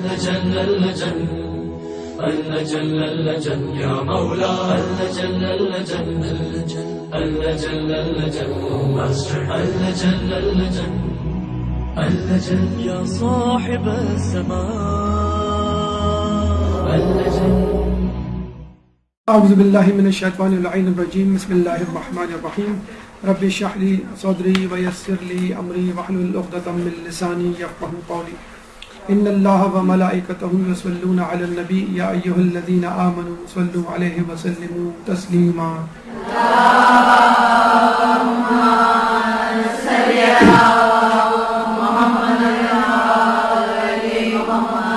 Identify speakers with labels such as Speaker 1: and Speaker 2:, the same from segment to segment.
Speaker 1: اللجن اللجن اللجن اللجن يا مولا اللجن اللجن اللجن اللجن اللجن اللجن اللجن يا صاحب السماء اللجن.
Speaker 2: اعوذ باللہ من الشیطان اللعین الرجیم. بسم اللہ الرحمن الرحیم. رب اشرح لی صدری ویسر لی امری واحلل عقدۃ من لسانی یفقهوا قولی. ان اللہ وملائکتہ یصلون علی النبی یا ایھا الذین آمنوا صلوا علیہ وسلموا تسلیما. اللهم صل علی محمد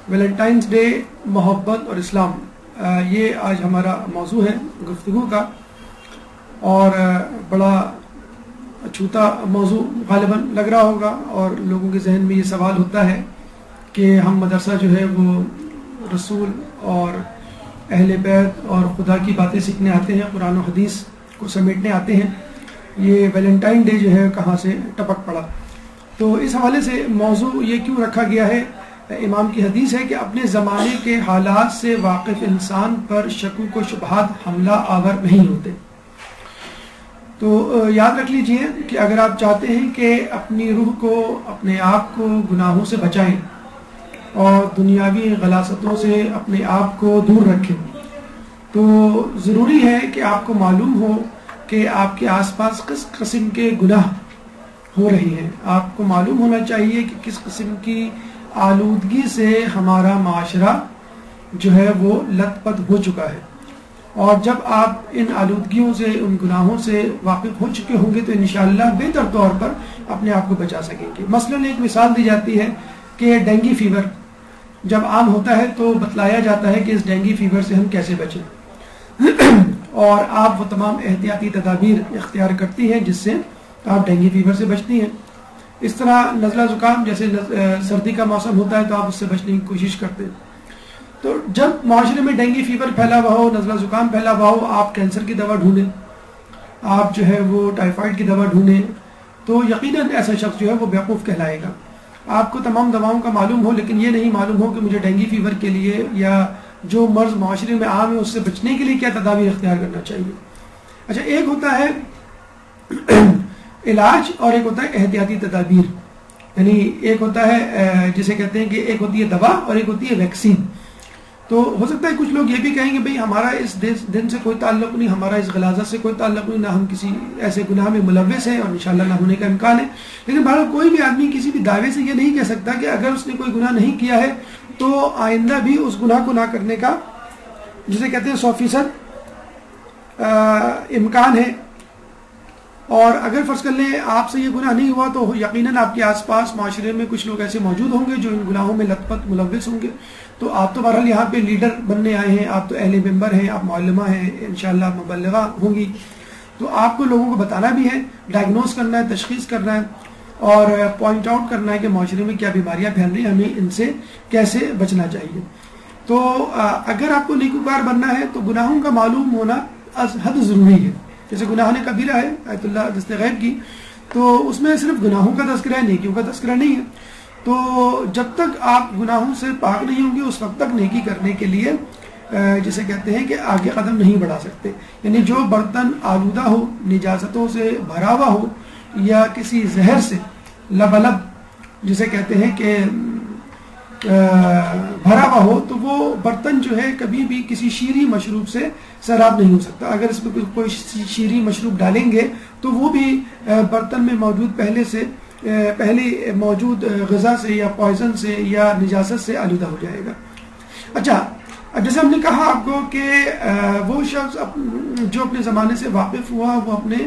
Speaker 2: ویلنٹائنس ڈے، محبت اور اسلام، یہ آج ہمارا موضوع ہے گفتگو کا، اور بڑا اچھوتا موضوع غالباً لگ رہا ہوگا، اور لوگوں کے ذہن میں یہ سوال ہوتا ہے کہ ہم مدرسہ جو ہے وہ رسول اور اہل بیت اور خدا کی باتیں سیکھنے آتے ہیں، قرآن و حدیث کو سمیٹنے آتے ہیں، یہ ویلنٹائن ڈے جو ہے کہاں سے ٹپک پڑا. تو اس حوالے سے موضوع یہ کیوں رکھا گیا ہے؟ امام کی حدیث ہے کہ اپنے زمانے کے حالات سے واقف انسان پر شکوک و شبہات حملہ آور نہیں ہوتے. تو یاد رکھ لیجئے کہ اگر آپ چاہتے ہیں کہ اپنی روح کو، اپنے آپ کو گناہوں سے بچائیں اور دنیاوی غلاستوں سے اپنے آپ کو دور رکھیں، تو ضروری ہے کہ آپ کو معلوم ہو کہ آپ کے آس پاس کس قسم کے گناہ ہو رہی ہیں. آپ کو معلوم ہونا چاہیے کہ کس قسم کی آلودگی سے ہمارا معاشرہ جو ہے وہ لت پت ہو چکا ہے، اور جب آپ ان آلودگیوں سے، ان گناہوں سے واقف ہو چکے ہوں گے تو انشاءاللہ بہتر طور پر اپنے آپ کو بچا سکیں گے. مثلاً ایک مثال دی جاتی ہے کہ ڈینگی فیور جب عام ہوتا ہے تو بتلایا جاتا ہے کہ اس ڈینگی فیور سے ہم کیسے بچیں، اور آپ وہ تمام احتیاطی تدابیر اختیار کرتی ہیں جس سے آپ ڈینگی فیور سے بچتی ہیں. اس طرح نزلہ زکام، جیسے سردی کا موسم ہوتا ہے تو آپ اس سے بچنے کی کوشش کرتے ہیں. تو جب معاشرے میں ڈینگی فیور پھیلا ہوا ہو، نزلہ زکام پھیلا ہوا ہو، آپ کینسر کی دوا ڈھونڈیں، آپ جو ہے وہ ٹائیفائڈ کی دوا ڈھونڈیں، تو یقیناً ایسا شخص جو ہے وہ بیوقوف کہلائے گا. آپ کو تمام دواؤں کا معلوم ہو لیکن یہ نہیں معلوم ہو کہ مجھے ڈینگی فیور کے لیے یا جو مرض معاشرے میں عام ہے اس سے بچنے کے لیے کیا تدابیر اختیار کرنا چاہیے. اچھا، ایک ہوتا ہے علاج اور ایک ہوتا ہے احتیاطی تدابیر. یعنی ایک ہوتا ہے جسے کہتے ہیں کہ ایک ہوتی ہے دوا اور ایک ہوتی ہے ویکسین. تو ہو سکتا ہے کچھ لوگ یہ بھی کہیں گے بھئی ہمارا اس دن سے کوئی تعلق نہیں، ہمارا اس غلاظت سے کوئی تعلق نہیں، نہ ہم کسی ایسے گناہ میں ملوث ہیں اور انشاءاللہ نہ ہونے کا امکان ہے. لیکن بہرحال کوئی بھی آدمی کسی بھی دعوے سے یہ نہیں کہہ سکتا کہ اگر اس نے کوئی گناہ نہیں کیا ہے تو آئندہ بھی اس گناہ کو نہ کرنے کا جسے کہتے ہیں 100% امکان ہے. اور اگر فرض کر لیں آپ سے یہ گناہ نہیں ہوا تو یقیناً آپ کے آس پاس معاشرے میں کچھ لوگ ایسے موجود ہوں گے جو ان گناہوں میں لت پت ملوث ہوں گے. تو آپ تو بہرحال یہاں پہ لیڈر بننے آئے ہیں، آپ تو اہل ممبر ہیں، آپ معلمہ ہیں، انشاءاللہ آپ مبلغہ ہوں گی. تو آپ کو لوگوں کو بتانا بھی ہے، ڈائگنوز کرنا ہے، تشخیص کرنا ہے اور پوائنٹ آؤٹ کرنا ہے کہ معاشرے میں کیا بیماریاں پھیل رہی ہیں، ہمیں ان سے کیسے بچنا چاہیے. تو اگر آپ کو نیکوکار بننا ہے تو گناہوں کا معلوم ہونا از حد ضروری ہے. جیسے گناہ کبیرہ ہے آیت اللہ دست غیب کی، تو اس میں صرف گناہوں کا تذکرہ ہے، نیکیوں کا تذکرہ نہیں ہے. تو جب تک آپ گناہوں سے پاک نہیں ہوں گے اس وقت تک نیکی کرنے کے لیے جسے کہتے ہیں کہ آگے قدم نہیں بڑھا سکتے. یعنی جو برتن آلودہ ہو، نجاستوں سے بھرا ہوا ہو یا کسی زہر سے لبلب جسے کہتے ہیں کہ بھرا ہوا ہو، تو وہ برتن جو ہے کبھی بھی کسی شیریں مشروب سے سیراب نہیں ہو سکتا. اگر اس میں کوئی شیریں مشروب ڈالیں گے تو وہ بھی برتن میں موجود پہلے موجود غذا سے یا پوائزن سے یا نجاست سے آلودہ ہو جائے گا. اچھا، جیسے ہم نے کہا آپ کو کہ وہ شخص جو اپنے زمانے سے واقف ہوا وہ اپنے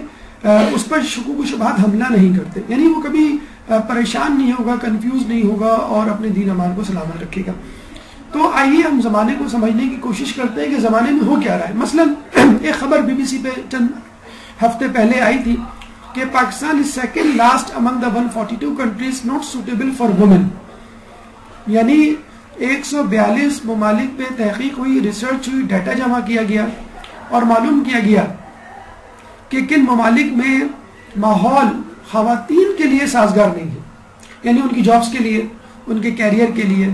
Speaker 2: اس پر شکوک و شبہات حملہ نہیں کرتے، یعنی وہ کبھی پریشان نہیں ہوگا، کنفیوز نہیں ہوگا اور اپنے دین ایمان کو سلامت رکھے گا. تو آئیے ہم زمانے کو سمجھنے کی کوشش کرتے ہیں کہ زمانے میں ہو کیا رہا ہے. مثلا ایک خبر BBC پہ چند ہفتے پہلے آئی تھی کہ Pakistan is second last among the 142 countries not suitable for women. یعنی 142 ممالک پہ تحقیق ہوئی، ریسرچ ہوئی، ڈیٹا جمع کیا گیا اور معلوم کیا گیا کہ کن ممالک میں ماحول خواتین کے لیے سازگار نہیں ہے. یعنی ان کی جابس کے لیے، ان کے کیریئر کے لیے،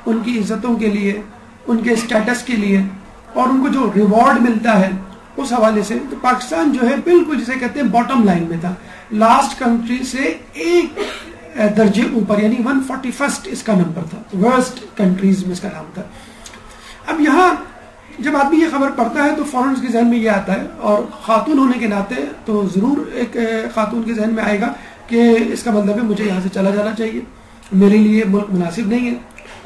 Speaker 2: ان کی عزتوں کے لیے، ان کے اسٹیٹس کے لیے، اور ان کو جو ریوارڈ ملتا ہے اس حوالے سے، تو پاکستان جو ہے بالکل جسے کہتے ہیں باٹم لائن میں تھا، لاسٹ کنٹری سے ایک درجے اوپر، یعنی 141 اس کا نمبر تھا، ورسٹ کنٹریز میں اس کا نام تھا۔ اب یہاں جب آدمی یہ خبر پڑھتا ہے تو فوراً اس کے ذہن میں یہ آتا ہے، اور خاتون ہونے کے ناطے تو ضرور ایک خاتون کے ذہن میں آئے گا کہ اس کا مطلب ہے مجھے یہاں سے چلا جانا چاہیے، میرے لیے ملک مناسب نہیں ہے،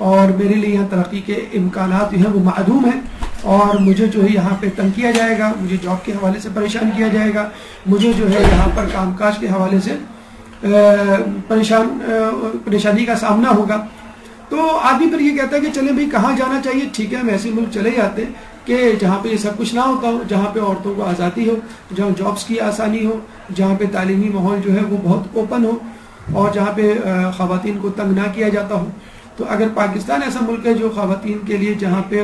Speaker 2: اور میرے لیے یہاں ترقی کے امکانات جو ہیں وہ معدوم ہیں، اور مجھے جو ہے یہاں پہ تنگ کیا جائے گا، مجھے جاب کے حوالے سے پریشان کیا جائے گا، مجھے جو ہے یہاں پر کام کاج کے حوالے سے پریشانی کا سامنا ہوگا۔ تو آدمی پھر یہ کہتا ہے کہ چلیں بھائی کہاں جانا چاہیے، ٹھیک ہے ہم ایسے ملک چلے جاتے کہ جہاں پہ یہ سب کچھ نہ ہوتا ہو، جہاں پہ عورتوں کو آزادی ہو، جہاں جابس کی آسانی ہو، جہاں پہ تعلیمی ماحول جو ہے وہ بہت اوپن ہو، اور جہاں پہ خواتین کو تنگ نہ کیا جاتا ہو۔ تو اگر پاکستان ایسا ملک ہے جو خواتین کے لیے جہاں پہ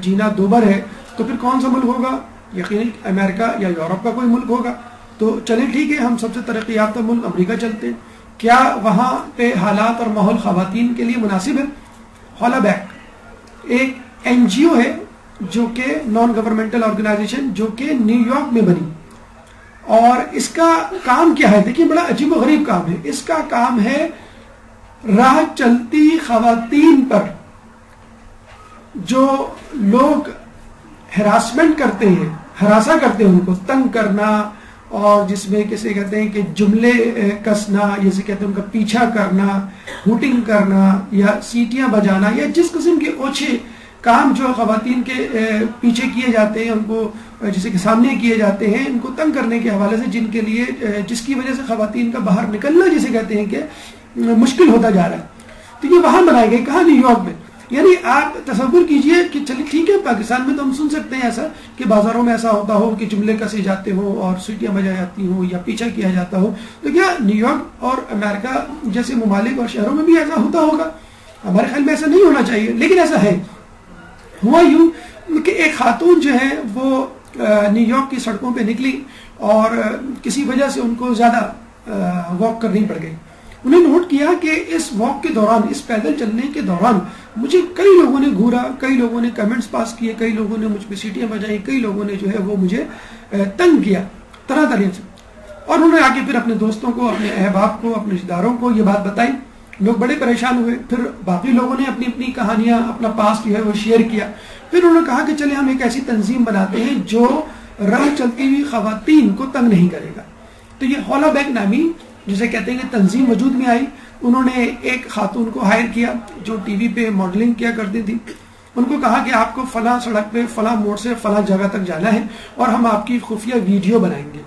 Speaker 2: جینا دوبر ہے، تو پھر کون سا ملک ہوگا؟ یقیناً امریکہ یا یورپ کا کوئی ملک ہوگا۔ تو چلیں ٹھیک ہے، ہم سب سے ترقی یافتہ ملک امریکہ چلتے ہیں، کیا وہاں پہ حالات اور ماحول خواتین کے لیے مناسب ہے؟ ہولا بیک ایک این جی او ہے جو کہ نان گورنمنٹل آرگنائزیشن، جو کہ نیو یارک میں بنی، اور اس کا کام کیا ہے؟ دیکھیے بڑا عجیب و غریب کام ہے۔ اس کا کام ہے راہ چلتی خواتین پر جو لوگ ہراسمنٹ کرتے ہیں، ہراساں کرتے ہیں، ان کو تنگ کرنا، اور جس میں کیسے کہتے ہیں کہ جملے کسنا، جیسے کہتے ہیں ان کا پیچھا کرنا، ہوٹنگ کرنا، یا سیٹیاں بجانا، یا جس قسم کے اوچھے کام جو خواتین کے پیچھے کیے جاتے ہیں، ان کو جیسے کہ سامنے کیے جاتے ہیں، ان کو تنگ کرنے کے حوالے سے، جن کے لیے جس کی وجہ سے خواتین کا باہر نکلنا جسے کہتے ہیں کہ مشکل ہوتا جا رہا ہے، تو یہ وہاں بنائے گئے، کہاں؟ نیو یارک میں۔ یعنی آپ تصور کیجئے کہ چلیے ٹھیک ہے پاکستان میں تو ہم سن سکتے ہیں ایسا کہ بازاروں میں ایسا ہوتا ہو کہ جملے کسے جاتے ہوں اور سیٹیاں بجائی جاتی ہوں یا پیچھا کیا جاتا ہو، تو کیا نیو یارک اور امریکہ جیسے ممالک اور شہروں میں بھی ایسا ہوتا ہوگا؟ ہمارے خیال میں ایسا نہیں ہونا چاہیے، لیکن ایسا ہے۔ ہوا یوں کہ ایک خاتون جو ہے وہ نیو یارک کی سڑکوں پہ نکلی، اور کسی وجہ سے ان کو زیادہ واک کرنی پڑ گئی۔ انہیں نوٹ کیا کہ اس واک کے دوران، اس پیدل چلنے کے دوران مجھے کئی لوگوں نے گھورا، کئی لوگوں نے کمنٹس پاس کیے، کئی لوگوں نے مجھ پہ سیٹیاں بجائیں، کئی لوگوں نے جو ہے وہ مجھے تنگ کیا طرح طرح سے، اور انہوں نے آگے پھر اپنے دوستوں کو، اپنے احباب کو، اپنے رشتہ داروں کو یہ بات بتائی۔ لوگ بڑے پریشان ہوئے، پھر باقی لوگوں نے اپنی اپنی کہانیاں، اپنا پاس جو ہے وہ شیئر کیا۔ پھر انہوں نے کہا کہ چلے ہم ایک ایسی تنظیم بناتے ہیں جو راہ چلتی ہوئی خواتین کو تنگ نہیں کرے گا۔ تو یہ ہولا بیک نامی جسے کہتے ہیں کہ تنظیم وجود میں آئی۔ انہوں نے ایک خاتون کو ہائر کیا جو ٹی وی پہ ماڈلنگ کیا کرتی تھی، ان کو کہا کہ آپ کو فلاں سڑک پہ فلاں موڑ سے فلاں جگہ تک جانا ہے، اور ہم آپ کی خفیہ ویڈیو بنائیں گے،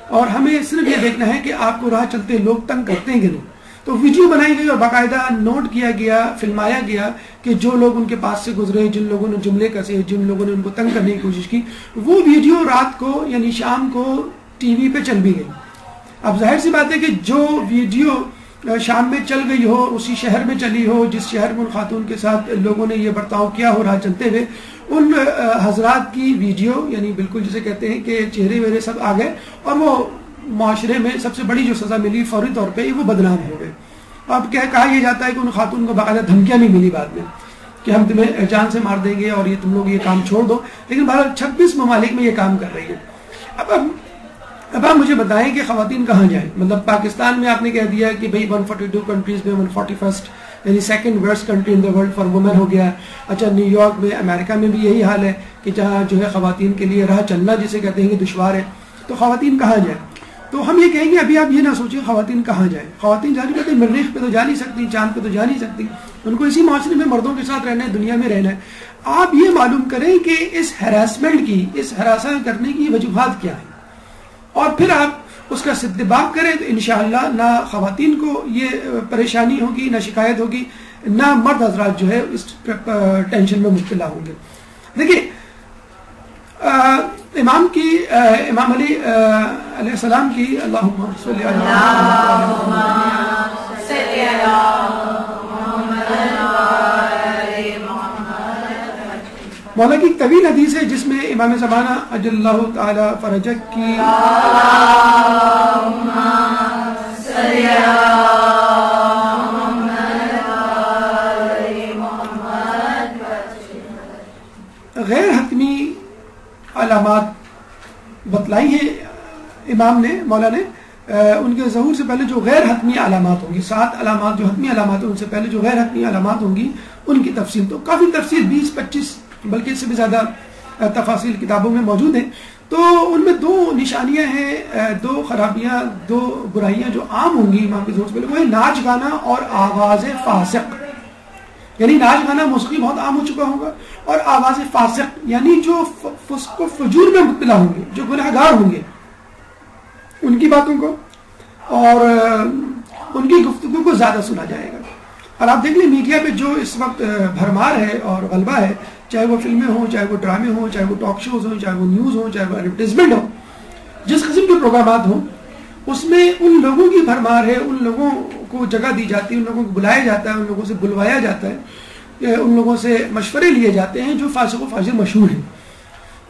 Speaker 2: اور ہمیں صرف یہ دیکھنا ہے کہ آپ کو راہ چلتے لوگ تنگ کرتے ہیں کہ نہیں۔ تو ویڈیو بنائی گئی اور باقاعدہ نوٹ کیا گیا، فلمایا گیا کہ جو لوگ ان کے پاس سے گزرے، جن لوگوں نے جملے کسے، جن لوگوں نے ان کو تنگ کرنے کی کوشش کی، وہ ویڈیو رات کو یعنی شام کو ٹی وی پہ چل بھی گئی۔ اب ظاہر سی بات ہے کہ جو ویڈیو شام میں چل گئی ہو، اسی شہر میں چلی ہو جس شہر میں ان خاتون کے ساتھ لوگوں نے یہ برتاؤ کیا ہو راہ چلتے ہوئے، ان حضرات کی ویڈیو یعنی بالکل جسے کہتے ہیں کہ چہرے وہرے سب آ گئے، اور وہ معاشرے میں سب سے بڑی جو سزا ملی فوری طور پہ وہ بدنام ہو گئے۔ اب کہا یہ جاتا ہے کہ ان خاتون کو باقاعدہ دھمکیاں بھی ملی بعد میں کہ ہم تمہیں جان سے مار دیں گے اور یہ تم لوگ یہ کام چھوڑ دو، لیکن بہرحال 26 ممالک میں یہ کام کر رہی ہے۔ اب آپ مجھے بتائیں کہ خواتین کہاں جائیں؟ مطلب پاکستان میں آپ نے کہہ دیا کہ بھائی 142 کنٹریز میں 141 یعنی second worst country in the world for women ہو گیا۔ اچھا نیو یارک میں، امریکہ میں بھی یہی حال ہے کہ جہاں جو ہے خواتین کے لیے راہ چلنا جسے کہتے ہیں کہ دشوار ہے، تو خواتین کہاں جائیں؟ تو ہم یہ کہیں گے ابھی آپ یہ نہ سوچیں خواتین کہاں جائیں۔ خواتین ظاہر بات ہے مریخ پہ تو جا نہیں سکتی، چاند پہ تو جا نہیں سکتی، ان کو اسی معاشرے میں مردوں کے ساتھ رہنا ہے، دنیا میں رہنا ہے۔ آپ یہ معلوم کریں کہ اس ہراسمنٹ کی، اس ہراساں کرنے کی وجوہات کیا ہیں، اور پھر آپ اس کا استباق کریں تو انشاءاللہ نہ خواتین کو یہ پریشانی ہوگی، نہ شکایت ہوگی، نہ مرد حضرات جو ہے اس ٹینشن میں مبتلا ہوں گے۔ دیکھیے امام علی علیہ السلام کی اللہم صلی مولا کی طویل حدیث ہے جس میں امام زمانہ اجل اللہ تعالی فرجک کی علامات بتلائی ہیں امام نے، مولا نے، ان کے ظہور سے پہلے جو غیر حتمی علامات ہوں گی، 7 علامات جو حتمی علامات ہیں، ان سے پہلے جو غیر حتمی علامات ہوں گی ان کی تفصیل، تو کافی تفصیل 20-25 بلکہ اس سے بھی زیادہ تفاصیل کتابوں میں موجود ہیں. تو ان میں 2 نشانیاں ہیں، 2 خرابیاں، 2 برائیاں جو عام ہوں گی امام کے ظہور سے پہلے، وہ ہے ناچ گانا اور آواز فاسق. یعنی ناچ گانا موسیقی بہت عام ہو چکا ہوگا، اور آواز فاسق یعنی جو فسق و فجور میں مبتلا ہوں گے، جو گناہ گار ہوں گے، ان کی باتوں کو اور ان کی گفتگو کو زیادہ سنا جائے گا. اور آپ دیکھ لیں میڈیا پہ جو اس وقت بھرمار ہے اور غلبہ ہے، چاہے وہ فلمیں ہوں، چاہے وہ ڈرامے ہوں، چاہے وہ ٹاک شوز ہوں، چاہے وہ نیوز ہوں، چاہے وہ ایڈورٹائزمنٹ ہو، جس قسم کے پروگرامات ہوں، اس میں ان لوگوں کی بھرمار ہے، ان لوگوں کو جگہ دی جاتی ہے، ان لوگوں کو بلایا جاتا ہے، ان لوگوں سے بلوایا جاتا ہے، ان لوگوں سے مشورے لیے جاتے ہیں جو فاسق و فاجر مشہور ہیں.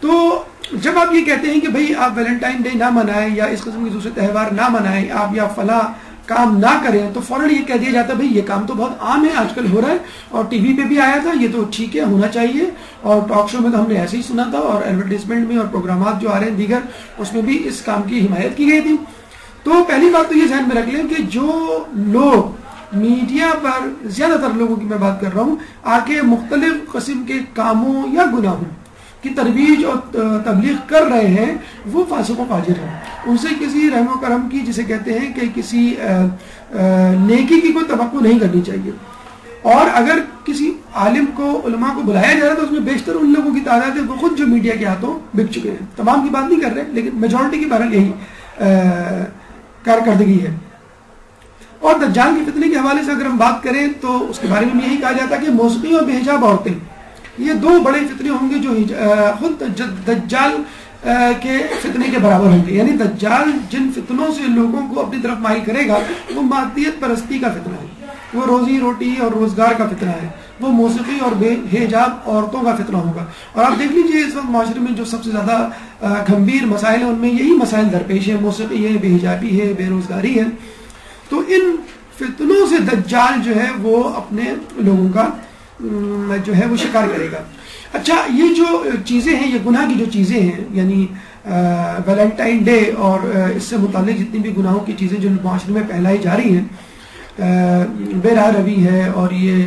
Speaker 2: تو جب آپ یہ کہتے ہیں کہ بھئی آپ ویلنٹائن ڈے نہ منائیں یا اس قسم کے دوسرے تہوار نہ منائیں، آپ یا فلاں کام نہ کریں، تو فوراً یہ کہہ دیا جاتا ہے بھئی یہ کام تو بہت عام ہے، آج کل ہو رہا ہے، اور ٹی وی پہ بھی آیا تھا، یہ تو ٹھیک ہے، ہونا چاہیے، اور ٹاک شو میں تو ہم نے ایسے ہی سنا تھا، اور ایڈورٹائزمنٹ میں اور پروگرامات جو آ رہے ہیں دیگر اس میں بھی اس کام کی حمایت کی گئی تھی. تو پہلی بات تو یہ ذہن میں رکھ لیں کہ جو لوگ میڈیا پر، زیادہ تر لوگوں کی میں بات کر رہا ہوں، آ کے مختلف قسم کے کاموں یا گناہوں کی ترویج اور تبلیغ کر رہے ہیں، وہ فاسق و فاجر ہیں. ان سے کسی رحم و کرم کی، جسے کہتے ہیں کہ کسی نیکی کی کوئی توقع نہیں کرنی چاہیے. اور اگر کسی عالم کو، علماء کو بلایا جا رہا ہے تو اس میں بیشتر ان لوگوں کی تعداد ہے وہ خود جو میڈیا کے ہاتھوں بک چکے ہیں. تمام کی بات نہیں کر رہے، لیکن میجورٹی کی بہرحال یہی کارکردگی ہے. اور دجال کے فتنے کے حوالے سے اگر ہم بات کریں تو اس کے بارے میں یہی کہا جاتا ہے کہ موسیقی اور بے حجاب عورتیں، یہ 2 بڑے فتنے ہوں گے جو خود دجال کے فتنے کے برابر ہوں گے. یعنی دجال جن فتنوں سے لوگوں کو اپنی طرف مائل کرے گا، وہ مادیت پرستی کا فتنہ ہے، وہ روزی روٹی اور روزگار کا فتنہ ہے، وہ موسیقی اور بے حجاب عورتوں کا فتنہ ہوگا. اور آپ دیکھ لیجئے اس وقت معاشرے میں جو سب سے زیادہ گھمبیر مسائل ہیں، ان میں یہی مسائل درپیش ہیں، موسیقی ہے، بے حجابی ہے، بے روزگاری ہے. تو ان فتنوں سے دجال جو ہے وہ اپنے لوگوں کا جو ہے وہ شکار کرے گا. اچھا، یہ جو چیزیں ہیں، یہ گناہ کی جو چیزیں ہیں، یعنی ویلنٹائن ڈے اور اس سے متعلق جتنی بھی گناہوں کی چیزیں جو معاشرے میں پھیلائی جا رہی ہیں، بے راہ روی ہے اور یہ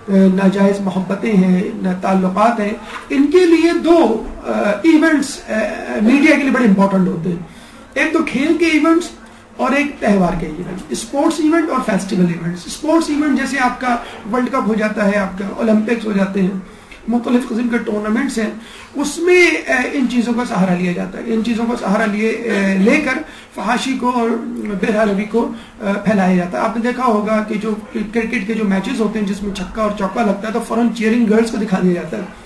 Speaker 2: ناجائز محبتیں ہیں، تعلقات ہیں، ان کے لیے 2 ایونٹس میڈیا کے لیے بڑے امپورٹنٹ ہوتے ہیں. ایک تو کھیل کے ایونٹس اور ایک تہوار کے ایونٹ، اسپورٹس ایونٹ اور فیسٹیول ایونٹس. اسپورٹس ایونٹ جیسے آپ کا ورلڈ کپ ہو جاتا ہے، آپ کا اولمپکس ہو جاتے ہیں، مختلف قسم کے ٹورنامنٹس ہیں، اس میں ان چیزوں کا سہارا لیا جاتا ہے. ان چیزوں کا سہارا لے کر فحاشی کو اور بے راہ روی کو پھیلایا جاتا ہے. آپ نے دیکھا ہوگا کہ جو کرکٹ کے جو میچز ہوتے ہیں جس میں چھکا اور چوکا لگتا ہے تو فوراً چیئرنگ گرلز کو دکھا دیا جاتا ہے،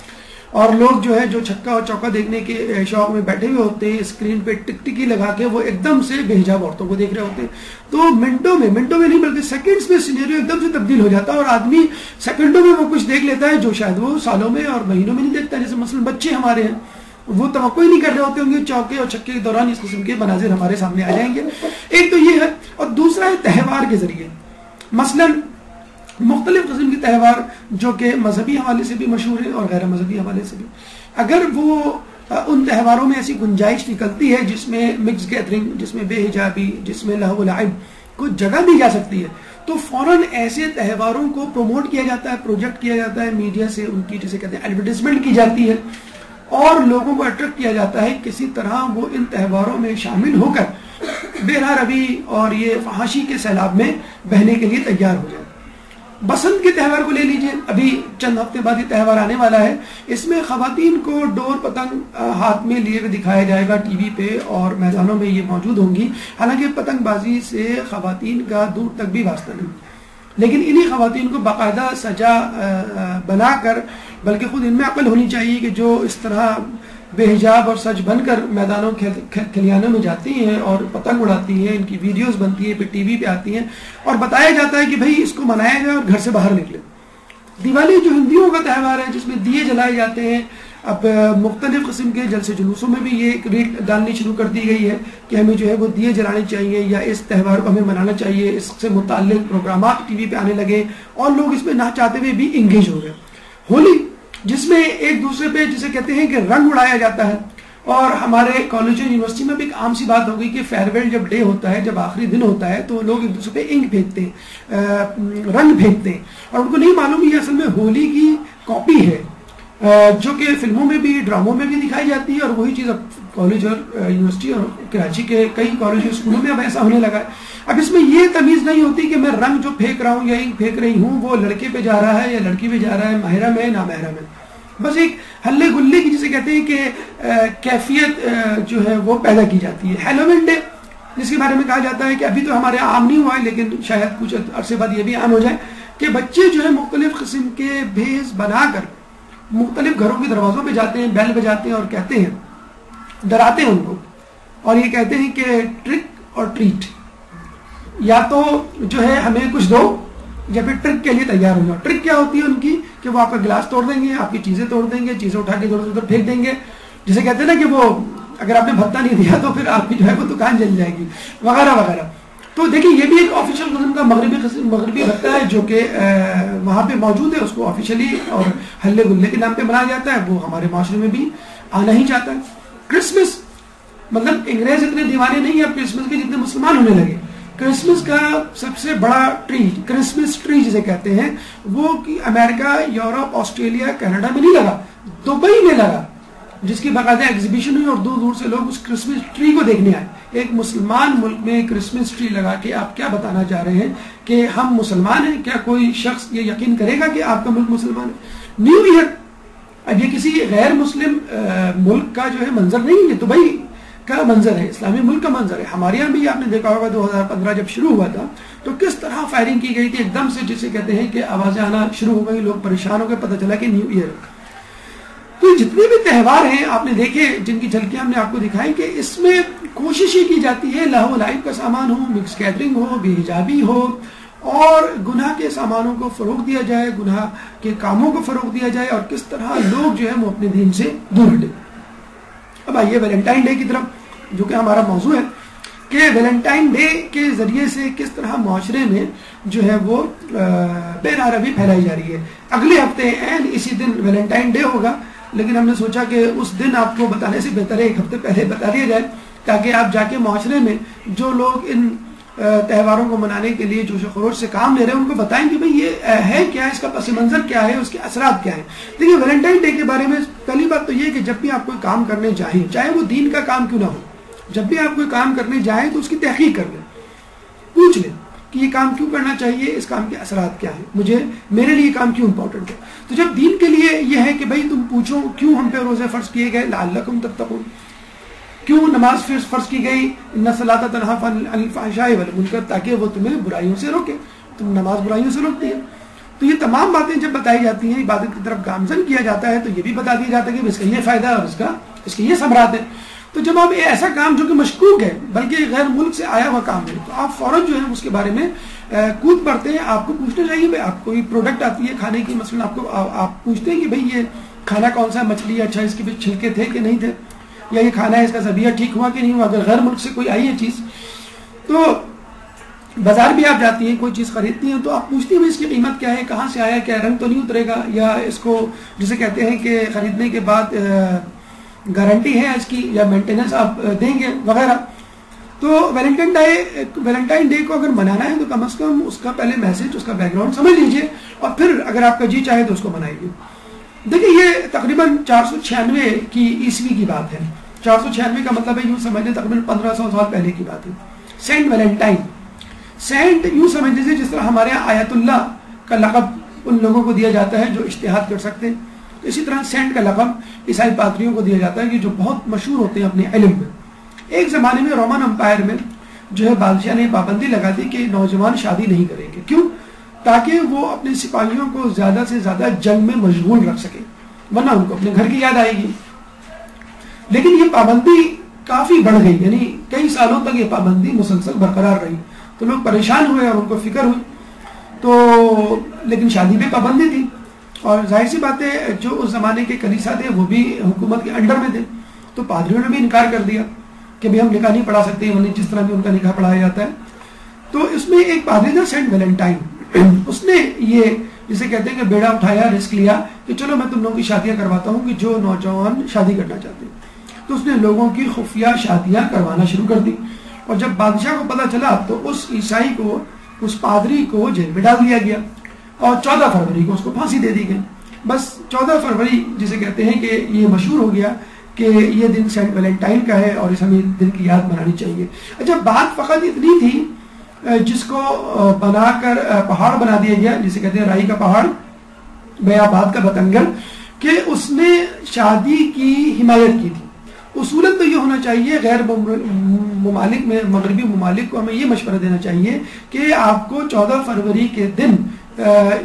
Speaker 2: اور لوگ جو ہے جو چھکا اور چوکا دیکھنے کے شوق میں بیٹھے ہوئے ہوتے ہیں، اسکرین پہ ٹک ٹکی لگا کے وہ ایک دم سے بے حجاب عورتوں کو دیکھ رہے ہوتے ہیں. تو منٹوں میں نہیں بلکہ سیکنڈز میں سینیریو ایک دم سے تبدیل ہو جاتا ہے، اور آدمی سیکنڈوں میں وہ کچھ دیکھ لیتا ہے جو شاید وہ سالوں میں اور مہینوں میں نہیں دیکھتا. جیسے مثلا بچے ہمارے ہیں، وہ توقع ہی نہیں کر رہے ہوتے ہوں گے چوکے اور چھکے کے دوران اس قسم کے مناظر ہمارے سامنے آ جائیں گے. ایک تو یہ ہے، اور دوسرا ہے تہوار کے ذریعے، مثلا مختلف قسم کے تہوار جو کہ مذہبی حوالے سے بھی مشہور ہیں اور غیر مذہبی حوالے سے بھی. اگر وہ ان تہواروں میں ایسی گنجائش نکلتی ہے جس میں مکس گیدرنگ، جس میں بے حجابی، جس میں لہو و لعب کو جگہ دی جا سکتی ہے، تو فوراً ایسے تہواروں کو پروموٹ کیا جاتا ہے، پروجیکٹ کیا جاتا ہے، میڈیا سے ان کی جسے کہتے ہیں ایڈورٹائزمنٹ کی جاتی ہے، اور لوگوں کو اٹریکٹ کیا جاتا ہے کسی طرح وہ ان تہواروں میں شامل ہو کر بے راہ روی اور یہ فحاشی کے سیلاب میں بہنے کے لیے تیار ہو جائے. بسنت کے تہوار کو لے لیجئے، ابھی چند ہفتے بعد یہ تہوار آنے والا ہے. اس میں خواتین کو ڈور پتنگ ہاتھ میں لیے ہوئے دکھایا جائے گا ٹی وی پہ، اور میدانوں میں یہ موجود ہوں گی. حالانکہ پتنگ بازی سے خواتین کا دور تک بھی واسطہ نہیں، لیکن انہی خواتین کو باقاعدہ سجا بنا کر، بلکہ خود ان میں عقل ہونی چاہیے کہ جو اس طرح بے حجاب اور سج بن کر میدانوں کھلیانوں میں جاتی ہیں اور پتنگ اڑاتی ہیں، ان کی ویڈیوز بنتی ہیں، پھر ٹی وی پہ آتی ہیں اور بتایا جاتا ہے کہ بھئی اس کو منایا جائے اور گھر سے باہر نکلے. دیوالی جو ہندوؤں کا تہوار ہے جس میں دیے جلائے جاتے ہیں، اب مختلف قسم کے جلسے جلوسوں میں بھی یہ ایک ریٹ ڈالنی شروع کر دی گئی ہے کہ ہمیں جو ہے وہ دیے جلانے چاہیے یا اس تہوار کو ہمیں منانا چاہیے. اس سے متعلق پروگرامات ٹی وی پہ آنے لگے اور لوگ اس میں نہ چاہتے ہوئے بھی انگیج ہو گئے. ہولی جس میں ایک دوسرے پہ جسے کہتے ہیں کہ رنگ اڑایا جاتا ہے، اور ہمارے کالج یونیورسٹی میں بھی ایک عام سی بات ہو گئی کہ فیئرویل جب ڈے ہوتا ہے، جب آخری دن ہوتا ہے، تو لوگ ایک دوسرے پہ انک پھینکتے ہیں، رنگ پھینکتے ہیں، اور ان کو نہیں معلوم یہ اصل میں ہولی کی کاپی ہے، جو کہ فلموں میں بھی ڈراموں میں بھی دکھائی جاتی ہے، اور وہی چیز اب کالج اور یونیورسٹی اور کراچی کے کئی کالج اور اسکولوں میں اب ایسا ہونے لگا ہے۔ اب اس میں یہ تمیز نہیں ہوتی کہ میں رنگ جو پھینک رہا ہوں یا انک پھینک رہی ہوں وہ لڑکے پہ جا رہا ہے یا لڑکی پہ جا رہا ہے، محرم ہے نامحرم ہے، بس ایک ہلے گلے کی جسے کہتے ہیں کہ کیفیت جو ہے وہ پیدا کی جاتی ہے۔ ہیلووین ڈے جس کے بارے میں کہا جاتا ہے کہ ابھی تو ہمارے عام نہیں ہوا ہے، لیکن شاید کچھ عرصے بعد یہ بھی عام ہو جائے کہ بچے جو ہے مختلف قسم کے بھیس بنا کر مختلف گھروں کے دروازوں پہ جاتے ہیں، بیل بجاتے ہیں اور کہتے ہیں، ڈراتے ہیں ان کو، اور یہ کہتے ہیں کہ ٹرک اور ٹریٹ، یا تو جو ہے ہمیں کچھ دو یا پھر ٹرک کے لیے تیار ہو جاؤ۔ ٹرک کیا ہوتی ہے ان کی کہ وہ آپ کا گلاس توڑ دیں گے، آپ کی چیزیں توڑ دیں گے، چیزیں اٹھا کے ادھر ادھر پھینک دیں گے، جسے کہتے ہیں نا کہ وہ اگر آپ نے بھتہ نہیں دیا تو پھر آپ کی جو ہے وہ دکان جل جائے گی وغیرہ وغیرہ۔ تو دیکھیں یہ بھی ایک آفیشیل قسم کا مغربی بھتہ ہے جو کہ وہاں پہ موجود ہے، اس کو آفیشلی اور ہلے گلے کے نام پہ منایا جاتا ہے، وہ ہمارے معاشرے میں بھی آنا ہی چاہتا ہے۔ کرسمس مطلب انگریز اتنے دیوانے نہیں ہیں اب کرسمس کے جتنے مسلمان ہونے لگے۔ کرسمس کا سب سے بڑا ٹری، کرسمس ٹری جسے کہتے ہیں، وہ امریکہ، یورپ، آسٹریلیا، کینیڈا میں نہیں لگا، دبئی میں لگا، جس کی باقاعدہ ایگزیبیشن ہوئی اور دور دور سے لوگ اس کرسمس ٹری کو دیکھنے آئے۔ ایک مسلمان ملک میں کرسمس ٹری لگا کے آپ کیا بتانا چاہ رہے ہیں کہ ہم مسلمان ہیں؟ کیا کوئی شخص یہ یقین کرے گا کہ آپ کا ملک مسلمان ہے؟ نیو ایئر، اب یہ کسی غیر مسلم ملک کا جو ہے منظر نہیں ہے، دبئی کا منظر ہے، اسلامی ملک کا منظر ہے۔ ہمارے یہاں بھی آپ نے دیکھا ہوگا 2015 جب شروع ہوا تھا تو کس طرح فائرنگ کی گئی تھی، ایک دم سے جسے کہتے ہیں کہ آوازیں آنا شروع ہو گئی، لوگ پریشان ہو گئے، پتہ چلا کہ نیو ایئر۔ تو جتنے بھی تہوار ہیں آپ نے دیکھے، جن کی جھلکیاں ہم نے آپ کو دکھائی، کہ اس میں کوشش یہ کی جاتی ہے لہو لائف کا سامان ہو، مکس گیدرنگ ہو، بے حجابی ہو، اور گناہ کے سامانوں کو فروغ دیا جائے، گناہ کے کاموں کو فروغ دیا جائے، اور کس طرح لوگ جو ہے وہ اپنے دین سے دور ہٹے۔ اب آئیے ویلنٹائن ڈے کی طرف، جو کہ ہمارا موضوع ہے، کہ ویلنٹائن ڈے کے ذریعے سے کس طرح معاشرے میں جو ہے وہ بے روی پھیلائی جا رہی ہے۔ اگلے ہفتے عین اسی دن ویلنٹائن ڈے ہوگا، لیکن ہم نے سوچا کہ اس دن آپ کو بتانے سے بہتر ہے ایک ہفتے پہلے بتا دیا جائے، تاکہ آپ جا کے معاشرے میں جو لوگ ان تہواروں کو منانے کے لیے جوش و خروش سے کام لے رہے ہیں ان کو بتائیں کہ بھئی یہ ہے کیا، اس کا پس منظر کیا ہے، اس کے اثرات کیا ہیں۔ دیکھیے ویلنٹائن ڈے کے بارے میں پہلی بات تو یہ ہے کہ جب بھی آپ کوئی کام کرنے جائیں، چاہے وہ دین کا کام کیوں نہ ہو، جب بھی آپ کوئی کام کرنے جائیں تو اس کی تحقیق کر لیں، پوچھ لیں کہ یہ کام کیوں کرنا چاہیے، اس کام کے اثرات کیا ہیں، میرے لیے یہ کام کیوں امپورٹنٹ ہے۔ تو جب دین کے لیے یہ ہے کہ بھئی تم پوچھو کیوں ہم پہ روزے فرض کیے گئے، لعلکم تتقون، کیوں نماز فرض کی گئی، ان الصلاۃ تنہی عن الفحشاء والمنکر، تاکہ وہ تمہیں برائیوں سے روکے، تم نماز برائیوں سے روکتی ہے۔ تو یہ تمام باتیں جب بتائی جاتی ہیں، عبادت کی طرف گامزن کیا جاتا ہے، تو یہ بھی بتا دیا جاتا ہے کہ اس کا یہ فائدہ ہے اور اس کے یہ ثمرات ہیں۔ تو جب آپ ایسا کام جو کہ مشکوک ہے بلکہ غیر ملک سے آیا ہوا کام ہے، تو آپ فوراً جو ہے اس کے بارے میں کود پڑتے ہیں۔ آپ کو پوچھنا چاہیے بھائی آپ کوئی پروڈکٹ آتی ہے کھانے کی، مثلا آپ پوچھتے ہیں کہ بھئی یہ کھانا کون سا، مچھلی ہے، اچھا اس کے بھی چھلکے تھے کہ نہیں تھے، یا یہ کھانا ہے اس کا ذبیحہ ٹھیک ہوا کہ نہیں ہوا۔ اگر غیر ملک سے کوئی آئی ہے چیز، تو بازار بھی آپ جاتی ہیں کوئی چیز خریدتی ہیں تو آپ پوچھتی ہیں اس کی قیمت کیا ہے، کہاں سے آیا، کیا رنگ تو نہیں اترے گا، یا اس کو جسے کہتے ہیں کہ خریدنے کے بعد گارنٹی ہے اس کی، یا مینٹیننس آپ دیں گے وغیرہ۔ تو ویلنٹائن ڈے کو اگر منانا ہے تو کم از کم اس کا پہلے میسج، اس کا بیک گراؤنڈ سمجھ لیجئے، اور پھر اگر آپ کا جی چاہے تو اس کو منائیے۔ دیکھیں یہ تقریباً 496 کی عیسوی کی بات ہے۔ 496 کا مطلب ہے یوں سمجھ لیں تقریباً 1500 سال پہلے کی بات ہے۔ سینٹ ویلنٹائن، سینٹ یوں سمجھ لیجیے جس طرح ہمارے یہاں آیت اللہ کا لقب ان لوگوں کو دیا جاتا ہے جو اجتہاد کر سکتے ہیں، اسی طرح سینٹ کا لقب عیسائی پادریوں کو دیا جاتا ہے کہ جو بہت مشہور ہوتے ہیں اپنے علم میں۔ ایک زمانے میں رومن امپائر میں جو ہے بادشاہ نے پابندی لگا دی کہ نوجوان شادی نہیں کریں گے، کیوں؟ تاکہ وہ اپنے سپاہیوں کو زیادہ سے زیادہ جنگ میں مشغول رکھ سکیں، ورنہ ان کو اپنے گھر کی یاد آئے گی۔ لیکن یہ پابندی کافی بڑھ گئی، یعنی کئی سالوں تک یہ پابندی مسلسل برقرار رہی، تو لوگ پریشان ہوئے اور ان کو فکر ہوئی، تو لیکن شادی پہ پابندی تھی، اور ظاہر سی بات ہے جو اس زمانے کے کلیسا تھے وہ بھی حکومت کے انڈر میں تھے، تو پادریوں نے بھی انکار کر دیا کہ بھی ہم نکاح نہیں پڑھا سکتے، انہیں جس طرح بھی ان کا نکاح پڑھایا جاتا ہے۔ تو اس میں ایک پادری تھا سینٹ ویلنٹائن، اس نے یہ جسے کہتے ہیں کہ بیڑا اٹھایا، رسک لیا کہ چلو میں تم لوگوں کی شادیاں کرواتا ہوں کہ جو نوجوان شادی کرنا چاہتے ہیں۔ تو اس نے لوگوں کی خفیہ شادیاں کروانا شروع کر دی، اور جب بادشاہ کو پتہ چلا تو اس عیسائی کو، اس پادری کو جیل میں ڈال دیا گیا، اور 14 فروری کو اس کو پھانسی دے دی گئی۔ بس 14 فروری جسے کہتے ہیں کہ یہ مشہور ہو گیا کہ یہ دن سینٹ ویلنٹائن کا ہے اور اس ہمیں دن کی یاد منانی چاہیے۔ اچھا، بات فقط اتنی تھی جس کو بنا کر پہاڑ بنا دیا گیا، جسے کہتے ہیں رائی کا پہاڑ، بیاباد کا بتنگل، کہ اس نے شادی کی حمایت کی تھی۔ اصولاً تو یہ ہونا چاہیے، غیر ممالک میں، مغربی ممالک کو ہمیں یہ مشورہ دینا چاہیے کہ آپ کو 14 فروری کے دن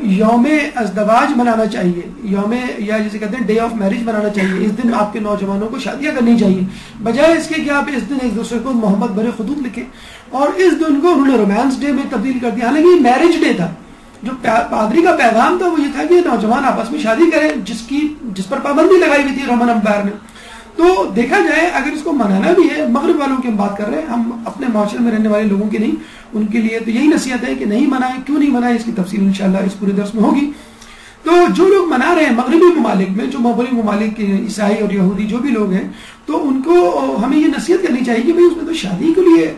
Speaker 2: یوم ازدواج منانا چاہیے، یوم یا جسے کہتے ہیں ڈے آف میرج منانا چاہیے۔ اس دن آپ کے نوجوانوں کو شادیاں کرنی چاہیے، بجائے اس کے کہ آپ اس دن ایک دوسرے کو محبت بھرے خطوط لکھیں۔ اور اس دن کو انہوں نے رومانس ڈے میں تبدیل کر دیا، حالانکہ میرج ڈے تھا۔ جو پادری کا پیغام تھا وہ یہ تھا کہ نوجوان آپس میں شادی کریں، جس پر پابندی لگائی ہوئی تھی رومن امپائر نے۔ تو دیکھا جائے اگر اس کو منانا بھی ہے، مغرب والوں کی ہم بات کر رہے ہیں، ہم اپنے معاشرے میں رہنے والے لوگوں کی نہیں، ان کے لیے تو یہی نصیحت ہے کہ نہیں منائیں۔ کیوں نہیں منائیں، اس کی تفصیل انشاءاللہ اس پورے درس میں ہوگی۔ تو جو لوگ منا رہے ہیں مغربی ممالک میں، جو مغربی ممالک کے عیسائی اور یہودی جو بھی لوگ ہیں، تو ان کو ہمیں یہ نصیحت کرنی چاہیے کہ بھئی اس میں تو شادی کے لیے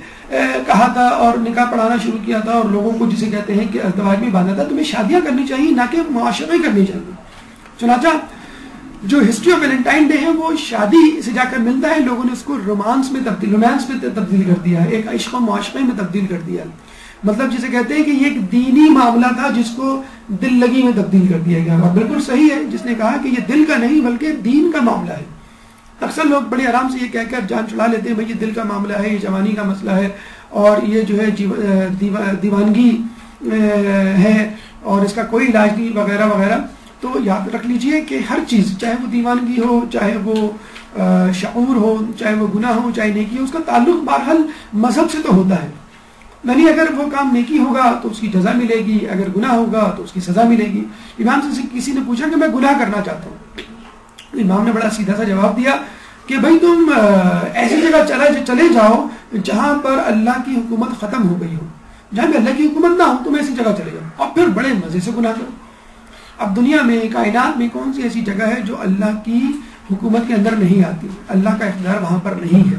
Speaker 2: کہا تھا اور نکاح پڑھانا شروع کیا تھا اور لوگوں کو جسے کہتے ہیں کہ ازدواج میں باندھا تھا، تمہیں شادیاں کرنی چاہیے، نہ کہ معاشرے کرنی چاہیے۔ چنانچہ جو ہسٹری آف ویلنٹائن ڈے ہے وہ شادی سے جا کر ملتا ہے، لوگوں نے اس کو رومانس میں تبدیل کر دیا ہے، ایک عشق و معاشرے میں تبدیل کر دیا ہے۔ مطلب جسے کہتے ہیں کہ یہ ایک دینی معاملہ تھا جس کو دل لگی میں تبدیل کر دیا گیا، اور بالکل صحیح ہے جس نے کہا کہ یہ دل کا نہیں بلکہ دین کا معاملہ ہے۔ اکثر لوگ بڑے آرام سے یہ کہہ کر جان چھڑا لیتے ہیں بھئی یہ دل کا معاملہ ہے، یہ جوانی کا مسئلہ ہے، اور یہ جو ہے دیوانگی ہے اور اس کا کوئی علاج نہیں وغیرہ وغیرہ۔ تو یاد رکھ لیجئے کہ ہر چیز، چاہے وہ دیوانگی ہو، چاہے وہ شعور ہو، چاہے وہ گناہ ہو، چاہے نیکی ہو، اس کا تعلق بہرحال مذہب سے تو ہوتا ہے۔ یعنی اگر وہ کام نیکی ہوگا تو اس کی جزا ملے گی، اگر گناہ ہوگا تو اس کی سزا ملے گی۔ امام سے کسی نے پوچھا کہ میں گناہ کرنا چاہتا ہوں، امام نے بڑا سیدھا سا جواب دیا کہ بھائی تم ایسی جگہ چلے جاؤ جہاں پر اللہ کی حکومت ختم ہو گئی ہو، جہاں پہ اللہ کی حکومت نہ ہو، تم ایسی جگہ چلے جاؤ اور پھر بڑے مزے سے گناہ کرو۔ اب دنیا میں، کائنات میں کون سی ایسی جگہ ہے جو اللہ کی حکومت کے اندر نہیں آتی، اللہ کا اقتدار وہاں پر نہیں ہے؟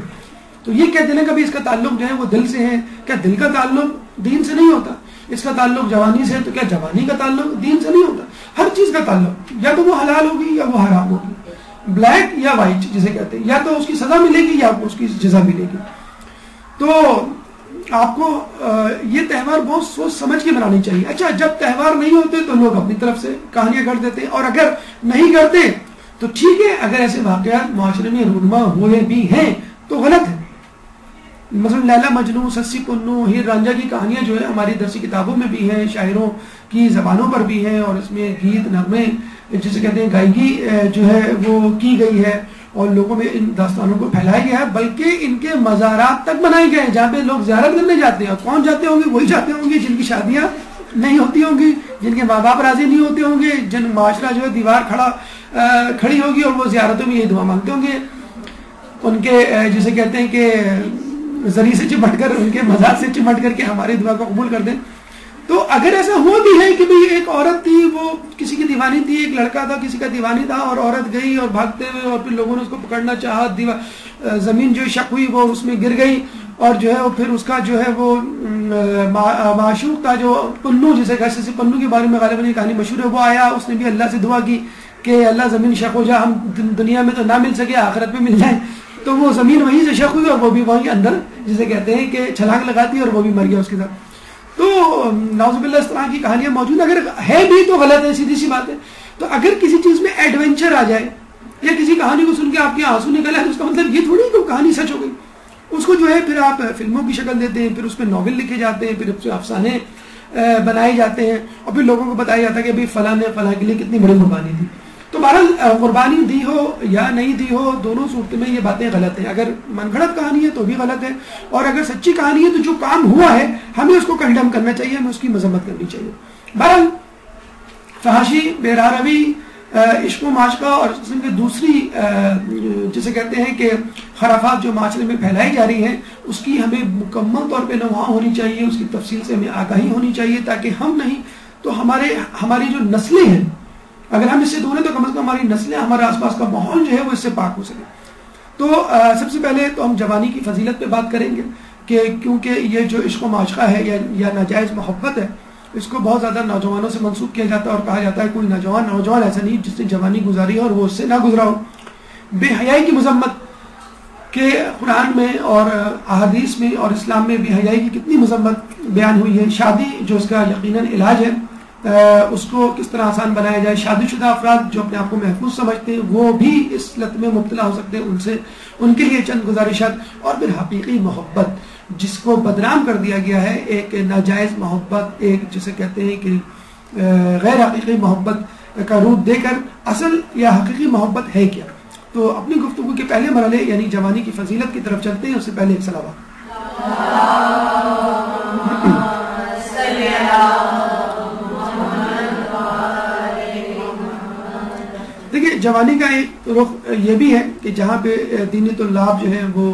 Speaker 2: تو یہ کہتے ہیں کبھی اس کا تعلق جو ہے وہ دل سے ہے، کیا دل کا تعلق دین سے نہیں ہوتا؟ اس کا تعلق جوانی سے ہے تو کیا جوانی کا تعلق دین سے نہیں ہوتا؟ ہر چیز کا تعلق، یا تو وہ حلال ہوگی یا وہ حرام ہوگی، بلیک یا وائٹ جسے کہتے ہیں، یا تو اس کی سزا ملے گی یا اس کی جزا ملے گی۔ تو آپ کو یہ تہوار بہت سوچ سمجھ کے منانی چاہیے۔ اچھا، جب تہوار نہیں ہوتے تو لوگ اپنی طرف سے کہانیاں گھڑ دیتے ہیں، اور اگر نہیں کرتے تو ٹھیک ہے، اگر ایسے واقعات معاشرے میں رونما ہوئے بھی ہیں تو غلط ہے۔ مثلا لیلا مجنون، سسی پنو، ہیر رانجھا کی کہانیاں جو ہے ہماری درسی کتابوں میں بھی ہیں، شاعروں کی زبانوں پر بھی ہیں، اور اس میں گیت نغمے جسے کہتے ہیں گائیگی جو ہے وہ کی گئی ہے، اور لوگوں میں ان داستانوں کو پھیلایا گیا ہے، بلکہ ان کے مزارات تک بنائے گئے ہیں جہاں پہ لوگ زیارت کرنے جاتے ہیں۔ اور کون جاتے ہوں گے؟ وہی جاتے ہوں گے جن کی شادیاں نہیں ہوتی ہوں گی، جن کے ماں باپ راضی نہیں ہوتے ہوں گے، جن معاشرہ جو ہے دیوار کھڑی ہوگی اور وہ زیارتوں میں یہی دعا مانگتے ہوں گے، ان کے جسے کہتے ہیں کہ ذریعے سے چمٹ کر، ان کے مزار سے چمٹ کر کے ہماری دعا کو قبول کر دیں۔ تو اگر ایسا ہوا بھی ہے کہ بھئی ایک عورت تھی، وہ کسی کی دیوانی تھی، ایک لڑکا تھا کسی کا دیوانی تھا، اور عورت گئی اور بھاگتے ہوئے، اور پھر لوگوں نے اس کو پکڑنا چاہا، زمین جو شق ہوئی وہ اس میں گر گئی، اور جو ہے وہ پھر اس کا جو ہے وہ معشوق تھا جو پنو، جسے کہتے ہیں پنو کے بارے میں غالباً یہ کہانی مشہور ہے، وہ آیا، اس نے بھی اللہ سے دعا کی کہ اللہ زمین شق ہو جا، ہم دنیا میں تو نہ مل سکے، آخرت میں مل جائے۔ تو وہ زمین وہیں سے شق ہوئی اور وہ بھی وہاں کے اندر جسے کہتے ہیں کہ چھلانگ لگاتی اور وہ بھی مر گیا اس کے ساتھ۔ تو نعوذ باللہ اس طرح کی کہانیاں موجود، اگر ہے بھی تو غلط ہے، سیدھی سی بات ہے۔ تو اگر کسی چیز میں ایڈونچر آ جائے یا کسی کہانی کو سن کے آپ کے آنسو نکل آئے تو اس کا مطلب یہ تھوڑی کہ کہانی سچ ہو گئی۔ اس کو جو ہے پھر آپ فلموں کی شکل دیتے ہیں، پھر اس پہ ناول لکھے جاتے ہیں، پھر اس پہ افسانے بنائے جاتے ہیں، اور پھر لوگوں کو بتایا جاتا ہے کہ بھائی فلاں نے فلاں کے لیے کتنی بڑی قربانی دی۔ تو بہرحال قربانی دی ہو یا نہیں دی ہو، دونوں صورت میں یہ باتیں غلط ہیں۔ اگر من گھڑت کہانی ہے تو بھی غلط ہے، اور اگر سچی کہانی ہے تو جو کام ہوا ہے ہمیں اس کو کنڈیم کرنا چاہیے، ہمیں اس کی مذمت کرنی چاہیے۔ بہرحال فحاشی، بے روی، عشق و معاشقہ اور اس قسم کی دوسری جسے کہتے ہیں کہ خرافات جو معاشرے میں پھیلائی جا رہی ہیں، اس کی ہمیں مکمل طور پہ نوحہ ہونی چاہیے، اس کی تفصیل سے ہمیں آگاہی ہونی چاہیے، تاکہ ہم نہیں تو ہماری جو نسلیں ہیں، اگر ہم اس سے دور ہیں تو کم از کم ہماری نسلیں، ہمارے آس پاس کا ماحول جو ہے وہ اس سے پاک ہو سکے۔ تو سب سے پہلے تو ہم جوانی کی فضیلت پہ بات کریں گے کہ کیونکہ یہ جو عشق و معاشقہ ہے یا ناجائز محبت ہے، اس کو بہت زیادہ نوجوانوں سے منسوب کیا جاتا ہے اور کہا جاتا ہے کوئی نوجوان ایسا نہیں جس نے جوانی گزاری ہے اور وہ اس سے نہ گزرا ہو۔ بے حیائی کی مذمت کہ قرآن میں اور احادیث میں اور اسلام میں بے حیائی کی کتنی مذمت بیان ہوئی ہے۔ شادی جو اس کا یقیناً علاج ہے، اس کو کس طرح آسان بنایا جائے۔ شادی شدہ افراد جو اپنے آپ کو محفوظ سمجھتے ہیں وہ بھی اس لت میں مبتلا ہو سکتے ہیں، ان کے لیے چند گزارشات۔ اور پھر حقیقی محبت جس کو بدنام کر دیا گیا ہے، ایک ناجائز محبت، ایک جسے کہتے ہیں کہ غیر حقیقی محبت کا روپ دے کر اصل یا حقیقی محبت ہے کیا۔ تو اپنی گفتگو کے پہلے مرحلے یعنی جوانی کی فضیلت کی طرف چلتے ہیں، اس سے پہلے ایک صلوات۔ دیکھیے جوانی کا ایک رخ یہ بھی ہے کہ جہاں پہ دینی طلاب جو ہیں وہ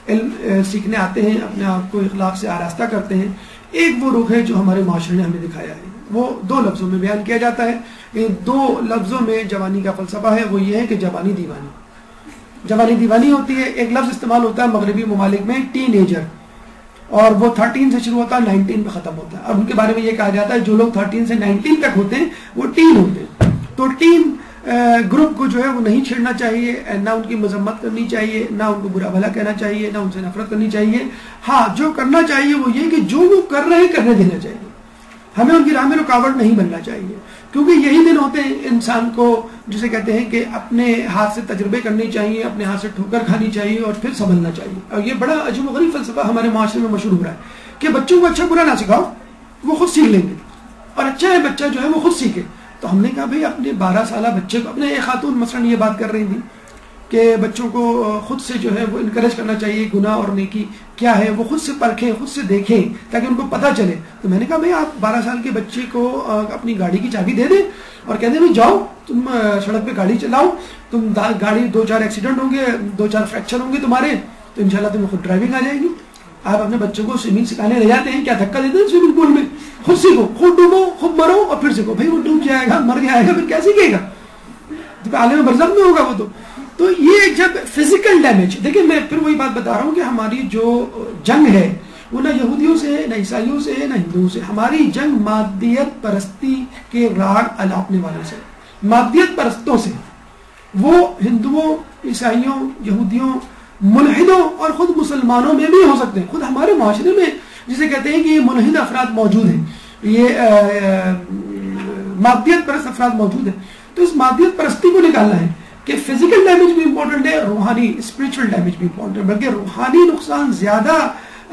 Speaker 2: علم سیکھنے آتے ہیں، اپنے آپ کو اخلاق سے آراستہ کرتے ہیں، ایک وہ رخ ہے جو ہمارے معاشرے نے ہمیں دکھایا ہے، وہ دو لفظوں میں بیان کیا جاتا ہے۔ ان دو لفظوں میں جوانی کا فلسفہ ہے، وہ یہ ہے کہ جوانی دیوانی ہوتی ہے۔ ایک لفظ استعمال ہوتا ہے مغربی ممالک میں ٹین ایجر، اور وہ 13 سے شروع ہوتا ہے 19 پہ ختم ہوتا ہے۔ اب ان کے بارے میں یہ کہا جاتا ہے جو لوگ 13 سے 19 تک ہوتے ہیں وہ ٹین ہوتے ہیں۔ تو ٹین گروپ کو جو ہے وہ نہیں چھیڑنا چاہیے، نہ ان کی مذمت کرنی چاہیے، نہ ان کو برا بھلا کہنا چاہیے، نہ ان سے نفرت کرنی چاہیے۔ ہاں جو کرنا چاہیے وہ یہ کہ جو وہ کر رہے ہیں کرنے دینا چاہیے، ہمیں ان کی راہ میں رکاوٹ نہیں بننا چاہیے، کیونکہ یہی دن ہوتے ہیں انسان کو جسے کہتے ہیں کہ اپنے ہاتھ سے تجربے کرنے چاہیے، اپنے ہاتھ سے ٹھوکر کھانی چاہیے اور پھر سنبھلنا چاہیے۔ اور یہ بڑا عجیب و غریب فلسفہ ہمارے معاشرے میں مشہور ہو رہا ہے کہ بچوں کو اچھا برا نہ سکھاؤ، وہ خود سیکھ لیں گے، اور اچھا ہے بچہ جو ہے وہ خود سیکھے۔ تو ہم نے کہا بھائی اپنے 12 سالہ بچے کو، اپنے ایک خاتون مثلاً یہ بات کر رہی تھی کہ بچوں کو خود سے جو ہے وہ انکریج کرنا چاہیے، گناہ اور نیکی کیا ہے وہ خود سے پرکھیں، خود سے دیکھیں تاکہ ان کو پتہ چلے۔ تو میں نے کہا بھائی آپ 12 سال کے بچے کو اپنی گاڑی کی چابی دے دیں اور کہہ دیں بھائی جاؤ تم سڑک پہ گاڑی چلاؤ، تم گاڑی 2-4 ایکسیڈنٹ ہوں گے، 2-4 فریکچر ہوں گے تمہارے، تو انشاءاللہ تمہیں خود ڈرائیونگ آ جائے گی۔ آپ اپنے بچوں کو سوئمنگ سکھانے لے جاتے ہیں، کیا دھکا دیتے ہیں سوئمنگ پول میں؟ خود سیکھو، خود ڈوبو، خود مرو اور پھر سیکھو۔ بھائی وہ ڈوب جائے گا، مر جائے گا، پھر کیا سیکھے گا؟ عالم برزخ میں ہوگا وہ تو یہ جب فزیکل ڈیمیج، دیکھیں میں پھر وہی بات بتا رہا ہوں کہ ہماری جو جنگ ہے وہ نہ یہودیوں سے ہے، نہ عیسائیوں سے ہے، نہ ہندوؤں سے۔ ہماری جنگ مادیت پرستی کے راگ الاپنے والوں سے، مادیت پرستوں سے۔ وہ ہندوؤں، عیسائیوں، یہودیوں، ملحدوں اور خود مسلمانوں میں بھی ہو سکتے ہیں۔ خود ہمارے معاشرے میں جسے کہتے ہیں کہ یہ ملحد افراد موجود ہیں، یہ مادیت پرست افراد موجود ہیں۔ تو اس مادیت پرستی کو نکالنا ہے کہ فزیکل ڈیمیج بھی امپورٹنٹ ہے، روحانی اسپرچل ڈیمیج بھی امپورٹنٹ ہے، بلکہ روحانی نقصان زیادہ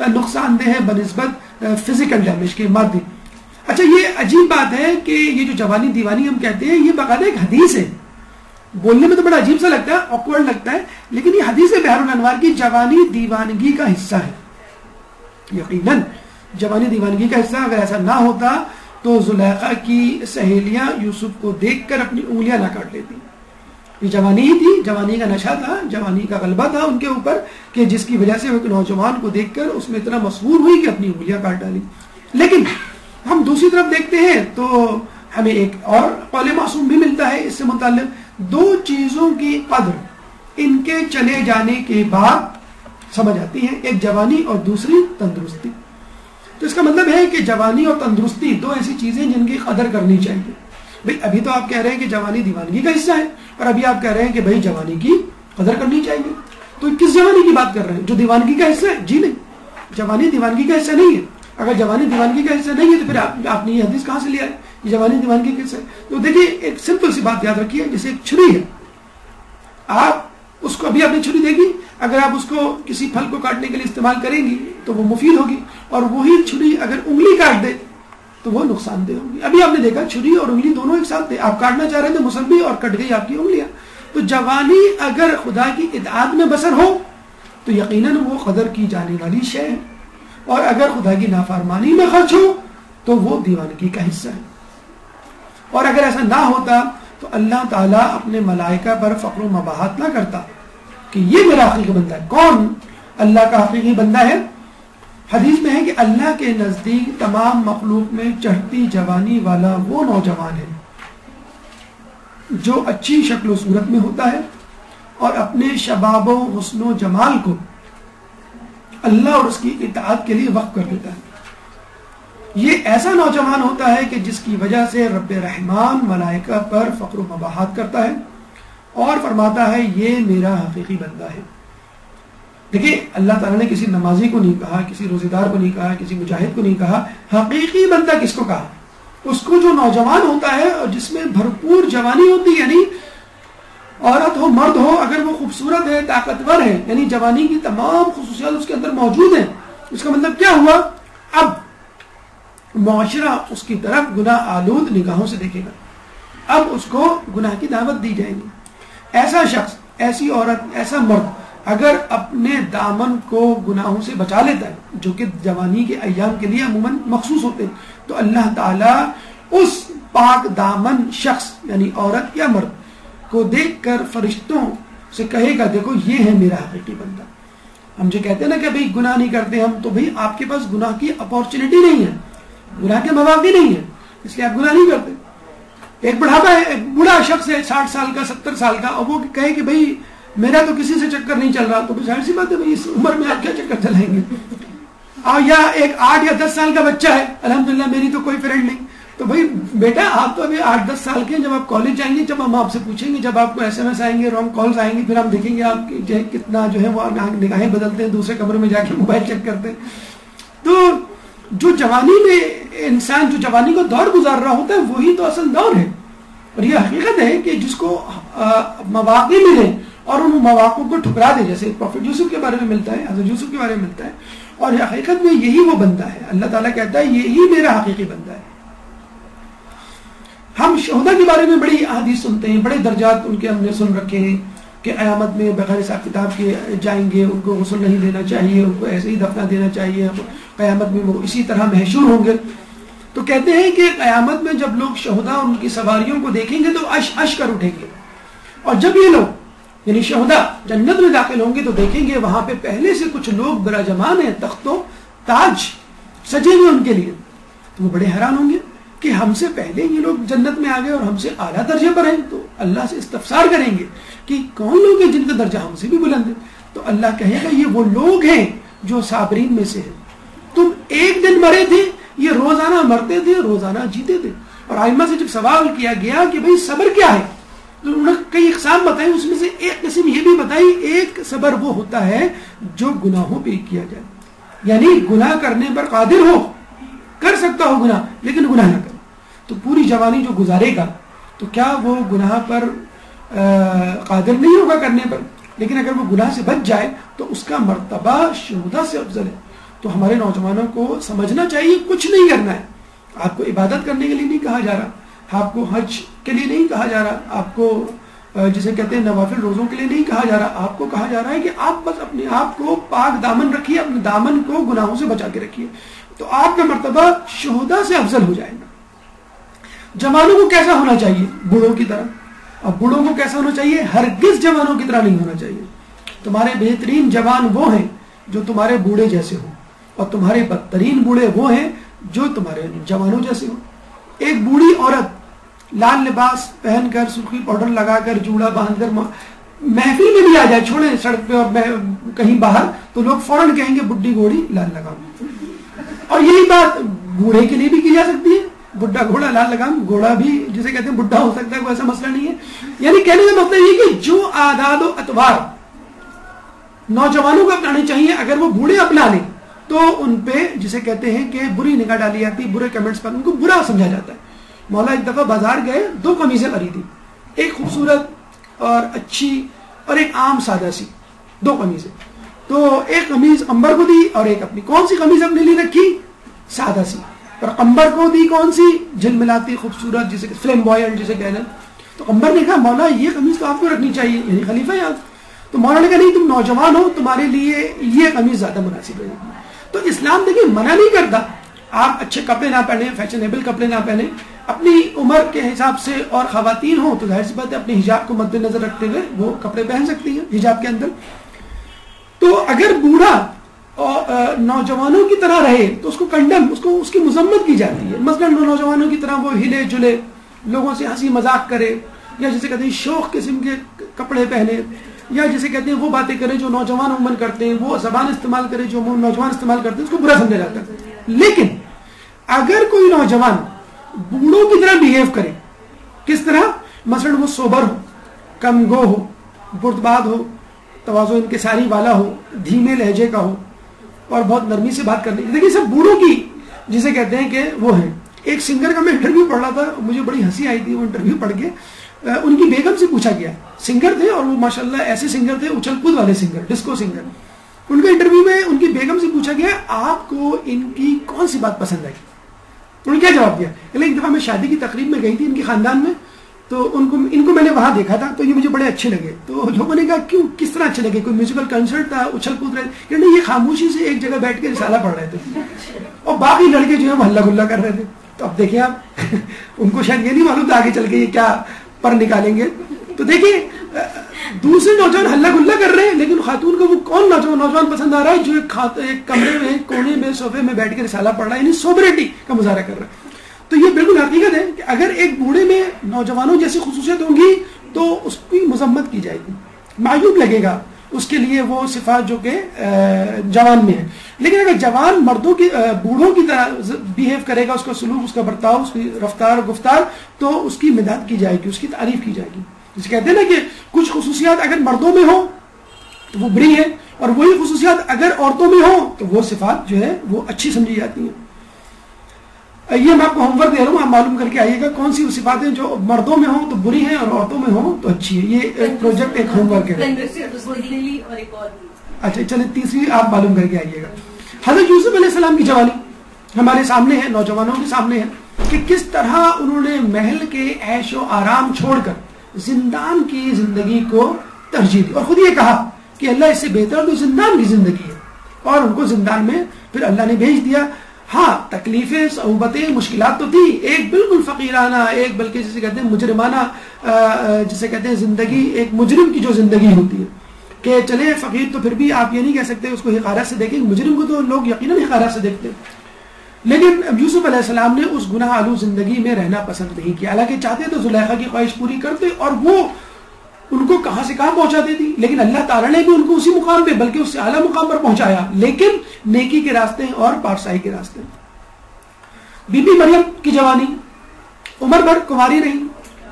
Speaker 2: نقصان دہ ہے بنسبت فزیکل ڈیمیج کے، مادی۔ اچھا یہ عجیب بات ہے کہ یہ جو جوانی دیوانی ہم کہتے ہیں یہ باقاعدہ ایک حدیث ہے، بولنے میں تو بڑا عجیب سا لگتا ہے، آکورڈ لگتا ہے، لیکن یہ حدیث بحر الانوار کی جوانی دیوانگی کا حصہ ہے۔ یقیناً جوانی دیوانگی کا حصہ، اگر ایسا نہ ہوتا تو زلیخا کی سہیلیاں یوسف کو دیکھ کر اپنی انگلیاں نہ کاٹ لیتی۔ یہ جوانی ہی تھی، جوانی کا نشہ تھا، جوانی کا غلبہ تھا ان کے اوپر کہ جس کی وجہ سے وہ ایک نوجوان کو دیکھ کر اس میں اتنا مسحور ہوئی کہ اپنی انگلیاں کاٹ ڈالی۔ لیکن ہم دوسری طرف دیکھتے ہیں تو ہمیں ایک اور قول معصوم بھی ملتا ہے اس سے متعلق، دو چیزوں کی قدر ان کے چلے جانے کے بعد سمجھ آتی ہے، ایک جوانی اور دوسری تندرستی۔ تو اس کا مطلب ہے کہ جوانی اور تندرستی دو ایسی چیزیں جن کی قدر کرنی چاہیے۔ بھئی ابھی تو آپ کہہ رہے ہیں کہ جوانی دیوانگی کا حصہ ہے، اور ابھی آپ کہہ رہے ہیں کہ بھئی جوانی کی قدر کرنی چاہیے۔ تو کس جوانی کی بات کر رہے ہیں؟ جو دیوانگی کا حصہ ہے؟ جی نہیں، جوانی دیوانگی کا حصہ نہیں ہے۔ اگر جوانی دیوانگی کا حصہ نہیں ہے تو پھر آپ نے یہ حدیث کہاں سے لیا ہے؟ یہ جوانی دیوانگی کا حصہ ہے۔ تو دیکھیے ایک سمپل سی بات یاد رکھیے، جیسے ایک چھری ہے، آپ اس کو ابھی اپنی چھری دیکھی، اگر آپ اس کو کسی پھل کو کاٹنے کے لیے استعمال کریں گی تو وہ مفید ہوگی، اور وہی چھری اگر انگلی کاٹ دے تو وہ نقصان دہ ہوگی۔ ابھی آپ نے دیکھا چھری اور انگلی دونوں ایک ساتھ تھے، آپ کاٹنا چاہ رہے تھے مسبی اور کٹ گئی آپ کی انگلیاں۔ تو جوانی اگر خدا کی اطاعت میں بسر ہو تو یقیناً وہ قدر کی جانے والی شے ہے، اور اگر خدا کی نافرمانی میں خرچ ہو تو وہ دیوانگی کا حصہ ہے۔ اور اگر ایسا نہ ہوتا تو اللہ تعالیٰ اپنے ملائکہ پر فخر و مباحت نہ کرتا کہ یہ میرا حقیقی بندہ ہے۔ کون اللہ کا حقیقی بندہ ہے؟ حدیث میں ہے کہ اللہ کے نزدیک تمام مخلوق میں چڑھتی جوانی والا وہ نوجوان ہے جو اچھی شکل و صورت میں ہوتا ہے اور اپنے شباب و حسن و جمال کو اللہ اور اس کی اطاعت کے لیے وقف کر دیتا ہے. یہ ایسا نوجوان ہوتا ہے کہ جس کی وجہ سے رب رحمان ملائکہ پر فخر و مباحات کرتا ہے اور فرماتا ہے یہ میرا حقیقی بندہ ہے. دیکھیے اللہ تعالیٰ نے کسی نمازی کو نہیں کہا, کسی روزے دار کو نہیں کہا, کسی مجاہد کو نہیں کہا. حقیقی بندہ کس کو کہا؟ اس کو جو نوجوان ہوتا ہے اور جس میں بھرپور جوانی ہوتی ہے, یعنی عورت ہو مرد ہو, اگر وہ خوبصورت ہے, طاقتور ہے, یعنی جوانی کی تمام خصوصیات اس کے اندر موجود ہیں. اس کا مطلب کیا ہوا؟ اب معاشرہ اس کی طرف گناہ آلود نگاہوں سے دیکھے گا. اب اس کو گناہ کی دعوت دی جائے گی. ایسا شخص, ایسی عورت, ایسا مرد اگر اپنے دامن کو گناہوں سے بچا لیتا ہے, جو کہ جوانی کے ایام کے لیے عموماً مخصوص ہوتے ہیں, تو اللہ تعالیٰ اس پاک دامن شخص یعنی عورت یا مرد کو دیکھ کر فرشتوں سے کہے گا دیکھو یہ ہے میرا حقیقی بندہ. ہم جو کہتے ہیں نا کہ بھئی گناہ نہیں کرتے ہم, تو بھئی آپ کے پاس گناہ کی اپورچونٹی نہیں ہے, گناہ کے مواقع نہیں ہے, اس لیے آپ گناہ نہیں کرتے. ایک بڑھاپا ہے, ایک بوڑھا شخص ہے 60 سال کا 70 سال کا, اور وہ کہے کہ بھئی میرا تو کسی سے چکر نہیں چل رہا, تو ظاہر سی بات ہے بھئی اس عمر میں آپ کیا چکر چلائیں گے. یا ایک 8 یا 10 سال کا بچہ ہے, الحمدللہ میری تو کوئی فرینڈ نہیں, تو بھئی بیٹا آپ تو ابھی 8-10 سال کے ہیں, جب آپ کالج جائیں گے, جب ہم آپ سے پوچھیں گے, جب آپ کو SMS آئیں گے, رانگ کالز آئیں گے, پھر ہم دیکھیں گے آپ جو ہے کتنا جو ہے وہ نگاہیں بدلتے ہیں, دوسرے کمرے میں جا کے موبائل چیک کرتے ہیں. تو جو جوانی میں انسان جو جوانی کو دور گزار رہا ہوتا ہے وہی تو اصل دور ہے. اور یہ حقیقت ہے کہ جس کو مواقع ملے اور ان مواقع کو ٹھکرا دے, جیسے پروفیٹ یوسف کے بارے میں ملتا ہے, حضرت یوسف کے بارے میں ملتا ہے, اور حقیقت میں یہی وہ بندہ ہے. اللہ تعالیٰ کہتا ہے یہی میرا حقیقی بندہ ہے. ہم شہداء کے بارے میں بڑی احادیث سنتے ہیں, بڑے درجات ان کے ہم نے سن رکھے ہیں کہ قیامت میں بغیر حساب کتاب کے جائیں گے, ان کو غسل نہیں دینا چاہیے, ان کو ایسے ہی دفنا دینا چاہیے, قیامت میں وہ اسی طرح محشور ہوں گے. تو کہتے ہیں کہ قیامت میں جب لوگ شہداء ان کی سواریوں کو دیکھیں گے تو اش کر اٹھیں گے, اور جب یہ لوگ یعنی شہداء جنت میں داخل ہوں گے تو دیکھیں گے وہاں پہ پہلے سے کچھ لوگ براجمان ہیں, تخت و تاج سجے ہوئے ان کے لیے. تو وہ بڑے حیران ہوں گے کہ ہم سے پہلے یہ لوگ جنت میں آ گئے اور ہم سے اعلیٰ درجے پر ہیں. تو اللہ سے استفسار کریں گے کہ کون لوگ ہیں جن کا درجہ ہم سے بھی بلند ہے. تو اللہ کہے گا یہ وہ لوگ ہیں جو صابرین میں سے ہیں. تم ایک دن مرے تھے, یہ روزانہ مرتے تھے, روزانہ جیتے تھے. اور آئمہ سے جب سوال کیا گیا کہ بھئی صبر کیا ہے, تو انہوں نے کئی اقسام بتائی, اس میں سے ایک قسم یہ بھی بتائی, ایک صبر وہ ہوتا ہے جو گناہوں پہ کیا جائے, یعنی گناہ کرنے پر قادر ہو, کر سکتا ہو گناہ لیکن گناہ نہ کرے. تو پوری جوانی جو گزارے گا تو کیا وہ گناہ پر قادر نہیں ہوگا کرنے پر, لیکن اگر وہ گناہ سے بچ جائے تو اس کا مرتبہ شہداء سے افضل ہے. تو ہمارے نوجوانوں کو سمجھنا چاہیے کچھ نہیں کرنا ہے. آپ کو عبادت کرنے کے لیے نہیں کہا جا رہا, آپ کو حج کے لیے نہیں کہا جا رہا, آپ کو جسے کہتے ہیں نوافل روزوں کے لیے نہیں کہا جا رہا. آپ کو کہا جا رہا ہے کہ آپ بس اپنے آپ کو پاک دامن رکھیے, اپنے دامن کو گناہوں سے بچا کے رکھیے, تو آپ کا مرتبہ شہداء سے افضل ہو جائے گا. جوانوں کو کیسا ہونا چاہیے؟ بوڑھوں کی طرح. اب بوڑھوں کو کیسا ہونا چاہیے؟ ہرگز جوانوں کی طرح نہیں ہونا چاہیے. تمہارے بہترین جوان وہ ہیں جو تمہارے بوڑھے جیسے ہوں, اور تمہارے بدترین بوڑھے وہ ہیں جو تمہارے جوانوں جیسے ہوں. ایک بوڑھی عورت لال لباس پہن کر, سرخی پاؤڈر لگا کر, جوڑا باندھ کر محفل میں بھی آ جائے, چھوڑیں سڑک پہ اور کہیں باہر, تو لوگ فوراً کہیں گے بڈھی گھوڑی لال لگام. اور یہی بات بوڑھے کے لیے بھی کی جا سکتی ہے, بڈھا گھوڑا لال لگام. گھوڑا بھی جسے کہتے ہیں بڈھا ہو سکتا ہے, کوئی ایسا مسئلہ نہیں ہے. یعنی کہنے کا مطلب یہ کہ جو عادات و اطوار نوجوانوں کو اپنانے چاہیے, اگر وہ بوڑھے اپنا لیں تو ان پہ جسے کہتے ہیں کہ بری نگاہ ڈالی جاتی, برے کمنٹس پر ان کو برا سمجھا جاتا ہے. مولا ایک دفعہ بازار گئے, 2 قمیضیں خریدی, ایک خوبصورت اور اچھی اور ایک عام سادہ سی, 2 قمیضیں. تو ایک قمیض قمبر کو دی اور ایک اپنی. کون سی قمیض اپنے لیے رکھی؟ سادہ سی. اور قمبر کو دی کون سی؟ جھلملاتی خوبصورت, جسے فلیمبوینٹ جسے کہنا. تو قمبر نے کہا مولا یہ قمیض تو آپ کو رکھنی چاہیے, یعنی خلیفہ ہے آپ. تو مولا نے کہا نہیں, تم نوجوان ہو, تمہارے لیے یہ قمیض زیادہ مناسب ہے. تو اسلام دیکھیے منع نہیں کرتا آپ اچھے کپڑے نہ پہنیں, فیشنیبل کپڑے نہ پہنیں, اپنی عمر کے حساب سے. اور خواتین ہوں تو ظاہر سی بات ہے اپنے حجاب کو مد نظر رکھتے ہوئے وہ کپڑے پہن سکتی ہیں حجاب کے اندر. تو اگر بوڑھا نوجوانوں کی طرح رہے تو اس کو کنڈم, اس کی مذمت کی جاتی ہے. مثلا نوجوانوں کی طرح وہ ہلے جلے, لوگوں سے ہنسی مذاق کرے, یا جسے کہتے ہیں شوق قسم کے کپڑے پہنے, یا جسے کہتے ہیں وہ باتیں کریں جو نوجوان عموماً کرتے ہیں، وہ زبان استعمال کرے جو نوجوان استعمال کرتے ہیں، اس کو برا سمجھا جاتا ہے. لیکن اگر کوئی نوجوان بوڑھوں کی طرح بیہیو کرے، کس طرح؟ مثلا وہ سوبر ہو، کم گو ہو، بردباد ہو، تواضع انکساری والا ہو، دھیمے لہجے کا ہو اور بہت نرمی سے بات کرنے. دیکھیے سب بوڑھوں کی جسے کہتے ہیں کہ وہ ہیں. ایک سنگر کا میں انٹرویو پڑھ رہا تھا، مجھے بڑی ہنسی آئی تھی وہ انٹرویو پڑھ کے. ان کی بیگم سے پوچھا گیا، سنگر تھے اور وہ ماشاءاللہ ایسے سنگر تھے، اچھل کود والے سنگر، ڈسکو سنگر. ان کے انٹرویو میں ان کی بیگم سے پوچھا گیا آپ کو ان کی کون سی بات پسند آئی؟ انہوں نے کیا جواب دیا؟ ایک دفعہ میں شادی کی تقریب میں گئی تھی ان کے خاندان میں، تو ان کو میں نے وہاں دیکھا تھا تو یہ مجھے بڑے اچھے لگے. تو لوگوں نے کہا کیوں، کس طرح اچھے لگے؟ کوئی میوزیکل کنسرٹ تھا، اچھل کود رہے تھے؟ نہیں، یہ خاموشی سے ایک جگہ بیٹھ کے رسالہ پڑھ رہے تھے اور باقی لڑکے جو ہے وہ ہلا گلا کر رہے تھے. تو اب دیکھیں آپ ان کو شاید یہ نہیں معلوم تھا آگے چل کے یہ کیا پر نکالیں گے. تو دیکھیے دوسرے نوجوان ہلا گلا کر رہے ہیں، لیکن خاتون کو وہ کون نوجوان پسند آ رہا ہے جو ایک کمرے میں کونے میں صوفے میں بیٹھ کے رسالہ پڑھ رہا ہے، یعنی سوبریٹی کا مظاہرہ کر رہا ہے. تو یہ بالکل حقیقت ہے کہ اگر ایک بوڑھے میں نوجوانوں جیسی خصوصیت ہوں گی تو اس کی مذمت کی جائے گی، معیوب لگے گا اس کے لیے وہ صفات جو کہ جوان میں ہے. لیکن اگر جوان مردوں کی بوڑھوں کی طرح بیہیو کرے گا، اس کا سلوک، اس کا برتاؤ، اس کی رفتار گفتار، تو اس کی مداد کی جائے گی، اس کی تعریف کی جائے گی. جسے کہتے ہیں نا کہ کچھ خصوصیات اگر مردوں میں ہوں تو وہ بری ہیں، اور وہی خصوصیات اگر عورتوں میں ہوں تو وہ صفات جو ہے وہ اچھی سمجھی جاتی ہیں. یہ میں آپ کو ہوم ورک دے رہا ہوں، آپ معلوم کر کے آئیے گا کون سی صفات ہیں جو مردوں میں ہوں تو بری ہیں اور عورتوں میں ہوں تو اچھی ہے. یہ ایک پروجیکٹ، ایک ہوم ورک ہے. اچھا چلے تیسری آپ معلوم کر کے آئیے گا. حضرت یوسف علیہ السلام کی جوانی ہمارے سامنے ہے، نوجوانوں کے سامنے ہے کہ کس طرح انہوں نے محل کے عیش و آرام چھوڑ کر زندان کی زندگی کو ترجیح دی، اور خود یہ کہا کہ اللہ اس سے بہتر تو زندان کی زندگی ہے، اور ان کو زندان میں پھر اللہ نے بھیج دیا. ہاں تکلیفیں، صعوبتیں، مشکلات تو تھی، ایک بالکل فقیرانہ، ایک بلکہ جسے کہتے ہیں مجرمانہ، جسے کہتے ہیں زندگی، ایک مجرم کی جو زندگی ہوتی ہے کہ چلے فقیر تو پھر بھی آپ یہ نہیں کہہ سکتے اس کو حقارت سے دیکھیں، مجرم کو تو لوگ یقیناً حقارت سے دیکھتے. لیکن یوسف علیہ السلام نے اس گناہ آلود زندگی میں رہنا پسند نہیں کیا، حالانکہ چاہتے تو زلیخا کی خواہش پوری کرتے اور وہ ان کو کہاں سے کہاں پہنچا دیتی، لیکن اللہ تعالیٰ نے بھی ان کو اسی مقام پہ بلکہ اس سے اعلیٰ مقام پر پہنچایا، لیکن نیکی کے راستے اور پارسائی کے راستے. بی بی مریم کی جوانی، عمر بھر کنواری رہی.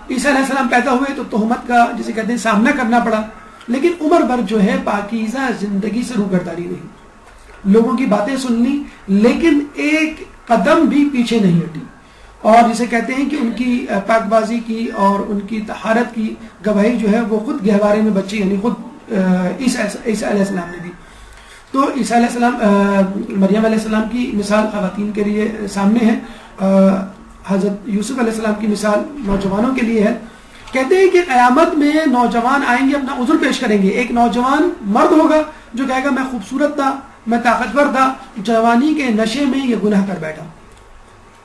Speaker 2: عیسیٰ علیہ السلام پیدا ہوئے تو تہمت کا جسے کہتے ہیں سامنا کرنا پڑا، لیکن عمر بھر جو ہے پاکیزہ زندگی سے روگردانی رہی، لوگوں کی باتیں سن لی لیکن ایک قدم بھی پیچھے نہیں ہٹی. اور جسے کہتے ہیں کہ ان کی پاک بازی کی اور ان کی طہارت کی گواہی جو ہے وہ خود گہوارے میں بچی، یعنی خود عیسیٰ علیہ السلام نے دی. تو عیسیٰ علیہ السلام، مریم علیہ السلام کی مثال خواتین کے لیے سامنے ہے، حضرت یوسف علیہ السلام کی مثال نوجوانوں کے لیے ہے. کہتے ہیں کہ قیامت میں نوجوان آئیں گے، اپنا عذر پیش کریں گے. ایک نوجوان مرد ہوگا جو کہے گا میں خوبصورت تھا، میں طاقتور تھا، جوانی کے نشے میں یہ گناہ کر بیٹھا.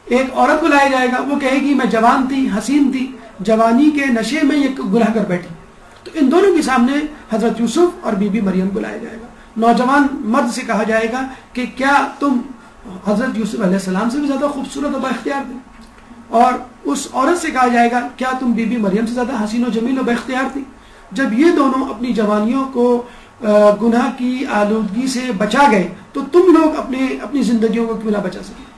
Speaker 2: ایک عورت کو لایا جائے گا، وہ کہے گی میں جوان تھی، حسین تھی، جوانی کے نشے میں یہ گناہ کر بیٹھی. تو ان دونوں کے سامنے حضرت یوسف اور بی بی مریم کو لایا جائے گا. نوجوان مرد سے کہا جائے گا کہ کیا تم حضرت یوسف علیہ السلام سے بھی زیادہ خوبصورت اور با اختیار تھی، اور اس عورت سے کہا جائے گا کیا تم بی بی مریم سے زیادہ حسین و جمیل و با اختیار تھی. جب یہ دونوں اپنی جوانیوں کو گناہ کی آلودگی سے بچا گئے تو تم لوگ اپنی زندگیوں کو کیوں نہ بچا سکے.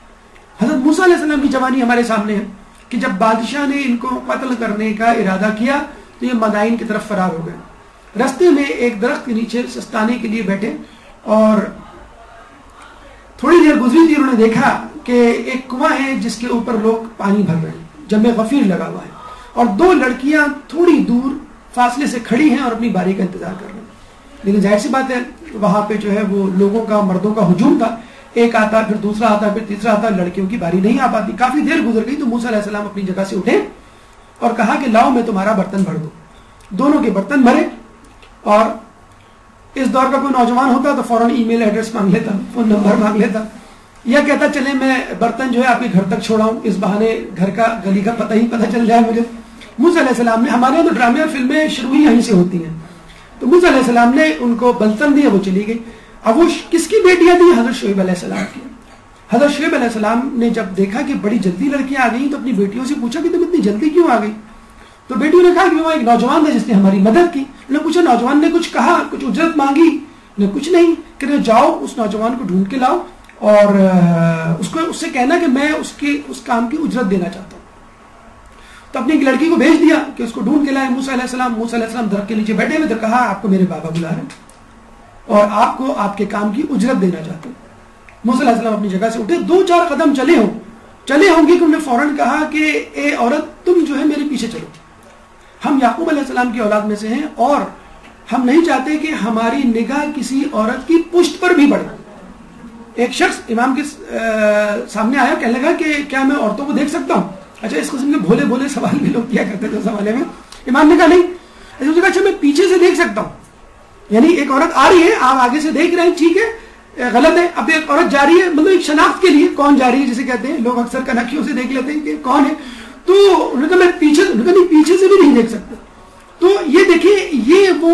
Speaker 2: حضرت موسیٰ علیہ السلام کی جوانی ہمارے سامنے ہے کہ جب بادشاہ نے ان کو قتل کرنے کا ارادہ کیا تو یہ مدائن کی طرف فرار ہو گئے. رستے میں ایک درخت کے نیچے سستانے کے لیے بیٹھے اور تھوڑی دیر گزری تھی، انہوں نے دیکھا کہ ایک کنواں ہے جس کے اوپر لوگ پانی بھر رہے ہیں، جمع غفیر لگا ہوا ہے، اور دو لڑکیاں تھوڑی دور فاصلے سے کھڑی ہیں اور اپنی باری کا انتظار کر رہی ہیں. لیکن ظاہر سی بات ہے وہاں پہ جو ہے وہ لوگوں کا، مردوں کا ہجوم تھا، ایک آتا پھر دوسرا آتا پھر تیسرا آتا، لڑکیوں کی باری نہیں آ پاتی. کافی دیر گزر گئی تو موسیٰ علیہ السلام اپنی جگہ سے اٹھے اور کہا کہ لاؤ میں تمہارا برتن بھر دوں. دونوں کے برتن بھرے، اور اس دور کا کوئی نوجوان ہوتا تو فوراً ای میل ایڈریس مانگ لیتا، فون نمبر مانگ لیتا، یا کہتا چلے میں برتن جو ہے آپ کے گھر تک چھوڑاؤں، اس بہانے گھر کا گلی کا پتہ چل جائے مجھے. موسیٰ علیہ السلام نے، ہمارے یہاں تو ڈرامے اور فلمیں شروع ہی یہیں سے ہوتی ہیں، تو موسیٰ علیہ السلام نے ان کو برتن دیا، وہ چلی گئی. اب وہ کس کی بیٹیاں تھیں؟ حضرت شعیب علیہ السلام کی. حضرت شعیب علیہ السلام نے جب دیکھا کہ بڑی جلدی لڑکیاں آ گئی تو اپنی بیٹیوں سے پوچھا کہ تم اتنی جلدی کیوں آ گئی؟ تو بیٹیوں نے کہا کہ وہاں ایک نوجوان تھا جس نے ہماری مدد کی. انہوں نے پوچھا نوجوان نے کچھ کہا, کچھ اجرت مانگی؟ نے کچھ نہیں. کہ جاؤ اس نوجوان کو ڈھونڈ کے لاؤ اور اس سے کہنا کہ میں اس کام کی اجرت دینا چاہتا ہوں. تو اپنی ایک لڑکی کو بھیج دیا کہ اس کو ڈھونڈ کے لائے. موسیٰ علیہ السلام درخت کے نیچے بیٹھے ہوئے. تو کہا آپ کو میرے بابا بلا رہے ہیں اور آپ کو آپ کے کام کی اجرت دینا چاہتے ہیں. موسیٰ علیہ السلام اپنی جگہ سے اٹھے, 2-4 قدم چلے ہوں گے کہ انہوں نے فوراً کہا کہ اے عورت تم جو ہے میرے پیچھے چلو. ہم یعقوب علیہ السلام کی اولاد میں سے ہیں اور ہم نہیں چاہتے کہ ہماری نگاہ کسی عورت کی پشت پر بھی پڑے. ایک شخص امام کے سامنے آیا, کہنے لگا کہ کیا میں عورتوں کو دیکھ سکتا ہوں؟ اچھا, اس قسم کے بھولے بھولے سوال بھی لوگ کیا کرتے تھے اس زمانے میں. امام نے کہا نہیں. اس نے کہا اچھا میں پیچھے سے دیکھ سکتا ہوں, یعنی ایک عورت آ رہی ہے, آپ آگے سے دیکھ رہے ہیں, ٹھیک ہے, غلط ہے. اب ایک عورت جا رہی ہے, مطلب ایک شناخت کے لیے کون جا رہی ہے جسے کہتے ہیں, لوگ اکثر کنکھیوں سے دیکھ لیتے ہیں کہ کون ہے. تو انہوں نے کہا میں پیچھے سے بھی نہیں دیکھ سکتا. تو یہ دیکھیں, یہ وہ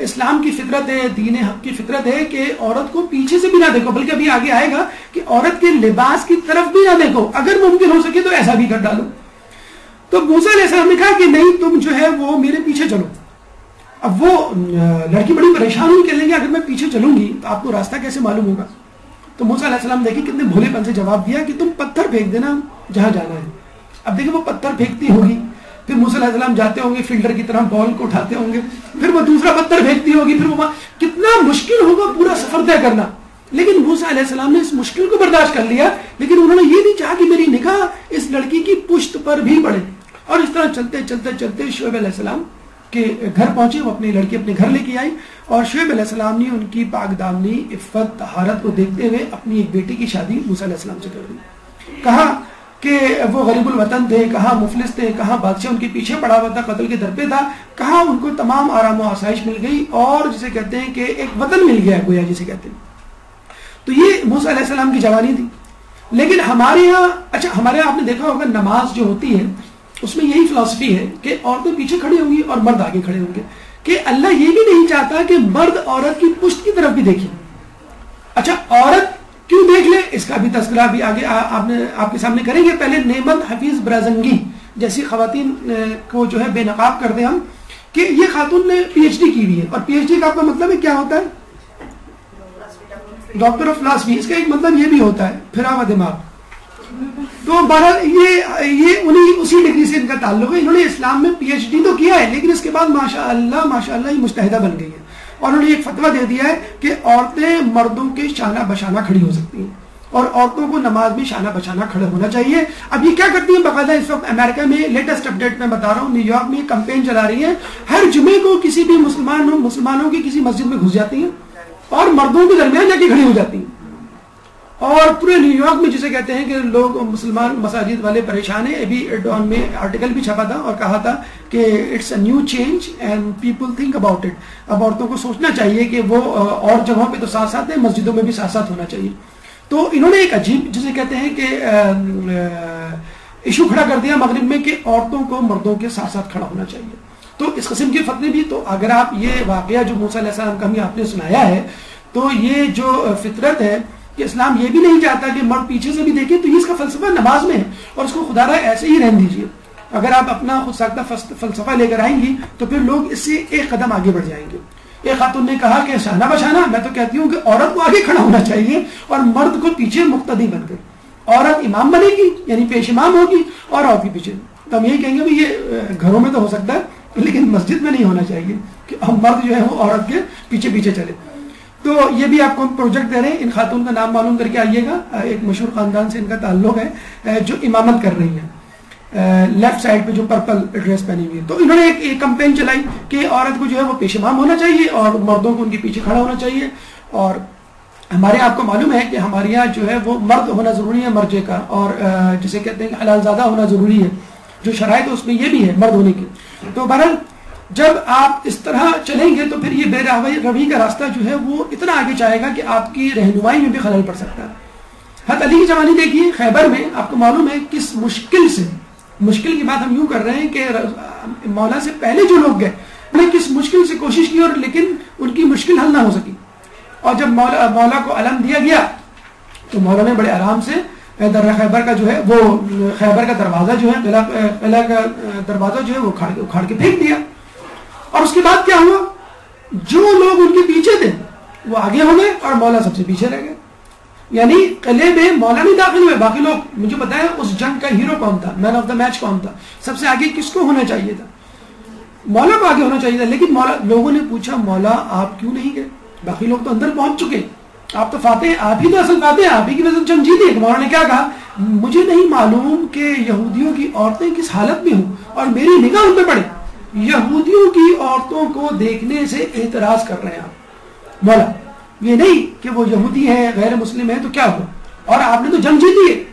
Speaker 2: اسلام کی فطرت ہے, دین حق کی فطرت ہے کہ عورت کو پیچھے سے بھی نہ دیکھو, بلکہ ابھی آگے آئے گا کہ عورت کے لباس کی طرف بھی نہ دیکھو, اگر ممکن ہو سکے تو ایسا بھی کر ڈالو. تو موسیٰ علیہ السلام نے کہا کہ نہیں, تم جو ہے وہ میرے پیچھے چلو. اب وہ لڑکی بڑی پریشان ہوئی, کہنے لگی اگر میں پیچھے چلوں گی تو آپ کو راستہ کیسے معلوم ہوگا؟ تو موسیٰ علیہ السلام دیکھیں کتنے بھولے پن سے جواب دیا کہ تم پتھر پھینک دینا جہاں جانا ہے. اب دیکھیں وہ پتھر پھینکتی ہوگی, پھر موسیٰ علیہ السلام جاتے ہوں گے فیلڈر کی طرح بال کو اٹھاتے ہوں گے, پھر وہ دوسرا پتھر پھینکتی ہوگی, پھر وہ کتنا مشکل ہوگا پورا سفر طے کرنا. لیکن موسیٰ علیہ السلام نے اس مشکل کو برداشت کر لیا, لیکن انہوں نے یہ نہیں چاہا کہ میری نگاہ اس لڑکی کی پشت پر بھی پڑے. اور اس طرح چلتے چلتے چلتے شعیب علیہ السلام کے گھر پہنچے. وہ اپنی لڑکی اپنے گھر لے کے آئی اور شعیب علیہ السلام نے ان کی پاک دامنی عفت طہارت کو دیکھتے ہوئے اپنی ایک بیٹی کی شادی موسیٰ علیہ السلام سے کر دی. کہا کہ وہ غریب الوطن تھے, کہاں مفلس تھے, کہاں بادشاہ ان کے پیچھے پڑا ہوا تھا, قتل کے در پہ تھا, کہاں ان کو تمام آرام و آسائش مل گئی اور جسے کہتے ہیں کہ ایک وطن مل گیا گویا جسے کہتے ہیں. تو یہ موسیٰ علیہ السلام کی جوانی تھی. لیکن ہمارے یہاں, اچھا ہمارے یہاں آپ نے دیکھا ہوگا نماز جو ہوتی ہے اس میں یہی فلسفی ہے کہ عورتیں پیچھے کھڑی ہوں گی اور مرد آگے کھڑے ہوں گے, کہ اللہ یہ بھی نہیں چاہتا کہ مرد عورت کی پشت کی طرف بھی دیکھے. اچھا عورت کیوں دیکھ لے, اس کا بھی تذکرہ بھی آگے آپ کے سامنے کریں گے. پہلے نعمت حفیظ برازنگی جیسی خواتین کو جو ہے بے نقاب کر دیں ہم, کہ یہ خاتون نے پی ایچ ڈی کی ہوئی ہے, اور پی ایچ ڈی کا آپ کا مطلب ہے کیا ہوتا ہے؟ Doctor of philosophy. اس کا ایک مطلب یہ بھی ہوتا ہے پھرا ہوا دماغ. تو بہرحال یہ انہیں اسی ڈگری سے ان کا تعلق ہے. انہوں نے اسلام میں پی ایچ ڈی تو کیا ہے, لیکن اس کے بعد ماشاء اللہ یہ مجتہدہ بن گئی ہے, اور انہوں نے ایک فتویٰ دے دیا ہے کہ عورتیں مردوں کے شانہ بشانہ کھڑی ہو سکتی ہیں, اور عورتوں کو نماز میں شانہ بشانہ کھڑے ہونا چاہیے. اب یہ کیا کرتی ہیں باقاعدہ, اس وقت امریکہ میں لیٹسٹ اپڈیٹ میں بتا رہا ہوں, نیو یارک میں یہ کمپین چلا رہی ہے, ہر جمعے کو کسی بھی مسلمانوں کی کسی مسجد میں گھس جاتی ہیں اور مردوں کے درمیان جا کے کھڑی ہو جاتی ہیں. اور پورے نیو یارک میں جسے کہتے ہیں کہ لوگ مسلمان مساجد والے پریشان ہیں. ابھی ڈان میں آرٹیکل بھی چھپا تھا اور کہا تھا کہ it's a new change and people think about it. اب عورتوں کو سوچنا چاہیے کہ وہ اور جگہوں پہ تو ساتھ ساتھ ہیں, مسجدوں میں بھی ساتھ ساتھ ہونا چاہیے. تو انہوں نے ایک عجیب جسے کہتے ہیں کہ ایشو کھڑا کر دیا مغرب میں کہ عورتوں کو مردوں کے ساتھ ساتھ کھڑا ہونا چاہیے. تو اس قسم کے فتوے بھی, تو اگر آپ یہ واقعہ جو موسیٰ علیہ السلام کا ہمیں آپ نے سنایا ہے, تو یہ جو فطرت ہے کہ اسلام یہ بھی نہیں چاہتا کہ مرد پیچھے سے بھی دیکھیں, تو یہ اس کا فلسفہ نماز میں ہے, اور اس کو خدا رہا ایسے ہی رہنے دیجیے. اگر آپ اپنا خود ساختہ فلسفہ لے کر آئیں گی تو پھر لوگ اس سے ایک قدم آگے بڑھ جائیں گے. ایک خاتون نے کہا کہ شانہ بشانہ, میں تو کہتی ہوں کہ عورت کو آگے کھڑا ہونا چاہیے اور مرد کو پیچھے مقتدی بن کر. عورت امام بنے گی یعنی پیش امام ہوگی اور عورت کے پیچھے. تو ہم یہی کہیں گے بھی یہ گھروں میں تو ہو سکتا ہے, لیکن مسجد میں نہیں ہونا چاہیے کہ ہم مرد جو ہے وہ عورت کے پیچھے پیچھے چلے. تو یہ بھی آپ کو ہم پروجیکٹ دے رہے ہیں, ان خاتون کا نام معلوم کر کے آئیے گا. ایک مشہور خاندان سے ان کا تعلق ہے جو امامت کر رہی ہیں, لیفٹ سائڈ پہ جو پرپل ڈریس پہنی ہوئی ہے. تو انہوں نے ایک کمپین چلائی کہ عورت کو جو ہے وہ پیش امام ہونا چاہیے اور مردوں کو ان کے پیچھے کھڑا ہونا چاہیے. اور ہمارے آپ کو معلوم ہے کہ ہمارے یہاں جو ہے وہ مرد ہونا ضروری ہے مرجے کا, اور جسے کہتے ہیں کہ حلال زادہ ہونا ضروری ہے, جو شرائط اس میں یہ بھی ہے مرد ہونے کی. تو بہرحال جب آپ اس طرح چلیں گے تو پھر یہ بے روی کا راستہ جو ہے وہ اتنا آگے جائے گا کہ آپ کی رہنمائی میں بھی خلل پڑ سکتا ہے. حضرت علی کی جوانی دیکھیے, خیبر میں آپ کو معلوم ہے کس مشکل سے, مشکل کی بات ہم یوں کر رہے ہیں کہ مولا سے پہلے جو لوگ گئے انہوں نے کس مشکل سے کوشش کی, اور لیکن ان کی مشکل حل نہ ہو سکی. اور جب مولا کو علم دیا گیا تو مولا نے بڑے آرام سے در خیبر کا جو ہے وہ خیبر کا دروازہ جو ہے قلعہ کا دروازہ جو ہے وہ اکھاڑ کے پھینک دیا. اور اس کے بعد کیا ہوا؟ جو لوگ ان کے پیچھے تھے وہ آگے ہو گئے اور مولا سب سے پیچھے رہ گئے. یعنی قلعے میں مولا نہیں داخل ہوئے, باقی لوگ. مجھے بتائیں اس جنگ کا ہیرو کون تھا, مین آف دا میچ کون تھا, سب سے آگے کس کو ہونا چاہیے تھا؟ مولا کو آگے ہونا چاہیے تھا. لیکن مولا, لوگوں نے پوچھا مولا آپ کیوں نہیں گئے؟ باقی لوگ تو اندر پہنچ چکے, آپ تو فاتح, آپ ہی تو اصل فاتح ہیں, آپ ہی کی وجہ سے جنگ جیتی ہے. مولا نے کیا کہا؟ مجھے نہیں معلوم کہ یہودیوں کی عورتیں کس حالت میں ہوں اور میری نگاہ ان پہ پڑے. یہودیوں کی عورتوں کو دیکھنے سے اعتراض کر رہے ہیں آپ مولا, یہ نہیں کہ وہ یہودی ہیں غیر مسلم ہیں تو کیا ہوا, اور آپ نے تو جنگ جیتی ہے.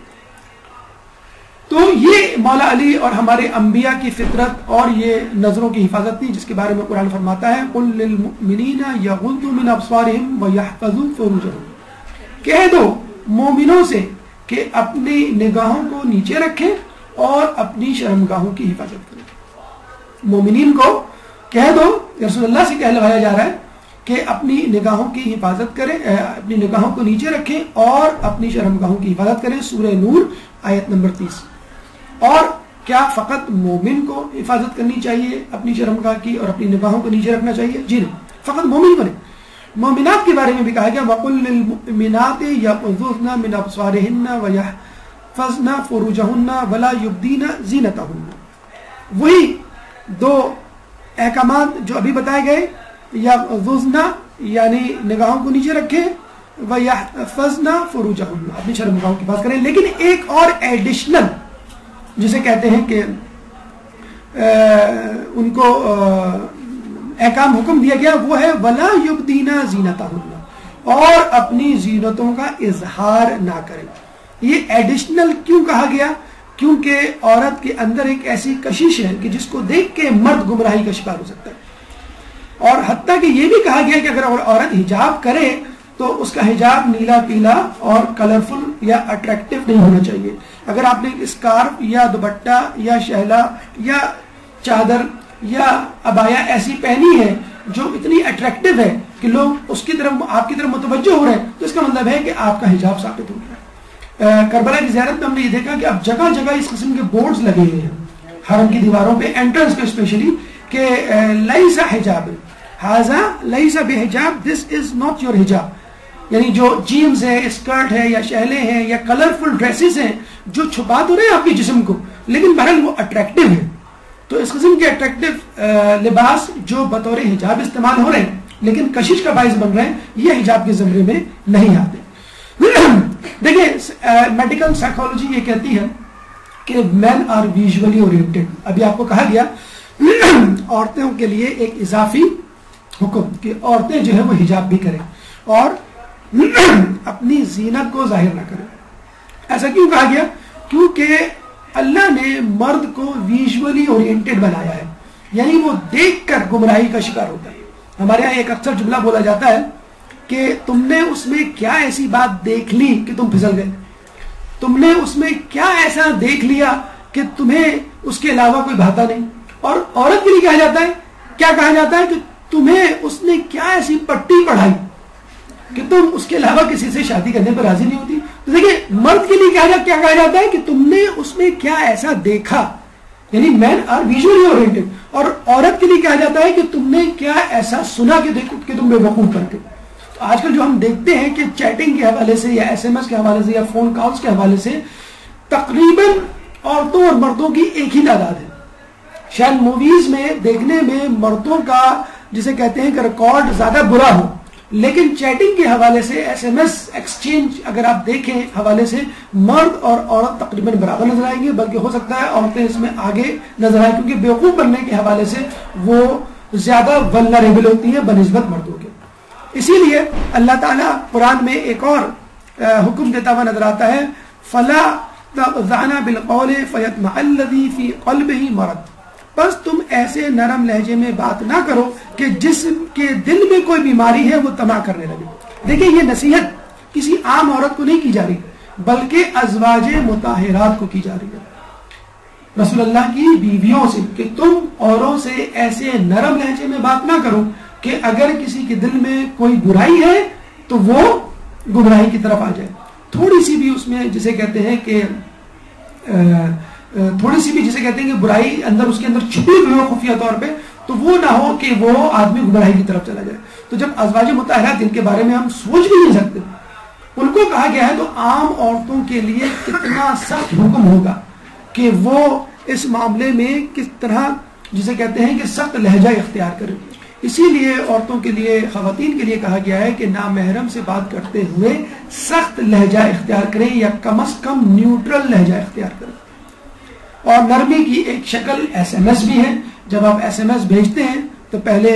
Speaker 2: تو یہ مولا علی اور ہمارے انبیاء کی فطرت اور یہ نظروں کی حفاظت تھی, جس کے بارے میں قرآن فرماتا ہے قل للمؤمنین یغضوا من ابصارهم ویحفظوا فروجهم, کہہ دو مومنوں سے کہ اپنی نگاہوں کو نیچے رکھیں اور اپنی شرمگاہوں کی حفاظت کریں. مومنین کو کہہ دو, رسول اللہ سے کہلوایا جا رہا ہے کہ اپنی نگاہوں کی حفاظت کریں, اپنی نگاہوں کو نیچے رکھیں اور اپنی شرمگاہوں کی حفاظت کریں. سورہ نور آیت نمبر 30. اور کیا فقط مومن کو حفاظت کرنی چاہیے اپنی شرمگاہ کی اور اپنی نگاہوں کو نیچے رکھنا چاہیے؟ جی نہیں, فقط مومن کو نہیں. مومنات کے بارے میں بھی کہا گیا وَقُلْ لِلْمُؤْمِنَاتِ يَغْضُضْنَ مِنْ أَبْصَارِهِنَّ وَيَحْفَظْنَ فُرُوجَهُنَّ وَلَا يُبْدِينَ زِينَتَهُنَّ. وہی دو احکامات جو ابھی بتائے گئے, یغضضن یعنی نگاہوں کو نیچے رکھیں, وَيَحْفَظْنَ فُرُوجَهُنَّ اپنی شرمگاہوں کی حفاظت کریں. لیکن ایک اور ایڈیشنل جسے کہتے ہیں کہ ان کو احکام حکم دیا گیا, وہ ہے وَلَا يُبْدِينَ زِينَتَهُنَّ, اور اپنی زینتوں کا اظہار نہ کریں. یہ ایڈیشنل کیوں کہا گیا؟ کیونکہ عورت کے اندر ایک ایسی کشش ہے کہ جس کو دیکھ کے مرد گمراہی کا شکار ہو سکتا ہے. اور حتیٰ کہ یہ بھی کہا گیا کہ اگر عورت حجاب کرے تو اس کا حجاب نیلا پیلا اور کلرفل یا اٹریکٹیو نہیں ہونا چاہیے. اگر آپ نے اسکارف یا دوپٹہ یا شہلا یا چادر یا عبایا ایسی پہنی ہے جو اتنی اٹریکٹیو ہے کہ لوگ اس کی طرف, آپ کی طرف متوجہ ہو رہے ہیں, تو اس کا مطلب ہے کہ آپ کا حجاب ثابت ہو گیا. کربلا کی زیارت میں ہم نے یہ دیکھا کہ اب جگہ جگہ اس قسم کے بورڈز لگے ہوئے ہیں حرم کی دیواروں پہ, انٹرنس پہ اسپیشلی, کہ لیس حجاب ھذا لیس بحجاب, دس از ناٹ یور حجاب. یعنی جو جینز ہے, اسکرٹ ہے یا شہلے ہیں یا کلرفل ڈریسز ہیں جو چھپا تو رہے ہیں آپ کے جسم کو, لیکن بہرحال وہ اٹریکٹیو ہیں. تو اس قسم کے اٹریکٹیو لباس جو بطور حجاب استعمال ہو رہے ہیں لیکن کشش کا باعث بن رہے ہیں, یہ حجاب کے زمرے میں نہیں آتے. دیکھیں میڈیکل سائیکالوجی یہ کہتی ہے کہ مین آر ویژولی اورینٹڈ. ابھی آپ کو کہا گیا عورتوں کے لیے ایک اضافی حکم کہ عورتیں جو ہے وہ حجاب بھی کریں اور اپنی زینت کو ظاہر نہ کریں. ایسا کیوں کہا گیا؟ کیونکہ اللہ نے مرد کو ویژولی اورینٹڈ بنایا ہے, یعنی وہ دیکھ کر گمراہی کا شکار ہوتا ہے. ہمارے یہاں ایک اکثر جملہ بولا جاتا ہے کہ تم نے اس میں کیا ایسی بات دیکھ لی کہ تم پھسل گئے, تم نے اس میں کیا ایسا دیکھ لیا کہ تمہیں اس کے علاوہ کوئی بھاتا نہیں. اور عورت کے لیے کہا جاتا ہے, کیا کہا جاتا ہے کہ تمہیں اس نے کیا ایسی پٹی پڑھائی کہ تم اس کے علاوہ کسی سے شادی کرنے پر راضی نہیں ہوتی. تو دیکھیں مرد کے لیے کیا کہا جاتا ہے کہ تم نے اس میں کیا ایسا دیکھا, یعنی مین آر ویژولی اورینٹڈ. اور عورت کے لیے کہا جاتا ہے کہ تم نے کیا ایسا سنا کہ تم بے وقوف بن گئے. تو آج کل جو ہم دیکھتے ہیں کہ چیٹنگ کے حوالے سے یا SMS کے حوالے سے یا فون کالز کے حوالے سے تقریباً عورتوں اور مردوں کی ایک ہی تعداد ہے. شاید موویز میں دیکھنے میں مردوں کا جسے کہتے ہیں کہ ریکارڈ زیادہ برا ہو, لیکن چیٹنگ کے حوالے سے SMS ایکسچینج اگر آپ دیکھیں حوالے سے مرد اور عورت تقریباً برابر نظر آئیں گے, بلکہ ہو سکتا ہے عورتیں اس میں آگے نظر آئیں کیونکہ بیوقوف بننے کے حوالے سے وہ زیادہ ولنریبل ہوتی ہیں بنسبت مردوں کے. اسی لیے اللہ تعالیٰ قرآن میں ایک اور حکم دیتا ہوا نظر آتا ہے, فلا تخضعن بالقول فیطمع الذی فی قلبہ مرض, بس تم ایسے نرم لہجے میں بات نہ کرو کہ جسم کے دل میں کوئی بیماری ہے وہ طمع کرنے لگے. دیکھیں یہ نصیحت کسی عام عورت کو نہیں کی جا رہی بلکہ ازواج مطہرات کو کی جا رہی ہے, رسول اللہ کی بیویوں سے, کہ تم اوروں سے ایسے نرم لہجے میں بات نہ کرو کہ اگر کسی کے دل میں کوئی برائی ہے تو وہ گمراہی کی طرف آ جائے. تھوڑی سی بھی اس میں جسے کہتے ہیں کہ تھوڑی سی بھی جسے کہتے ہیں کہ برائی اندر اس کے اندر چھپی ہوئی ہو خفیہ طور پہ، تو وہ نہ ہو کہ وہ آدمی گمراہی کی طرف چلا جائے. تو جب ازواج مطہرات جن کے بارے میں ہم سوچ بھی نہیں سکتے ان کو کہا گیا ہے، تو عام عورتوں کے لیے کتنا سخت حکم ہوگا کہ وہ اس معاملے میں کس طرح جسے کہتے ہیں کہ سخت لہجہ اختیار کریں. اسی لیے عورتوں کے لیے، خواتین کے لیے کہا گیا ہے کہ نامحرم سے بات کرتے ہوئے سخت لہجہ اختیار کریں یا کم از کم نیوٹرل لہجہ اختیار کریں. اور نرمی کی ایک شکل ایس ایم ایس بھی ہے. جب آپ ایس ایم ایس بھیجتے ہیں تو پہلے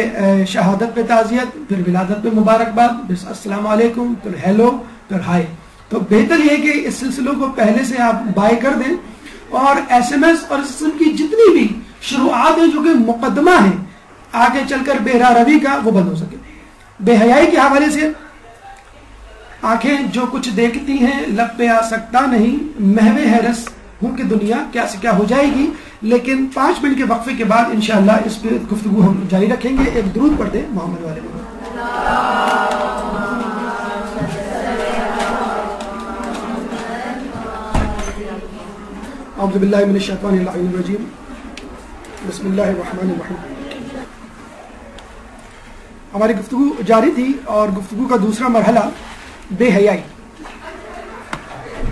Speaker 2: شہادت پہ تعزیت، پھر ولادت پہ مبارکباد، پھر السلام علیکم، پھر ہیلو، پھر ہائی. تو بہتر یہ ہے کہ اس سلسلوں کو پہلے سے آپ بائے کر دیں، اور ایس ایم ایس اور اس قسم کی جتنی بھی شروعات ہیں جو کہ مقدمہ ہیں آگے چل کر بے راہ روی کا، وہ بند ہو سکے. بے حیائی کے حوالے سے آنکھیں جو کچھ دیکھتی ہیں لب پہ آ سکتا نہیں، محو حیرت ہوں کہ دنیا کیا سے کیا ہو جائے گی. لیکن 5 منٹ کے وقفے کے بعد انشاءاللہ اس پہ گفتگو ہم جاری رکھیں گے. ایک درود پڑھ دیں محمد والے میں. اعوذ باللہ من الشیطان اللعین الرجیم، بسم اللہ الرحمن الرحیم. ہماری گفتگو جاری تھی اور گفتگو کا دوسرا مرحلہ بے حیائی.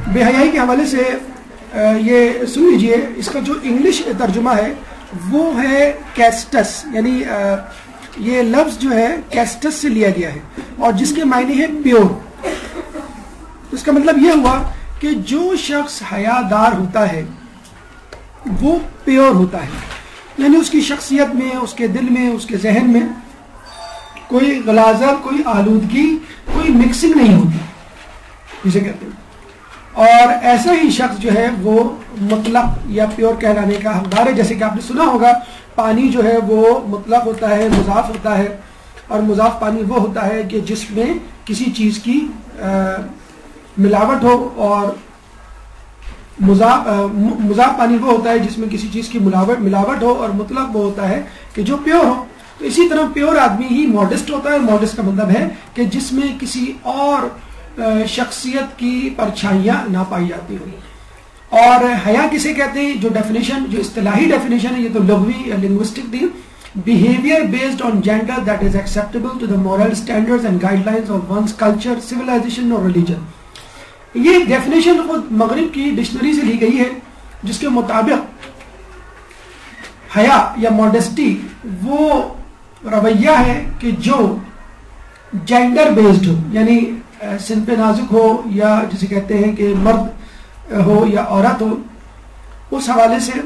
Speaker 2: بے حیائی کے حوالے سے یہ سن لیجئے، اس کا جو انگلش ترجمہ ہے وہ ہے کیسٹس، یعنی یہ لفظ جو ہے کیسٹس سے لیا گیا ہے اور جس کے معنی ہے پیور. اس کا مطلب یہ ہوا کہ جو شخص حیا دار ہوتا ہے وہ پیور ہوتا ہے، یعنی اس کی شخصیت میں، اس کے دل میں، اس کے ذہن میں کوئی غلاظت، کوئی آلودگی، کوئی مکسنگ نہیں ہوتی جسے کہتے ہیں. اور ایسا ہی شخص جو ہے وہ مطلق یا پیور کہلانے کا حقدار ہے. جیسے کہ آپ نے سنا ہوگا پانی جو ہے وہ مطلق ہوتا ہے، مضاف ہوتا ہے، اور مضاف پانی وہ ہوتا ہے کہ جس میں کسی چیز کی ملاوٹ ہو، اور مضاف پانی وہ ہوتا ہے جس میں کسی چیز کی ملاوٹ ہو، اور مطلق وہ ہوتا ہے کہ جو پیور ہو. تو اسی طرح پیور آدمی ہی ماڈسٹ ہوتا ہے. ماڈسٹ کا مطلب ہے کہ جس میں کسی اور شخصیت کی پرچھائیاں نہ پائی جاتی ہوں. اور حیا کسے کہتے ہیں؟ جو ڈیفینیشن، جو اصطلاحی ڈیفینیشن ہے، یہ تو لغوی یا linguistic the. behavior based on gender that is acceptable to the moral standards and guidelines of one's culture, civilization or religion. یہ ڈیفینیشن خود مغرب کی ڈکشنری سے لی گئی ہے، جس کے مطابق حیا یا ماڈسٹی وہ رویہ ہے کہ جو جینڈر بیسڈ ہو، یعنی سن پہ نازک ہو، یا جسے کہتے ہیں کہ مرد ہو یا عورت ہو، اس حوالے سے،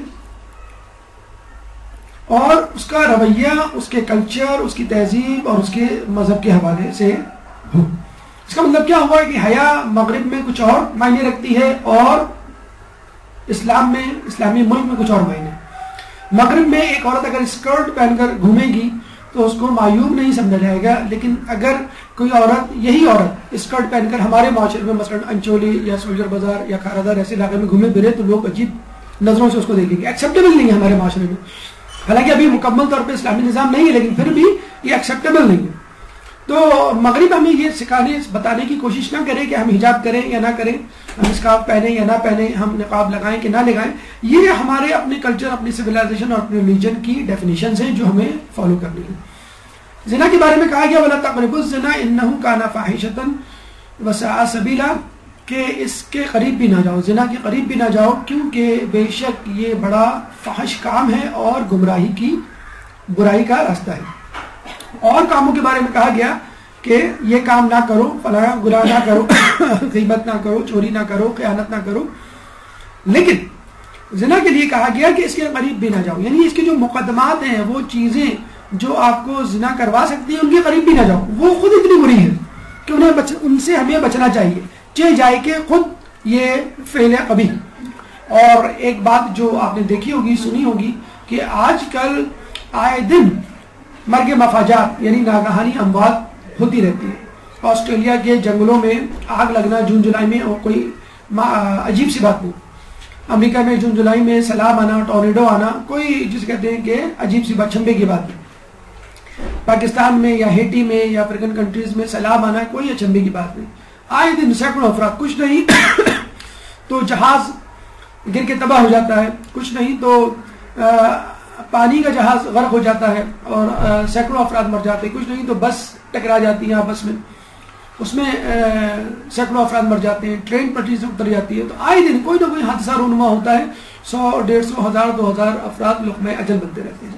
Speaker 2: اور اس کا رویہ اس کے کلچر، اس کی تہذیب اور اس کے مذہب کے حوالے سے ہو. اس کا مطلب کیا ہوا کہ حیا مغرب میں کچھ اور معنی رکھتی ہے اور اسلام میں، اسلامی ملک میں کچھ اور معنی. مغرب میں ایک عورت اگر اسکرٹ پہن کر گھومے گی تو اس کو معیوب نہیں سمجھا جائے گا، لیکن اگر کوئی عورت، یہی عورت اسکرٹ پہن کر ہمارے معاشرے میں مثلا انچولی یا سولجر بازار یا کھارادار ایسے علاقے میں گھومے پھرے تو لوگ عجیب نظروں سے اس کو دیکھیں گے. ایکسیپٹیبل نہیں ہے ہمارے معاشرے میں. حالانکہ ابھی مکمل طور پہ اسلامی نظام نہیں ہے، لیکن پھر بھی یہ ایکسیپٹیبل نہیں ہے. تو مغرب ہمیں یہ سکھانے، بتانے کی کوشش نہ کرے کہ ہم حجاب کریں یا نہ کریں، ہم اسکارف پہنیں یا نہ پہنیں، ہم نقاب لگائیں کہ نہ لگائیں. یہ ہمارے اپنے کلچر، اپنی سویلائزیشن اور اپنے ریلیجن کی ڈیفینیشنز ہیں جو ہمیں فالو کرنی ہے. زنا کے بارے میں کہا گیا وَلَا تَقْرَبُوا الزِّنَا إِنَّهُ كَانَ فَاحِشَةً وَسَاءَ سَبِيلًا، کہ اس کے قریب بھی نہ جاؤ، زنا کے قریب بھی نہ جاؤ، کیونکہ بے شک یہ بڑا فحش کام ہے اور گمراہی کی، برائی کا راستہ ہے. اور کاموں کے بارے میں کہا گیا کہ یہ کام نہ کرو، فلاں گناہ نہ کرو، غیبت نہ کرو، چوری نہ کرو، خیانت نہ کرو. لیکن زنا کے لیے کہا گیا کہ اس کے قریب بھی نہ جاؤ، یعنی اس کے جو مقدمات ہیں، وہ چیزیں جو آپ کو زنا کروا سکتی ہیں، ان کے قریب بھی نہ جاؤ. وہ خود اتنی بری ہے کہ ان سے ہمیں بچنا چاہیے، چاہے جائے کہ خود یہ فعل قبیح. اور ایک بات جو آپ نے دیکھی ہوگی، سنی ہوگی، کہ آج کل آئے دن مرگ مفاجات یعنی ناگہانی اموات ہوتی رہتی ہے. آسٹریلیا کے جنگلوں میں آگ لگنا جون جولائی میں اور کوئی عجیب سی بات نہیں. امریکہ میں جون جولائی میں سیلاب آنا، ٹورنیڈو آنا، کوئی جسے کہتے ہیں کہ عجیب سی بات، چھمبے کی بات نہیں. پاکستان میں یا ہیٹی میں یا افریقن کنٹریز میں سیلاب آنا کوئی اچنبے کی بات نہیں. آئے دن سینکڑوں افراد، کچھ نہیں تو جہاز گر کے تباہ ہو جاتا ہے، کچھ نہیں تو پانی کا جہاز غرق ہو جاتا ہے اور سینکڑوں افراد مر جاتے ہیں، کچھ نہیں تو بس ٹکرا جاتی ہے آپس میں، اس میں سینکڑوں افراد مر جاتے ہیں، ٹرین پٹری سے اتر جاتی ہے. تو آئے دن کوئی نہ کوئی حادثہ رونما ہوتا ہے، 100 150 1000 2000 افراد لقمہ اجل بنتے رہتے ہیں.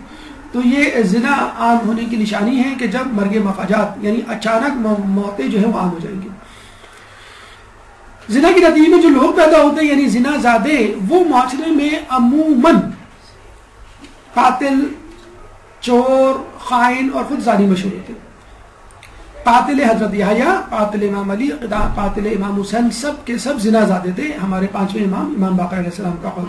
Speaker 2: تو یہ زنا عام ہونے کی نشانی ہے کہ جب مرگ مفاجات یعنی اچانک موتیں جو ہے وہ عام ہو جائیں گی. زنا کے نتیجے میں جو لوگ پیدا ہوتے ہیں یعنی زنا زادے، وہ معاشرے میں عموماً قاتل، چور، خائن اور خود زانی مشہور ہوتے ہیں. قاتل حضرت یحییٰ، قاتل امام علی، قاتل امام حسین، سب کے سب زنا زادے تھے. ہمارے 5ویں امام باقر علیہ السلام کا قول.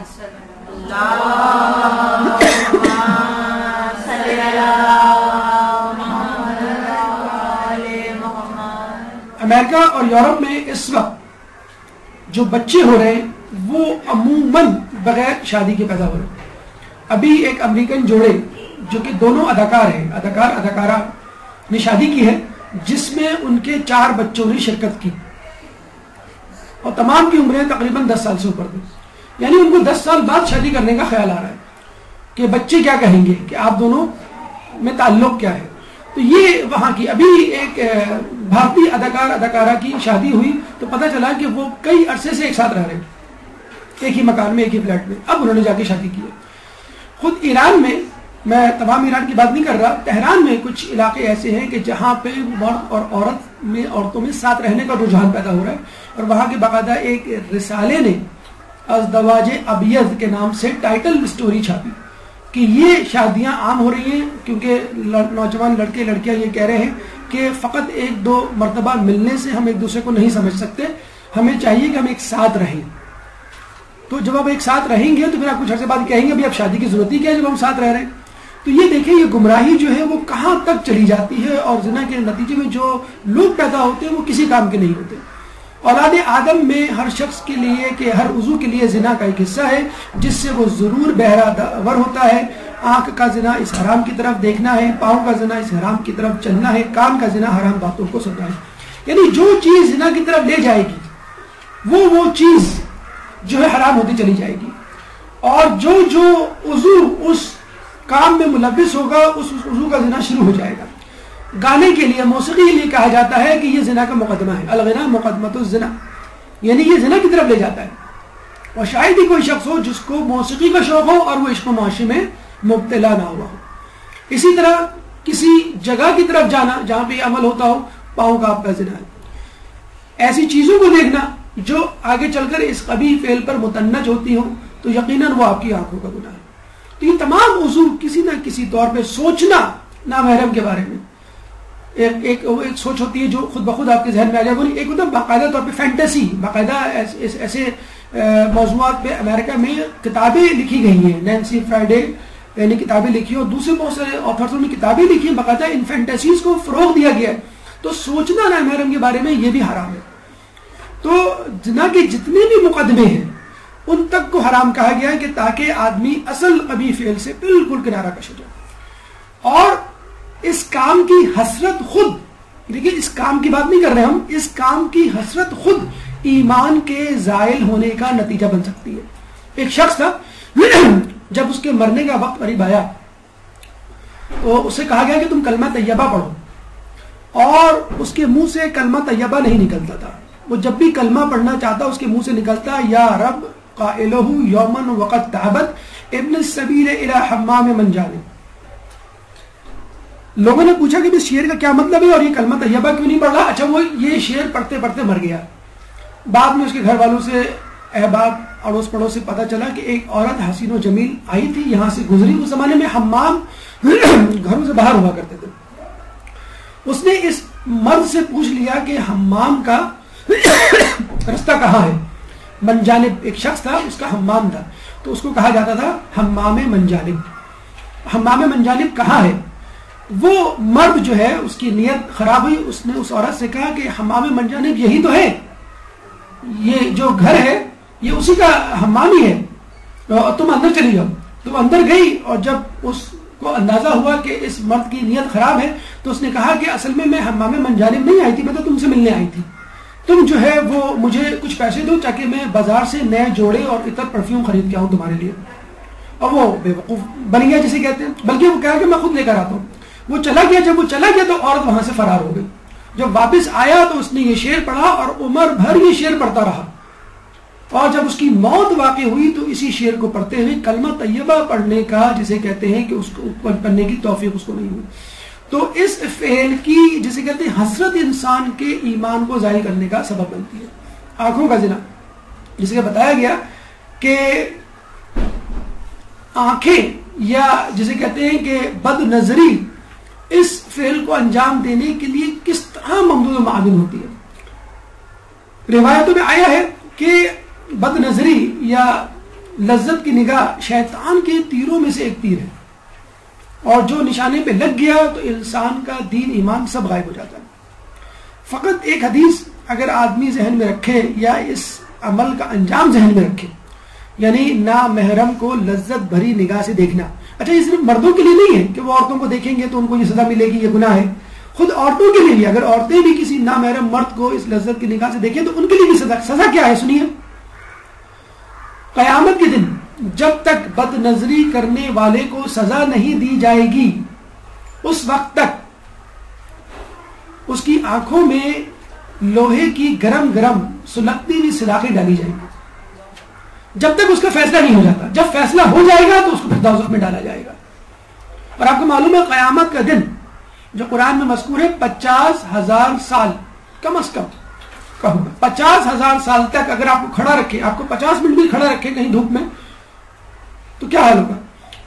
Speaker 2: امریکہ اور یورپ میں اس وقت جو بچے ہو رہے ہیں وہ عموماً بغیر شادی کے پیدا ہو رہے ہیں. ابھی ایک امریکن جوڑے جو کہ دونوں اداکار ہیں، اداکارہ نے شادی کی ہے، جس میں ان کے 4 بچوں نے شرکت کی اور تمام کی عمریں تقریباً 10 سال سے اوپر تھی. یعنی ان کو 10 سال بعد شادی کرنے کا خیال آ رہا ہے کہ بچے کیا کہیں گے کہ آپ دونوں میں تعلق کیا ہے. تو یہ وہاں کی ابھی ایک بھارتی اداکارہ کی شادی ہوئی تو پتہ چلا کہ وہ کئی عرصے سے ایک ساتھ رہ رہے ہیں، ایک ہی مکان میں، ایک ہی فلیٹ میں. اب انہوں نے جا کے شادی کی ہے. خود ایران میں تمام ایران کی بات نہیں کر رہا، تہران میں کچھ علاقے ایسے ہیں کہ جہاں پہ مرد اور عورتوں میں ساتھ رہنے کا رجحان پیدا ہو رہا ہے. اور وہاں کے باقاعدہ ایک رسالے نے ازدواج ابیض کے نام سے ٹائٹل سٹوری چھاپی کہ یہ شادیاں عام ہو رہی ہیں کیونکہ نوجوان لڑکے لڑکیاں یہ کہہ رہے ہیں کہ فقط 1-2 مرتبہ ملنے سے ہم ایک دوسرے کو نہیں سمجھ سکتے، ہمیں چاہیے کہ ہم ایک ساتھ رہیں. تو جب آپ ایک ساتھ رہیں گے تو پھر آپ کچھ عرصے بعد کہیں گے ابھی اب شادی کی ضرورت ہی کیا ہے جب ہم ساتھ رہ رہے ہیں. تو یہ دیکھیں یہ گمراہی جو ہے وہ کہاں تک چلی جاتی ہے، اور زنا کے نتیجے میں جو لوگ پیدا ہوتے ہیں وہ کسی کام کے نہیں ہوتے. اولاد آدم میں ہر شخص کے لیے کہ ہر عضو کے لیے زنا کا ایک حصہ ہے جس سے وہ ضرور بہرہ ور ہوتا ہے. آنکھ کا زنا اس حرام کی طرف دیکھنا ہے، پاؤں کا زنا اس حرام کی طرف چلنا ہے، کان کا زنا حرام باتوں کو سننا ہے. یعنی جو چیز زنا کی طرف لے جائے گی وہ چیز جو ہے حرام ہوتی چلی جائے گی. اور جو عضو اس کام میں ملوث ہوگا اس عضو کا زنا شروع ہو جائے گا. گانے کے لیے، موسیقی کے لیے کہا جاتا ہے کہ یہ زنا کا مقدمہ ہے، الغنا مقدمۃ الزنا، یعنی یہ زنا کی طرف لے جاتا ہے. اور شاید ہی کوئی شخص ہو جس کو موسیقی کا شوق ہو اور وہ عشق و معاشی میں مبتلا نہ ہوا ہو. اسی طرح کسی جگہ کی طرف جانا جہاں پہ عمل ہوتا ہو، پاؤں کا آپ کا زنا ہے. ایسی چیزوں کو دیکھنا جو آگے چل کر اس قبیح فعل پر متنج ہوتی ہوں تو یقیناً وہ آپ کی آنکھوں کا گناہ ہے. تو یہ تمام عضو کسی نہ کسی طور پہ سوچنا نامحرم کے بارے میں ایک سوچ ہوتی ہے جو خود بخود آپ کے ذہن میں آ جائے. ایک ہوتا ہے باقاعدہ طور پہ فینٹیسی، باقاعدہ ایسے موضوعات پہ امریکہ میں کتابیں لکھی گئی ہیں. نینسی فرائیڈے نے کتابیں لکھی اور دوسرے بہت سارے آتھرز نے کتابیں لکھی ہیں، باقاعدہ ان فینٹیسیز کو فروغ دیا گیا ہے. تو سوچنا نامحرم کے بارے میں یہ بھی حرام ہے. تو زنا کے جتنے بھی مقدمے ہیں ان تک کو حرام کہا گیا ہے کہ تاکہ آدمی اصل قبیح فعل سے بالکل کنارہ کش ہو جائے. اور اس کام کی حسرت خود، دیکھیے اس کام کی بات نہیں کر رہے ہم، اس کام کی حسرت خود ایمان کے زائل ہونے کا نتیجہ بن سکتی ہے. ایک شخص تھا جب اس کے مرنے کا وقت قریب آیا تو اسے کہا گیا کہ تم کلمہ طیبہ پڑھو، اور اس کے منہ سے کلمہ طیبہ نہیں نکلتا تھا. وہ جب بھی کلمہ پڑھنا چاہتا اس کے منہ سے نکلتا یا رب قائلہ یومن وقت تعبت ابن السبیل الی حمام من جانب. لوگوں نے پوچھا کہ اس شعر کا کیا مطلب ہے اور یہ کلمہ طیبہ کیوں نہیں پڑھ رہا. اچھا وہ یہ شعر پڑھتے پڑھتے مر گیا. بعد میں اس کے گھر والوں سے، احباب، اڑوس پڑوس سے پتہ چلا کہ ایک عورت حسین و جمیل آئی تھی، یہاں سے گزری. اس زمانے میں حمام گھروں سے باہر ہوا کرتے تھے. اس نے اس مرد سے پوچھ لیا کہ حمام کا رستہ کہاں ہے. منجانب ایک شخص تھا، اس کا حمام تھا، تو اس کو کہا جاتا تھا حمام منجانب. حمام منجانب کہاں ہے؟ وہ مرد جو ہے اس کی نیت خراب ہوئی، اس نے اس عورت سے کہا کہ حمام منجانب یہی تو ہے، یہ جو گھر ہے یہ اسی کا حمام ہی ہے، تم اندر چلی جاؤ. تو اندر گئی اور جب اس کو اندازہ ہوا کہ اس مرد کی نیت خراب ہے تو اس نے کہا کہ اصل میں حمام منجانب نہیں آئی تھی، میں تو تم سے ملنے آئی تھی. تم جو ہے وہ مجھے کچھ پیسے دو تاکہ میں بازار سے نئے جوڑے اور عطر پرفیوم خرید کے آؤں تمہارے لیے. اور وہ بے وقوف بن گیا جسے کہتے ہیں, بلکہ وہ کہا کہ میں خود لے کر آتا ہوں. وہ چلا گیا, جب وہ چلا گیا تو عورت وہاں سے فرار ہو گئی. جب واپس آیا تو اس نے یہ شعر پڑھا اور عمر بھر یہ شعر پڑھتا رہا, اور جب اس کی موت واقع ہوئی تو اسی شعر کو پڑھتے ہوئے کلمہ طیبہ پڑھنے کا جسے کہتے ہیں کہ اس کو پڑھنے کی توفیق اس کو نہیں ہوئی. تو اس فعل کی جسے کہتے ہیں حسرت انسان کے ایمان کو ظاہر کرنے کا سبب بنتی ہے. آنکھوں کا زنا, جسے کہ بتایا گیا کہ آنکھیں یا جسے کہتے ہیں کہ بد نظری اس فعل کو انجام دینے کے لیے کس طرح ممدود و معاون ہوتی ہے. روایتوں میں آیا ہے کہ بد نظری یا لذت کی نگاہ شیطان کے تیروں میں سے ایک تیر ہے, اور جو نشانے پہ لگ گیا تو انسان کا دین ایمان سب غائب ہو جاتا ہے. فقط ایک حدیث اگر آدمی ذہن میں رکھے یا اس عمل کا انجام ذہن میں رکھے, یعنی نامحرم کو لذت بھری نگاہ سے دیکھنا. اچھا یہ صرف مردوں کے لیے نہیں ہے کہ وہ عورتوں کو دیکھیں گے تو ان کو یہ سزا ملے گی, یہ گناہ ہے. خود عورتوں کے لیے بھی, اگر عورتیں بھی کسی نامحرم مرد کو اس لذت کی نگاہ سے دیکھیں تو ان کے لیے بھی سزا کیا ہے سنیے. قیامت کے دن جب تک بد نظری کرنے والے کو سزا نہیں دی جائے گی اس وقت تک اس کی آنکھوں میں لوہے کی گرم گرم سلگتی ہوئی سلاخیں ڈالی جائیں گی, جب تک اس کا فیصلہ نہیں ہو جاتا. جب فیصلہ ہو جائے گا تو اس کو پھر دوزخ میں ڈالا جائے گا. اور آپ کو معلوم ہے قیامت کا دن جو قرآن میں مذکور ہے 50,000 سال کم از کم کہوں گا 50,000 سال تک اگر آپ کو کھڑا رکھے, آپ کو 50 منٹ بھی کھڑا رکھے کہیں دھوپ میں, تو کیا حال ہوگا.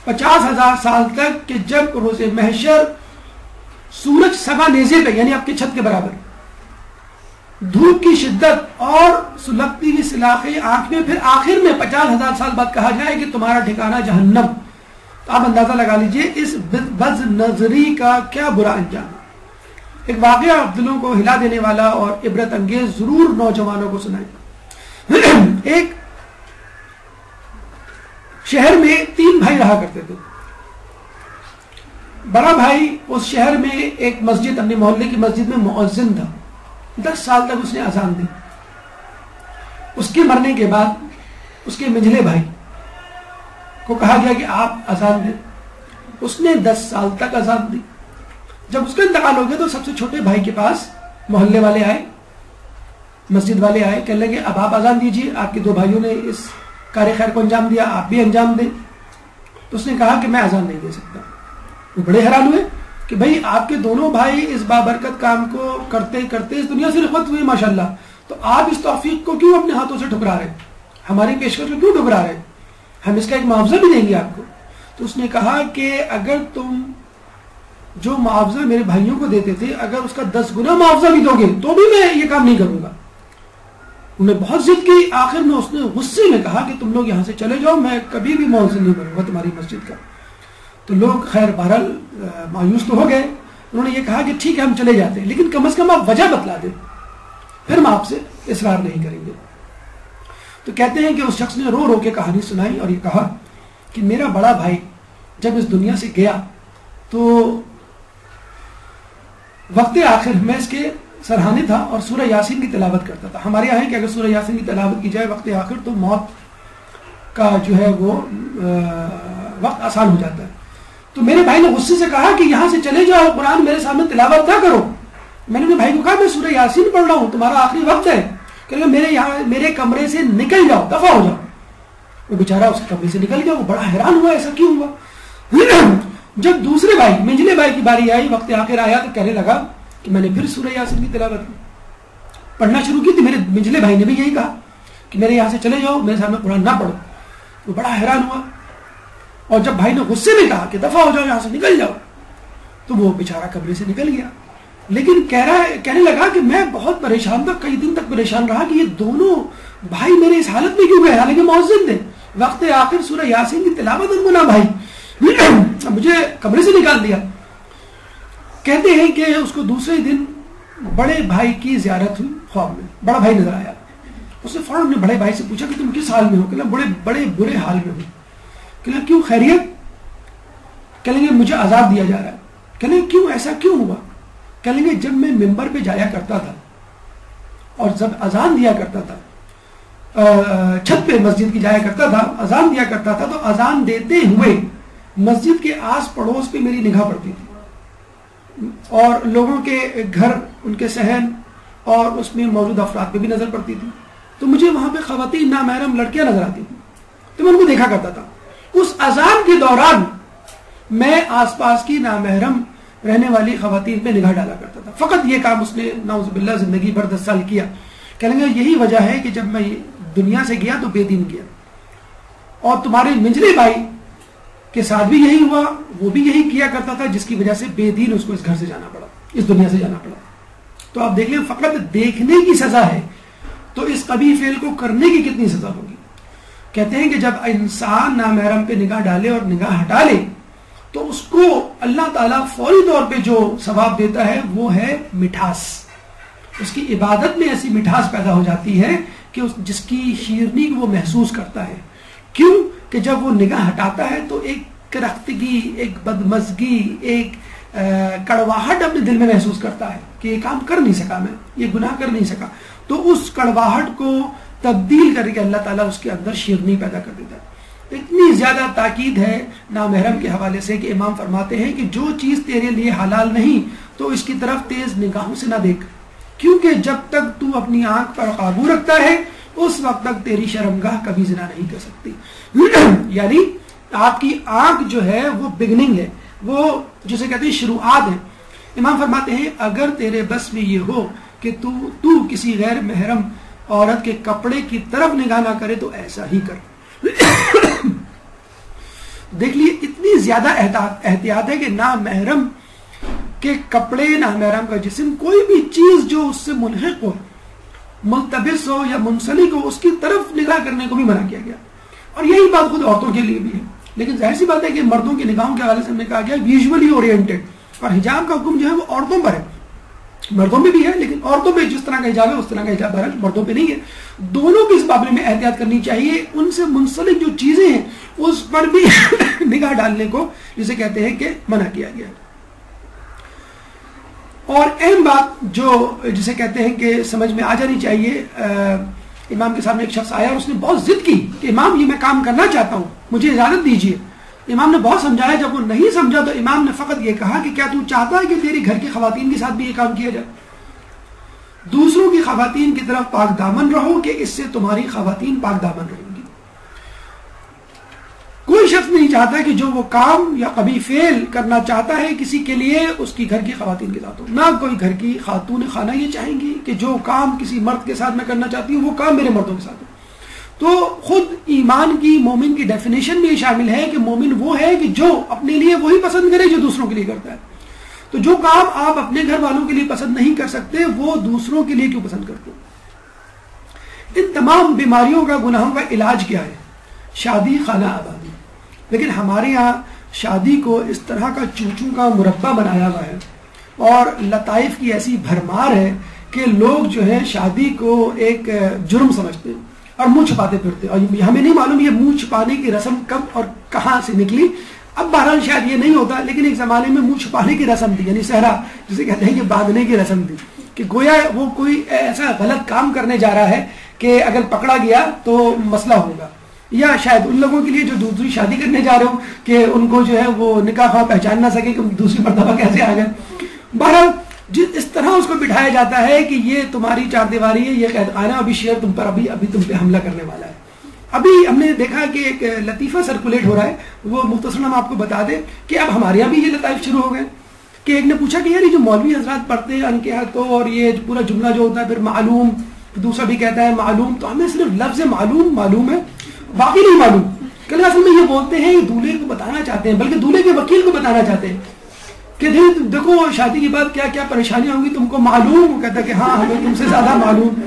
Speaker 2: 50,000 سال تک کہ جب روز محشر سورج سوا نیزے پہ یعنی آپ کی چھت کے برابر, دھوپ کی شدت اور سلگتی ہوئی سلاخیں آنکھ میں, پھر آخر میں 50,000 سال بعد کہا جائے کہ تمہارا ٹھکانہ جہنم. تو آپ اندازہ لگا لیجئے اس بد نظری کا کیا برا انجام ہے. ایک واقعہ دلوں کو ہلا دینے والا اور عبرت انگیز ضرور نوجوانوں کو سنائیں. ایک شہر میں 3 بھائی رہا کرتے تھے. بڑا بھائی اس شہر میں ایک مسجد, اپنے محلے کی مسجد میں مؤذن تھا. 10 سال تک اس نے اذان دی. اس کے مرنے کے بعد اس کے منجلے بھائی کو کہا گیا کہ آپ اذان دیں. اس نے 10 سال تک اذان دی. جب اس کا انتقال ہو گیا تو سب سے چھوٹے بھائی کے پاس محلے والے آئے, مسجد والے آئے, کہنے لگے اب آپ اذان دیجیے, آپ کے 2 بھائیوں نے اس کار خیر کو انجام دیا, آپ بھی انجام دیں. تو اس نے کہا کہ میں اذان نہیں دے سکتا. وہ بڑے حیران ہوئے کہ بھئی آپ کے دونوں بھائی اس بابرکت کام کو کرتے کرتے اس دنیا سے رخصت ہوئے ماشاءاللہ, تو آپ اس توفیق کو کیوں اپنے ہاتھوں سے ٹھکرا رہے, ہماری پیشکش کو کیوں ٹھکرا رہے, ہم اس کا ایک معاوضہ بھی دیں گے آپ کو. تو اس نے کہا کہ اگر تم جو معاوضہ میرے بھائیوں کو دیتے تھے اگر اس کا 10 گنا معاوضہ بھی دو گے تو بھی میں یہ کام نہیں کروں گا. انہوں نے بہت ضد کی, آخر میں اس نے غصے میں کہا کہ تم لوگ یہاں سے چلے جاؤ, میں کبھی بھی مؤذن نہیں بنوں گا تمہاری مسجد کا. تو لوگ خیر بہرحال مایوس تو ہو گئے. انہوں نے یہ کہا کہ ٹھیک ہے ہم چلے جاتے ہیں, لیکن کم از کم آپ وجہ بتلا دیں, پھر ہم آپ سے اصرار نہیں کریں گے. تو کہتے ہیں کہ اس شخص نے رو رو کے کہانی سنائی اور یہ کہا کہ میرا بڑا بھائی جب اس دنیا سے گیا تو وقت آخر میں اس کے سرحانے تھا اور سورہ یاسین کی تلاوت کرتا تھا. ہمارے یہاں ہے کہ اگر سورہ یاسین کی تلاوت کی جائے وقت آخر تو موت کا جو ہے وہ وقت آسان ہو جاتا ہے. تو میرے بھائی نے غصے سے کہا کہ یہاں سے چلے جاؤ, قرآن میرے سامنے تلاوت نہ کرو. میں نے اپنے بھائی کو کہا میں سورہ یاسین پڑھ رہا ہوں, تمہارا آخری وقت ہے, کہ میرے کمرے سے نکل جاؤ, دفع ہو جاؤ. وہ بیچارہ اس کمرے سے نکل گیا. وہ بڑا حیران ہوا ایسا کیوں ہوا. جب دوسرے بھائی منجلے بھائی کی باری آئی, وقت آخر آیا, تو کہنے لگا کہ میں نے پھر سورہ یاسین کی تلاوت پڑھنا شروع کی تھی. میرے منجلے بھائی نے بھی یہی کہا کہ میرے یہاں سے چلے جاؤ, میرے سامنے قرآن نہ پڑھو. وہ بڑا حیران ہوا, اور جب بھائی نے غصے میں کہا کہ دفع ہو جاؤ, یہاں سے نکل جاؤ, تو وہ بیچارہ کمرے سے نکل گیا. لیکن کہنے لگا کہ میں بہت پریشان تھا, کئی دن تک پریشان رہا کہ یہ دونوں بھائی میرے اس حالت میں کیوں گئے, حالانکہ مؤذن تھے. وقت آخر سورہ یاسین کی تلاوت ان کو نہ بھائی, مجھے کمرے سے نکال دیا. کہتے ہیں کہ اس کو دوسرے دن بڑے بھائی کی زیارت ہوئی خواب میں. بڑا بھائی نظر آیا. اس نے فوراً اپنے بڑے بھائی سے پوچھا کہ تم کس حال میں ہو. کہ بڑے برے حال میں ہو. کہ کیوں, خیریت؟ کہنے لگے مجھے عذاب دیا جا رہا ہے. کہنے لگے کیوں, ایسا کیوں ہوا؟ کہنے لگے جب میں ممبر پہ جایا کرتا تھا اور جب اذان دیا کرتا تھا چھت پہ مسجد کی جایا کرتا تھا, اذان دیا کرتا تھا, تو اذان دیتے ہوئے مسجد کے آس پڑوس پہ میری نگاہ پڑتی تھی اور لوگوں کے گھر, ان کے صحن اور اس میں موجود افراد پہ بھی نظر پڑتی تھی. تو مجھے وہاں پہ خواتین نامحرم لڑکیاں نظر آتی تھی تو میں ان کو دیکھا کرتا تھا. اس اذان کے دوران میں آس پاس کی نامحرم رہنے والی خواتین پہ نگاہ ڈالا کرتا تھا. فقط یہ کام اس نے نعوذ باللہ زندگی بھر 10 سال کیا. کہیں گے یہی وجہ ہے کہ جب میں دنیا سے گیا تو بے دین گیا, اور تمہارے منجلے بھائی کے ساتھ بھی یہی ہوا, وہ بھی یہی کیا کرتا تھا, جس کی وجہ سے بے دین اس کو اس گھر سے جانا پڑا, اس دنیا سے جانا پڑا. تو آپ دیکھ لیں, فقط دیکھنے کی سزا ہے تو اس قبیح فعل کو کرنے کی کتنی سزا ہوگی. کہتے ہیں کہ جب انسان نامحرم پہ نگاہ ڈالے اور نگاہ ہٹا لے تو اس کو اللہ تعالیٰ فوری طور پہ جو ثواب دیتا ہے وہ ہے مٹھاس. اس کی عبادت میں ایسی مٹھاس پیدا ہو جاتی ہے کہ جس کی شیرنی وہ محسوس کرتا ہے. کیوں کہ جب وہ نگاہ ہٹاتا ہے تو ایک کرختگی, ایک بدمزگی, ایک کڑواہٹ اپنے دل میں محسوس کرتا ہے کہ یہ کام کر نہیں سکا, میں یہ گناہ کر نہیں سکا. تو اس کڑواہٹ کو تبدیل کر کے اللہ تعالیٰ اس کے اندر شیرنی پیدا کر دیتا ہے. اتنی زیادہ تاکید ہے نامحرم کے حوالے سے کہ امام فرماتے ہیں کہ جو چیز تیرے لیے حلال نہیں تو اس کی طرف تیز نگاہوں سے نہ دیکھ, کیونکہ جب تک تو اپنی آنکھ پر قابو رکھتا ہے اس وقت تک تیری شرمگاہ کبھی زنا نہیں کر سکتی. یعنی آپ کی آنکھ جو ہے وہ بگننگ ہے, وہ جسے کہتے ہیں شروعات ہے. امام فرماتے ہیں اگر تیرے بس میں یہ ہو کہ تو کسی غیر محرم عورت کے کپڑے کی طرف نگاہ نہ کرے تو ایسا ہی کر. دیکھ لیے اتنی زیادہ احتیاط ہے کہ نہ محرم کے کپڑے, نہ محرم کا جسم, کوئی بھی چیز جو اس سے ملحق ہو, ملتبس ہو یا منسلک ہو, اس کی طرف نگاہ کرنے کو بھی منع کیا گیا. اور یہی بات خود عورتوں کے لیے بھی ہے. لیکن ظاہر سی بات ہے کہ مردوں کی نگاہوں کے حوالے سے ہم نے کہا گیا ویژولی اورینٹڈ, اور حجاب کا حکم جو ہے وہ عورتوں پر ہے, مردوں میں بھی ہے, لیکن عورتوں پہ جس طرح کا حجاب ہے اس طرح کا حجاب ہے, مردوں پہ نہیں ہے. دونوں کی اس معاملے میں احتیاط کرنی چاہیے. ان سے منسلک جو چیزیں ہیں اس پر بھی نگاہ ڈالنے کو جسے کہتے ہیں کہ منع کیا گیا. اور اہم بات جو جسے کہتے ہیں کہ سمجھ میں آ جانی چاہیے, امام کے سامنے ایک شخص آیا اور اس نے بہت ضد کی کہ امام یہ میں کام کرنا چاہتا ہوں, مجھے اجازت دیجیے. امام نے بہت سمجھایا, جب وہ نہیں سمجھا تو امام نے فقط یہ کہا کہ کیا تو چاہتا ہے کہ تیری گھر کی خواتین کے ساتھ بھی یہ کام کیا جائے؟ دوسروں کی خواتین کی طرف پاک دامن رہو کہ اس سے تمہاری خواتین پاک دامن رہیں گی. کوئی شخص نہیں چاہتا کہ جو وہ کام یا قبیح فعل کرنا چاہتا ہے کسی کے لیے اس کی گھر کی خواتین کے ساتھ ہو. نہ کوئی گھر کی خاتون خانہ یہ چاہیں گی کہ جو کام کسی مرد کے ساتھ میں کرنا چاہتی ہوں وہ کام میرے مردوں کے ساتھ ہو. تو خود ایمان کی, مومن کی ڈیفینیشن میں یہ شامل ہے کہ مومن وہ ہے کہ جو اپنے لیے وہی پسند کرے جو دوسروں کے لیے کرتا ہے. تو جو کام آپ اپنے گھر والوں کے لیے پسند نہیں کر سکتے وہ دوسروں کے لیے کیوں پسند کرتے؟ ان تمام بیماریوں کا, گناہوں کا علاج کیا ہے؟ شادی, خانہ آبادی. لیکن ہمارے ہاں شادی کو اس طرح کا چوچوں کا مربع بنایا ہوا ہے اور لطائف کی ایسی بھرمار ہے کہ لوگ جو ہے شادی کو ایک جرم سمجھتے ہیں اور منہ چھپاتے پھرتے. اور ہمیں نہیں معلوم یہ منہ چھپانے کی رسم کب اور کہاں سے نکلی. اب بہرحال شاید یہ نہیں ہوتا, لیکن ایک زمانے میں منہ چھپانے کی رسم تھی, یعنی صحرا جسے کہتے ہیں کہ باندھنے کی رسم تھی, کہ گویا وہ کوئی ایسا غلط کام کرنے جا رہا ہے کہ اگر پکڑا گیا تو مسئلہ ہوگا. یا شاید ان لوگوں کے لیے جو دوسری شادی کرنے جا رہے ہو کہ ان کو جو ہے وہ نکاح خواہ پہچان نہ سکے کہ دوسری مرتبہ کیسے آ گئے. بہرحال اس طرح اس کو بٹھایا جاتا ہے کہ یہ تمہاری چار دیواری ہے, یہ قید خانہ, ابھی شیر تم پر ابھی تم پہ حملہ کرنے والا ہے. ابھی ہم نے دیکھا کہ ایک لطیفہ سرکولیٹ ہو رہا ہے, وہ مختصراً ہم آپ کو بتا دیں کہ اب ہمارے یہاں بھی یہ لطائف شروع ہو گئے. کہ ایک نے پوچھا کہ یار یہ جو مولوی حضرات پڑھتے ہیں ان کے ہاتھوں اور یہ پورا جملہ جو ہوتا ہے پھر معلوم, دوسرا بھی کہتا ہے معلوم, تو ہمیں صرف لفظ معلوم ہے, باقی نہیں معلوم. کل اصل میں یہ بولتے ہیں کہ دولہے کو بتانا چاہتے ہیں, بلکہ دولہے کے وکیل کو بتانا چاہتے ہیں کہ دیکھو شادی کے بعد کیا کیا پریشانیاں ہوں گی تم کو معلوم. کہتا کہ ہاں ہمیں تم سے زیادہ معلوم.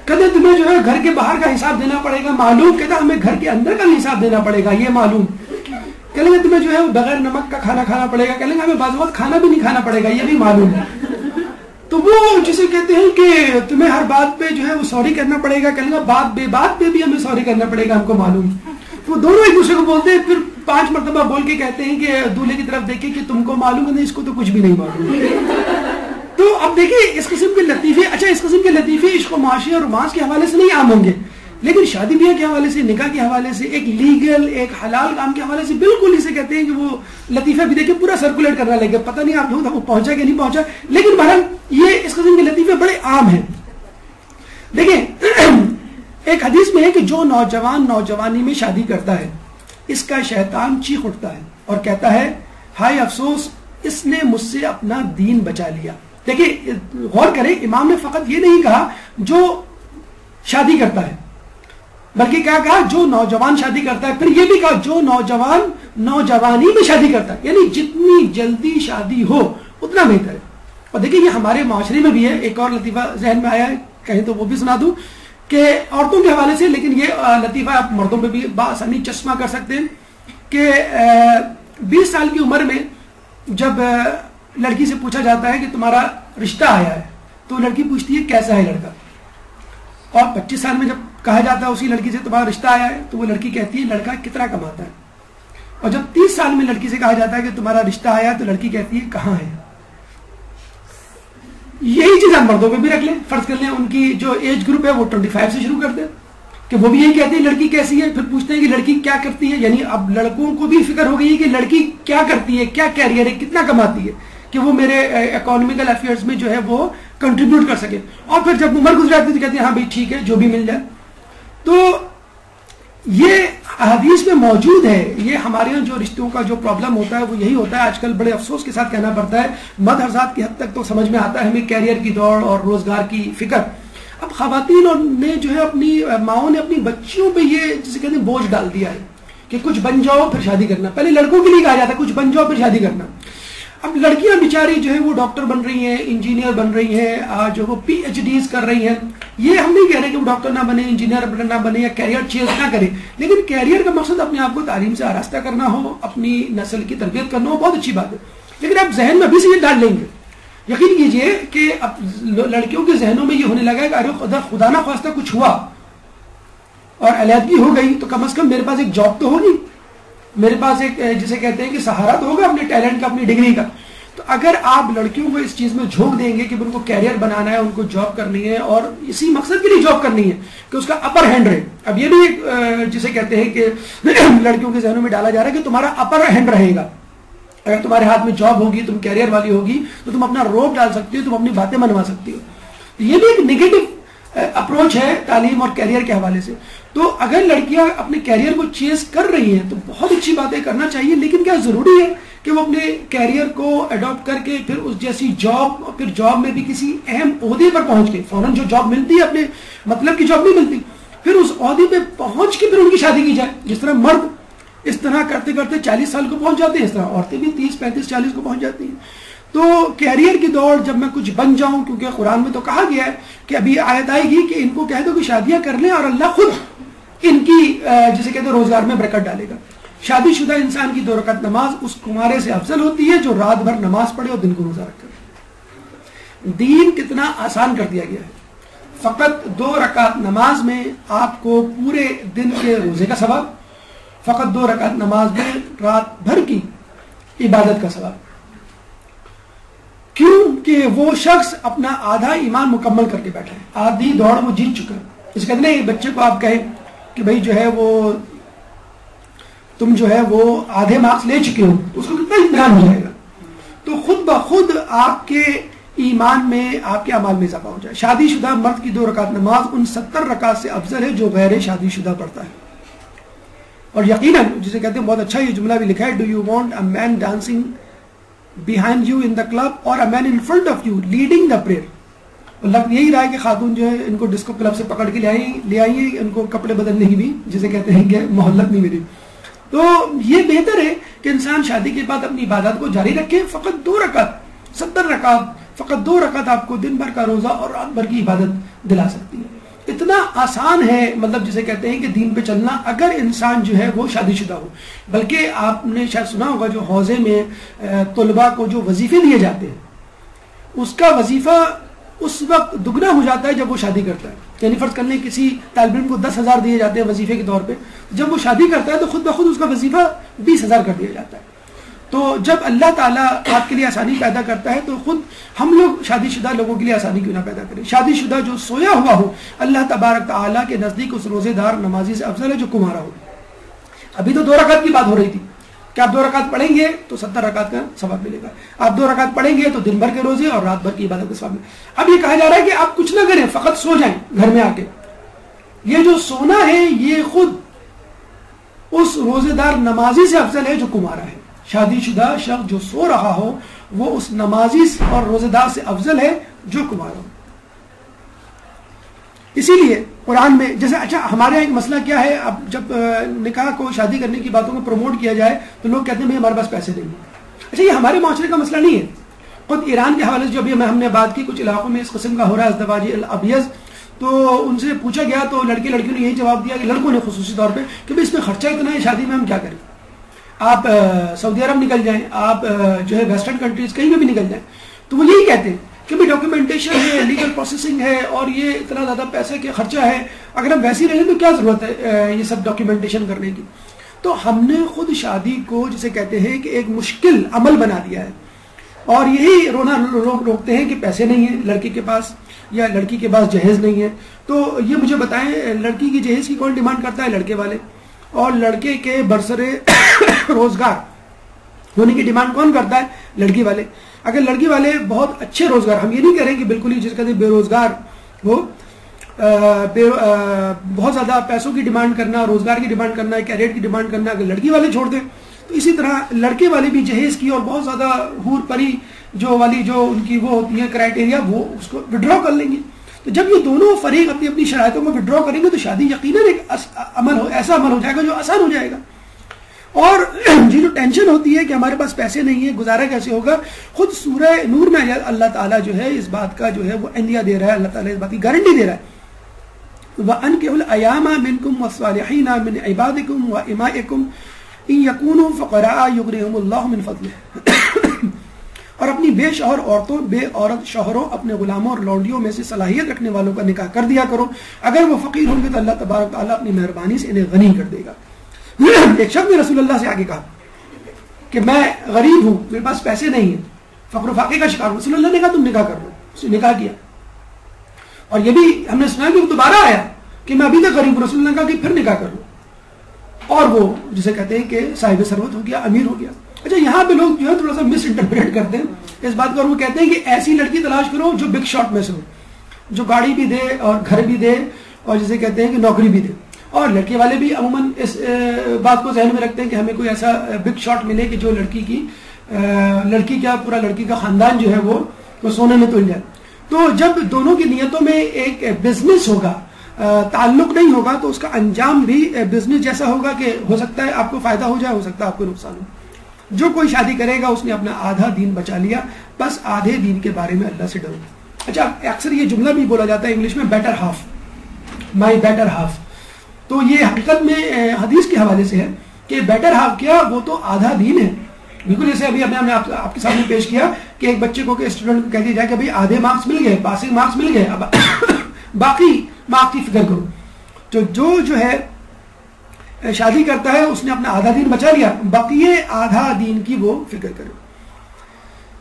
Speaker 2: کہتے تمہیں جو ہے گھر کے باہر کا حساب دینا پڑے گا, معلوم. کہتا ہمیں گھر کے اندر کا حساب دینا پڑے گا, یہ معلوم. کہیں گے تمہیں جو ہے بغیر نمک کا کھانا کھانا پڑے گا, کہیں گے ہمیں بعض وقت کھانا بھی نہیں کھانا پڑے گا, یہ بھی معلوم. تو وہ جسے کہتے ہیں کہ تمہیں ہر بات پہ جو ہے وہ سوری کرنا پڑے گا, کہیں گے بات بے بات پہ بھی ہمیں سوری کرنا پڑے گا, ہم کو معلوم. وہ دونوں ایک دوسرے کو بولتے ہیں, پھر 5 مرتبہ بول کے کہتے ہیں کہ دولہے کی طرف دیکھیں کہ تم کو معلوم ہے, نہیں اس کو تو کچھ بھی نہیں معلوم. تو اب دیکھیں اس قسم کے لطیفے، اچھا اس قسم کے لطیفے عشق و معاشرے اور رومانس کے حوالے سے نہیں عام ہوں گے، لیکن شادی بیاہ کے حوالے سے، نکاح کے حوالے سے، ایک لیگل ایک حلال کام کے حوالے سے بالکل اسے کہتے ہیں کہ وہ لطیفہ بھی دیکھیں پورا سرکولیٹ کرنا لگے، پتہ نہیں آپ لوگوں تک وہ پہنچا کہ نہیں پہنچا، لیکن بہرحال یہ اس قسم کے لطیفے بڑے عام ہیں. دیکھیں ایک حدیث میں ہے کہ جو نوجوان نوجوانی میں شادی کرتا ہے اس کا شیطان چیخ اٹھتا ہے اور کہتا ہے ہائے افسوس اس نے مجھ سے اپنا دین بچا لیا. دیکھیں غور کریں، امام نے فقط یہ نہیں کہا جو شادی کرتا ہے، بلکہ کیا کہا جو نوجوان شادی کرتا ہے، پھر یہ بھی کہا جو نوجوان نوجوانی میں شادی کرتا ہے، یعنی جتنی جلدی شادی ہو اتنا بہتر ہے. اور دیکھیں یہ ہمارے معاشرے میں بھی ہے. ایک اور لطیفہ ذہن میں آیا ہے، کہیں تو وہ بھی سنا دوں کہ عورتوں کے حوالے سے، لیکن یہ لطیفہ آپ مردوں پہ بھی بآسانی چشمہ کر سکتے ہیں کہ 20 سال کی عمر میں جب لڑکی سے پوچھا جاتا ہے کہ تمہارا رشتہ آیا ہے تو لڑکی پوچھتی ہے کیسا ہے لڑکا، اور 25 سال میں جب کہا جاتا ہے اسی لڑکی سے تمہارا رشتہ آیا ہے تو وہ لڑکی کہتی ہے لڑکا کتنا کماتا ہے، اور جب 30 سال میں لڑکی سے کہا جاتا ہے کہ تمہارا رشتہ آیا تو لڑکی کہتی ہے کہاں ہے. یہی چیز ہم مردوں پہ بھی رکھ لیں، فرض کر لیں ان کی جو ایج گروپ ہے وہ 25 سے شروع کر دیں کہ وہ بھی یہی کہتے ہیں لڑکی کیسی ہے، پھر پوچھتے ہیں کہ لڑکی کیا کرتی ہے. یعنی اب لڑکوں کو بھی فکر ہو گئی ہے کہ لڑکی کیا کرتی ہے، کیا کیریئر ہے، کتنا کماتی ہے کہ وہ میرے اکانومیکل افیئرز میں جو ہے وہ کنٹریبیوٹ کر سکے. اور پھر جب عمر گزر جاتی ہے تو کہتے ہیں ہاں بھائی ٹھیک ہے جو بھی مل جائے. تو یہ حدیث میں موجود ہے. یہ ہمارے یہاں جو رشتوں کا جو پرابلم ہوتا ہے وہ یہی ہوتا ہے. آج کل بڑے افسوس کے ساتھ کہنا پڑتا ہے، مد حضرات کی حد تک تو سمجھ میں آتا ہے ہمیں کیریئر کی دوڑ اور روزگار کی فکر. اب خواتین نے جو ہے اپنی ماؤں نے اپنی بچیوں پہ یہ جسے کہتے ہیں بوجھ ڈال دیا ہے کہ کچھ بن جاؤ پھر شادی کرنا. پہلے لڑکوں کے لیے کہا جاتا ہے کچھ بن جاؤ پھر شادی کرنا. اب لڑکیاں بیچاری جو ہے وہ ڈاکٹر بن رہی ہیں، انجینئر بن رہی ہیں، جو وہ PhDs کر رہی ہیں. یہ ہم نہیں کہہ رہے کہ وہ ڈاکٹر نہ بنے، انجینئر نہ بنے یا کیریئر چیز نہ کرے، لیکن کیریئر کا مقصد اپنے آپ کو تعلیم سے آراستہ کرنا ہو، اپنی نسل کی تربیت کرنا ہو، بہت اچھی بات ہے. لیکن آپ ذہن میں ابھی سے یہ ڈال لیں گے، یقین کیجئے کہ اب لڑکیوں کے ذہنوں میں یہ ہونے لگا ہے کہ ارے خدا نہ خواستہ کچھ ہوا اور علیحدگی ہو گئی تو کم از کم میرے پاس ایک جاب تو ہوگی، میرے پاس ایک جسے کہتے ہیں کہ سہارا تو ہوگا اپنے ٹیلنٹ کا، اپنی ڈگری کا. تو اگر آپ لڑکیوں کو اس چیز میں جھونک دیں گے کہ ان کو کیریئر بنانا ہے، ان کو جاب کرنی ہے اور اسی مقصد کے لیے جاب کرنی ہے کہ اس کا اپر ہینڈ رہے. اب یہ بھی ایک جسے کہتے ہیں کہ لڑکیوں کے ذہنوں میں ڈالا جا رہا ہے کہ تمہارا اپر ہینڈ رہے گا، اگر تمہارے ہاتھ میں جاب ہوگی، تم کیریئر والی ہوگی تو تم اپنا روپ ڈال سکتی ہو، تم اپنی باتیں منوا سکتی ہو. یہ بھی ایک نیگیٹو اپروچ ہے تعلیم اور کیریئر کے حوالے سے. تو اگر لڑکیاں اپنے کیریئر کو چیز کر رہی ہیں تو بہت اچھی باتیں کرنا چاہیے، لیکن کیا ضروری ہے کہ وہ اپنے کیریئر کو اڈاپٹ کر کے پھر اس جیسی جاب، پھر جاب میں بھی کسی اہم عہدے پر پہنچ کے، فوراً جو جاب ملتی ہے اپنے مطلب کی جاب نہیں ملتی، پھر اس عہدے پہ پہنچ کے پھر ان کی شادی کی جائے. جس طرح مرد اس طرح کرتے کرتے 40 سال کو پہنچ جاتے ہیں، اس طرح عورتیں بھی 30 35 40 کو پہنچ جاتی ہیں. تو کیریئر کی دوڑ جب میں کچھ بن جاؤں، کیونکہ قرآن میں تو کہا گیا ہے کہ ابھی آیت آئے گی کہ ان کو کہہ دو کہ شادیاں کر لیں اور اللہ خود ان کی جسے کہتے ہیں روزگار میں برکت ڈالے گا. شادی شدہ انسان کی 2 رکعت نماز اس کمارے سے افضل ہوتی ہے جو رات بھر نماز پڑھے اور دن کو روزہ رکھے. دین کتنا آسان کر دیا گیا ہے. فقط 2 رکعت نماز میں آپ کو پورے دن کے روزے کا ثواب، فقط 2 رکعت نماز میں رات بھر کی عبادت کا ثواب. کیوں کہ وہ شخص اپنا آدھا ایمان مکمل کر کے بیٹھا ہے، آدھی دوڑ وہ جیت چکا ہے. اس کہتے ہیں بچے کو آپ کہیں کہ بھائی جو ہے وہ تم جو ہے وہ آدھے مارکس لے چکے ہو تو اس کو کتنا اطمینان ہو جائے گا. تو خود بخود آپ کے ایمان میں، آپ کے اعمال میں اضافہ ہو جائے. شادی شدہ مرد کی 2 رکعت نماز ان 70 رکعت سے افضل ہے جو غیر شادی شدہ پڑھتا ہے. اور یقیناً جسے کہتے ہیں بہت اچھا یہ جملہ بھی لکھا ہے، do you want a man dancing behind you in the club or a man in front of you leading the prayer. لگ یہی رہا ہے کہ خاتون جو ہے ان کو ڈسکو کلب سے پکڑ کے لے آئی ہیں، ان کو کپڑے بدلنے کی بھی جسے کہتے ہیں کہ مہلت نہیں ملی. تو یہ بہتر ہے کہ انسان شادی کے بعد اپنی عبادت کو جاری رکھے. فقط 2 رکعت 70 رکعت، فقط 2 رکعت آپ کو دن بھر کا روزہ اور رات بھر کی عبادت دلا سکتی ہے. اتنا آسان ہے، مطلب جسے کہتے ہیں کہ دین پہ چلنا، اگر انسان جو ہے وہ شادی شدہ ہو. بلکہ آپ نے شاید سنا ہوگا جو حوزے میں طلباء کو جو وظیفے دیے جاتے ہیں اس کا وظیفہ اس وقت دگنا ہو جاتا ہے جب وہ شادی کرتا ہے. یعنی فرض کر لیں کسی طالب علم کو 10,000 دیے جاتے ہیں وظیفے کے طور پہ، جب وہ شادی کرتا ہے تو خود بخود اس کا وظیفہ 20,000 کر دیا جاتا ہے. تو جب اللہ تعالیٰ آپ کے لیے آسانی پیدا کرتا ہے تو خود ہم لوگ شادی شدہ لوگوں کے لیے آسانی کیوں نہ پیدا کریں. شادی شدہ جو سویا ہوا ہو اللہ تبارک تعالیٰ کے نزدیک اس روزے دار نمازی سے افضل ہے جو کمارا ہو. ابھی تو 2 رکعت کی بات ہو رہی تھی کہ آپ 2 رکعت پڑھیں گے تو 70 رکعت کا ثواب ملے گا. آپ 2 رکعت پڑھیں گے تو دن بھر کے روزے اور رات بھر کی عبادت کا ثواب ملے گا. اب یہ کہا جا رہا ہے کہ آپ کچھ نہ کریں, فقط سو جائیں گھر میں آ کے. یہ جو سونا ہے یہ خود اس روزے دار نمازی سے افضل ہے جو کمارا ہے. شادی شدہ شخص جو سو رہا ہو وہ اس نمازی اور روزے دار سے افضل ہے جو کمارا ہو. اسی لیے قرآن میں جیسے اچھا ہمارے یہاں ایک مسئلہ کیا ہے, اب جب نکاح کو شادی کرنے کی باتوں کو پروموٹ کیا جائے تو لوگ کہتے ہیں ہمارے پاس پیسے نہیں ہیں. اچھا یہ ہمارے معاشرے کا مسئلہ نہیں ہے. خود ایران کے حوالے سے جو ابھی ہم نے بات کی, کچھ علاقوں میں اس قسم کا ہو رہا ہے ازدواج الابیض, تو ان سے پوچھا گیا تو لڑکیوں نے یہی جواب دیا کہ لڑکوں نے خصوصی طور پہ کہ بھائی اس میں خرچہ اتنا ہے, شادی میں ہم کیا کریں. آپ سعودی عرب نکل جائیں, آپ جو ہے ویسٹرن کنٹریز کہیں بھی نکل جائیں تو وہ یہی کہتے ہیں کہ بھائی ڈاکیومنٹیشن ہے, لیگل پروسیسنگ ہے اور یہ اتنا زیادہ پیسے کے خرچہ ہے, اگر ہم ویسے ہی رہیں تو کیا ضرورت ہے یہ سب ڈاکیومنٹیشن کرنے کی. تو ہم نے خود شادی کو جسے کہتے ہیں کہ ایک مشکل عمل بنا دیا ہے, اور یہی روکتے ہیں کہ پیسے نہیں ہیں لڑکی کے پاس یا لڑکی کے پاس جہیز نہیں ہے. تو یہ مجھے بتائیں لڑکی کی جہیز کی کون ڈیمانڈ کرتا ہے؟ لڑکے والے. اور لڑکے کے برسرے روزگار ہونے کی ڈیمانڈ کون کرتا ہے؟ لڑکی والے. اگر لڑکی والے بہت اچھے روزگار, ہم یہ نہیں کہہ رہے کہ بالکل ہی جس کا بے روزگار ہو, بہت زیادہ پیسوں کی ڈیمانڈ کرنا, روزگار کی ڈیمانڈ کرنا, کیریئر کی ڈیمانڈ کرنا, اگر لڑکی والے چھوڑ دیں تو اسی طرح لڑکے والے بھی جہیز کی اور بہت زیادہ حور پری جو ان کی وہ ہوتی ہے کرائٹیریا, وہ اس کو وڈرا کر لیں گے. تو جب یہ دونوں فریق اپنی اپنی شرائطوں میں وڈرا کریں گے تو شادی یقیناً ایک ایسا عمل ہو جائے گا جو آسان ہو جائے گا. اور یہ جو ٹینشن ہوتی ہے کہ ہمارے پاس پیسے نہیں ہے, گزارا کیسے ہوگا, خود سورہ نور میں اللہ تعالیٰ جو ہے اس بات کا جو ہے وہ عندیہ دے رہا ہے, اللہ تعالیٰ اس بات کی گارنٹی دے رہا ہے. وَأَنْكِحُوا الْأَيَامَ مِنْكُمْ وَالصَّالِحِينَ مِنْ عِبَادِكُمْ وَإِمَائِكُمْ إِنْ يَكُونُوا فُقَرَاءَ يُغْنِهُمُ اللَّهُ مِنْ فَضْلِهِ. اور اپنی بے شوہر عورتوں, بے عورت شوہروں, اپنے غلاموں اور لونڈیوں میں سے صلاحیت رکھنے والوں کا نکاح کر دیا کرو. اگر وہ فقیر ہوں گے تو اللہ تبارک تعالیٰ اپنی مہربانی سے انہیں غنی کر دے گا. ایک شخص نے رسول اللہ سے آگے کہا کہ میں غریب ہوں, میرے پاس پیسے نہیں ہیں, فقر و فاقے کا شکار. رسول اللہ نے کہا تم نکاح کر لو. اس نے نکاح کیا. اور یہ بھی ہم نے سنا کہ وہ دوبارہ آیا کہ میں ابھی تک غریب ہوں. رسول اللہ نے کہا کہ پھر نکاح کر لو, اور وہ جسے کہتے ہیں کہ صاحب ثروت ہو گیا, امیر ہو گیا. اچھا یہاں پہ لوگ جو ہے تھوڑا سا مس انٹرپریٹ کرتے ہیں اس بات کو, اور وہ کہتے ہیں کہ ایسی لڑکی تلاش کرو جو بگ شاٹ میں سے ہو, جو گاڑی بھی دے اور گھر بھی دے اور جسے کہتے ہیں کہ نوکری بھی دے. اور لڑکے والے بھی عموماً اس بات کو ذہن میں رکھتے ہیں کہ ہمیں کوئی ایسا بگ شاٹ ملے کہ جو لڑکی کیا پورا لڑکی کا خاندان جو ہے وہ سونے میں تل جائے. تو جب دونوں کی نیتوں میں ایک بزنس ہوگا, تعلق نہیں ہوگا, تو اس کا انجام بھی بزنس جیسا ہوگا کہ ہو سکتا ہے آپ کو فائدہ ہو جائے, ہو سکتا ہے آپ کو نقصان ہو. جو کوئی شادی کرے گا اس نے اپنا آدھا دین بچا لیا, بس آدھے دین کے بارے میں اللہ سے ڈرو. اچھا اکثر یہ جملہ بھی بولا جاتا ہے انگلش میں, بیٹر ہاف, مائی بیٹر ہاف. تو یہ حقیقت میں حدیث کے حوالے سے ہے کہ بیٹر ہاف کیا, وہ تو آدھا دین ہے. بالکل جیسے ابھی ہم نے آپ کے سامنے پیش کیا کہ ایک بچے کو, کہ اسٹوڈنٹ کو کہہ دیا جائے کہ بھائی آدھے مارکس مل گئے, پاسنگ مارکس مل گئے, اب باقی مارکس کی فکر کرو. تو جو ہے شادی کرتا ہے اس نے اپنا آدھا دین بچا لیا, باقی یہ آدھا دین کی وہ فکر کرو.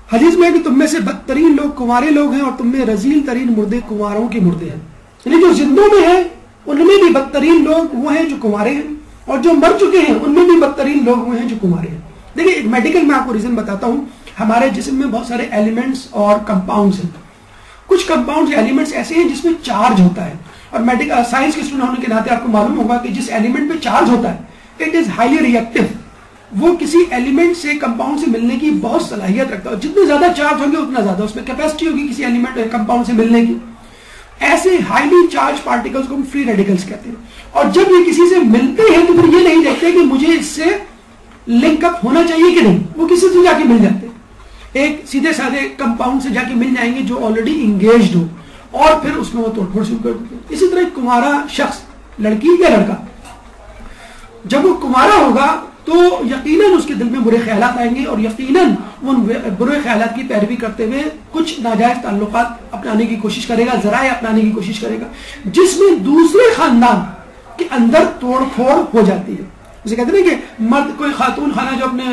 Speaker 2: حدیث میں کہ تم میں سے بدترین لوگ کنوارے لوگ ہیں, اور تم میں رذیل ترین مردے کنواروں کے مردے ہیں. یعنی جو زندوں میں ہیں ان میں بھی بدترین لوگ وہ ہیں جو کنوارے ہیں, اور جو مر چکے ہیں ان میں بھی بدترین لوگ وہ ہیں جو کنوارے ہیں. دیکھیں ایک میڈیکل میں آپ کو ریزن بتاتا ہوں. ہمارے جسم میں بہت سارے ایلیمنٹس اور کمپاؤنڈز ہیں. کچھ کمپاؤنڈز ایلیمنٹس ایسے ہیں جس میں چارج ہوتا ہے, اور میڈیکل سائنس کے اسٹوڈنٹ ہونے کے ناطے آپ کو معلوم ہوگا کہ جس ایلیمنٹ پہ چارج ہوتا ہے اٹ از ہائیلی ریئیکٹیو. وہ کسی ایلیمنٹ سے, کمپاؤنڈ سے ملنے کی بہت صلاحیت رکھتا ہے, اور جتنے زیادہ چارج ہوں گے اتنا زیادہ اس میں کیپیسٹی ہوگی کسی ایلیمنٹ کمپاؤنڈ سے ملنے کی. ایسے ہائیلی چارج پارٹیکلز کو ہم فری ریڈیکلز کہتے ہیں. اور جب یہ کسی سے ملتے ہیں تو پھر یہ نہیں دیکھتے کہ مجھے اس سے لنک اپ ہونا چاہیے کہ نہیں, وہ کسی سے جا کے مل جاتے ہیں. ایک سیدھے سادے کمپاؤنڈ سے جا کے مل جائیں گے جو آلریڈی انگیجڈ ہو, اور پھر اس میں وہ توڑ پھوڑ شروع کر دیتے ہیں. اسی طرح ایک کنوارا شخص, لڑکی یا لڑکا, جب وہ کنوارا ہوگا تو یقیناً اس کے دل میں برے خیالات آئیں گے, اور یقیناً وہ برے خیالات کی پیروی کرتے ہوئے کچھ ناجائز تعلقات اپنانے کی کوشش کرے گا, ذرائع اپنانے کی کوشش کرے گا, جس میں دوسرے خاندان کے اندر توڑ پھوڑ ہو جاتی ہے. جسے کہتے ہیں کہ مرد کوئی خاتون خانہ جو اپنے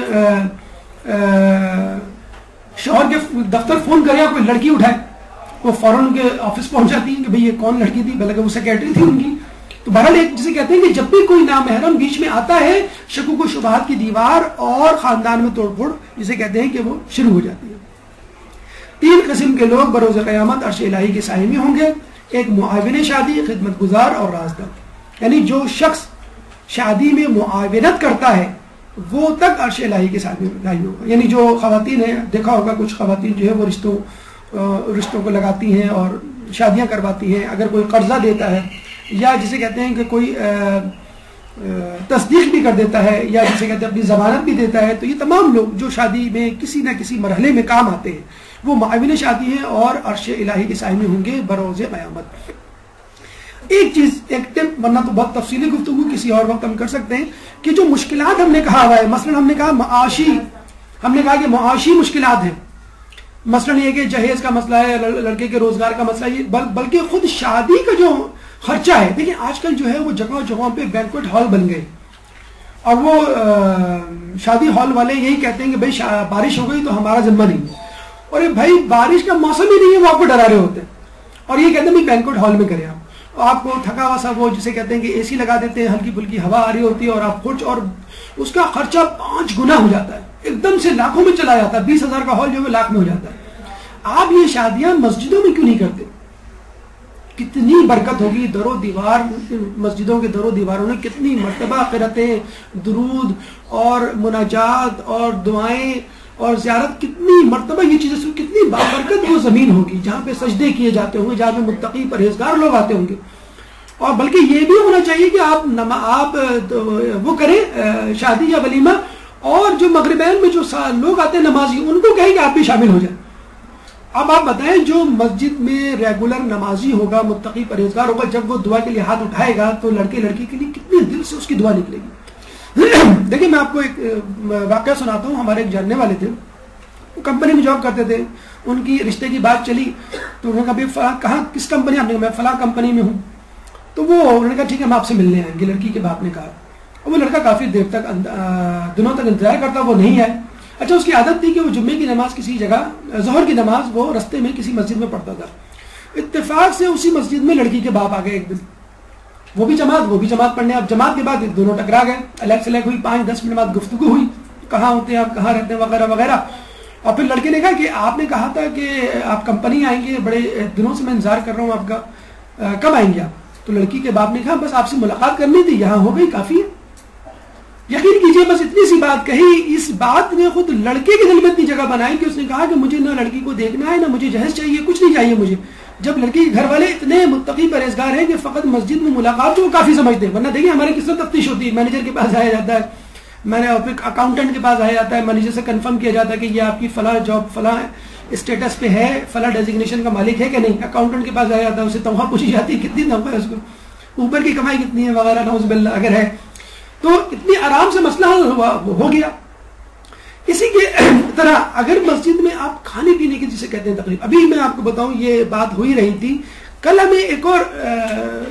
Speaker 2: شوہر کے دفتر فون کرے یا کوئی لڑکی اٹھائے، وہ فوراً ان کے آفس پہنچ جاتی ہیں کہ بھئی یہ کون لڑکی تھی، بلکہ وہ سیکرٹری تھی ان کی. تو بہرحال ایک جسے کہتے ہیں کہ جب بھی کوئی نامحرم بیچ میں آتا ہے، شکوک و شبہات کی دیوار اور خاندان میں توڑ پھوڑ جسے کہتے ہیں کہ وہ شروع ہو جاتی ہے. 3 قسم کے لوگ بروز قیامت عرش الہی کے سائے میں ہوں گے. ایک معاون شادی، خدمت گزار اور رازدار. یعنی جو شخص شادی میں معاونت کرتا ہے وہ تک عرش الہی کے سائے میں ہوگا. یعنی جو خواتین ہیں، دیکھا ہوگا کچھ خواتین جو ہے وہ رشتوں کو لگاتی ہیں اور شادیاں کرواتی ہیں. اگر کوئی قرضہ دیتا ہے یا جسے کہتے ہیں کہ کوئی تصدیق بھی کر دیتا ہے یا جسے کہتے ہیں اپنی ضمانت بھی دیتا ہے، تو یہ تمام لوگ جو شادی میں کسی نہ کسی مرحلے میں کام آتے ہیں وہ معاون شادی ہیں اور عرش الہی کے سائے میں ہوں گے بروز قیامت. ایک چیز، ایک ٹپ، ورنہ تو بہت تفصیلی گفتگو کسی اور وقت ہم کر سکتے ہیں، کہ جو مشکلات ہم نے کہا ہوا ہے، مثلا ہم نے کہا کہ معاشی مشکلات ہیں. مثلا یہ کہ جہیز کا مسئلہ ہے، لڑکے کے روزگار کا مسئلہ، یہ بلکہ خود شادی کا جو خرچہ ہے. دیکھیں آج کل جو ہے وہ جگہوں پہ بینکویٹ ہال بن گئے اور وہ شادی ہال والے یہی کہتے ہیں کہ بھائی بارش ہو گئی تو ہمارا ذمہ نہیں ہے، اور بھائی بارش کا موسم ہی نہیں ہے، وہ آپ کو ڈرا رہے ہوتے ہیں اور یہ کہتے ہیں بھائی بینکویٹ ہال میں کریں. آپ کو تھکا ہوا سا وہ جسے کہتے ہیں کہ اے سی لگا دیتے ہیں، ہلکی پھلکی ہوا آ رہی ہوتی ہے اور آپ خوش، اور اس کا خرچہ 5 گنا ہو جاتا ہے، ایک دم سے لاکھوں میں چلا جاتا ہے. 20,000 کا ہال جو ہے لاکھ میں ہو جاتا ہے. آپ یہ شادیاں مسجدوں میں کیوں نہیں کرتے؟ کتنی برکت ہوگی. در و دیوار، مسجدوں کے در و دیواروں میں کتنی مرتبہ قراتیں، درود اور مناجات اور دعائیں اور زیارت، کتنی مرتبہ یہ چیزیں، کتنی بابرکت وہ زمین ہوگی جہاں پہ سجدے کیے جاتے ہوں گے، جہاں پہ متقی پرہیزگار لوگ آتے ہوں گے. اور بلکہ یہ بھی ہونا چاہیے کہ آپ وہ کریں شادی یا ولیمہ، اور جو مغربین میں جو لوگ آتے ہیں نمازی، ان کو کہیں کہ آپ بھی شامل ہو جائیں. اب آپ بتائیں جو مسجد میں ریگولر نمازی ہوگا، متقی پرہیزگار ہوگا، جب وہ دعا کے لیے ہاتھ اٹھائے گا تو لڑکے لڑکی کے لیے کتنے دل سے اس کی دعا نکلے گی. دیکھیں میں آپ کو ایک واقعہ سناتا ہوں. ہمارے ایک جاننے والے تھے، وہ کمپنی میں جاب کرتے تھے. ان کی رشتے کی بات چلی تو انہوں نے کہا کہاں کس کمپنی؟ آپ نے کہا میں فلاں کمپنی میں ہوں. تو انہوں نے کہا ٹھیک ہے ہم آپ سے ملنے آئیں گے. لڑکی کے باپ نے کہا. اور وہ لڑکا کافی دیر تک دنوں تک انتظار کرتا، وہ نہیں آئے. اچھا، اس کی عادت تھی کہ وہ جمعے کی نماز کسی جگہ، ظہر کی نماز وہ رستے میں کسی مسجد میں پڑھتا تھا. اتفاق سے اسی مسجد میں لڑکی کے باپ آ گئے ایک دن. وہ بھی جماعت پڑھنے. اب جماعت کے بعد دونوں ٹکرا گئے، الگ سے الگ ہوئی. 5-10 منٹ بعد گفتگو ہوئی، کہاں ہوتے ہیں آپ، کہاں رہتے ہیں، وغیرہ وغیرہ. اور پھر لڑکے نے کہا کہ آپ نے کہا تھا کہ آپ کمپنی آئیں گے، بڑے دنوں سے میں انتظار کر رہا ہوں آپ کا، کب آئیں گے آپ؟ تو لڑکی کے باپ نے کہا بس آپ سے ملاقات کرنی تھی، یہاں ہو گئی، کافی ہے. یقین کیجئے بس اتنی سی بات کہی، اس بات نے خود لڑکے کے دل میں اتنی جگہ بنائی کہ اس نے کہا کہ مجھے نہ لڑکی کو دیکھنا ہے، نہ مجھے جہیز چاہیے، کچھ نہیں چاہیے مجھے. جب لڑکی کے گھر والے اتنے متقی پرہیزگار ہیں کہ فقط مسجد میں ملاقات کو کافی سمجھتے ہیں. ورنہ دیکھیں ہمارے کس طرح تفتیش ہوتی ہے، مینیجر کے پاس آیا جاتا ہے، پھر اکاؤنٹنٹ کے پاس آیا جاتا ہے، مینیجر سے کنفرم کیا جاتا ہے کہ یہ آپ کی فلاں جاب فلاں اسٹیٹس پہ ہے، فلاں ڈیزگنیشن کا مالک ہے کہ نہیں. اکاؤنٹنٹ کے پاس آیا جاتا ہے، اسے تنخواہ پوچھی جاتی ہے کتنی تنخواہ ہے اس کو، اوپر کی کمائی کتنی ہے وغیرہ، نعوذ باللہ اگر ہے تو. اتنی آرام سے مسئلہ ہو گیا. اسی کے طرح اگر مسجد میں آپ کھانے پینے کی جسے کہتے ہیں تقریب، ابھی میں آپ کو بتاؤں یہ بات ہوئی رہی تھی، کل ہمیں ایک اور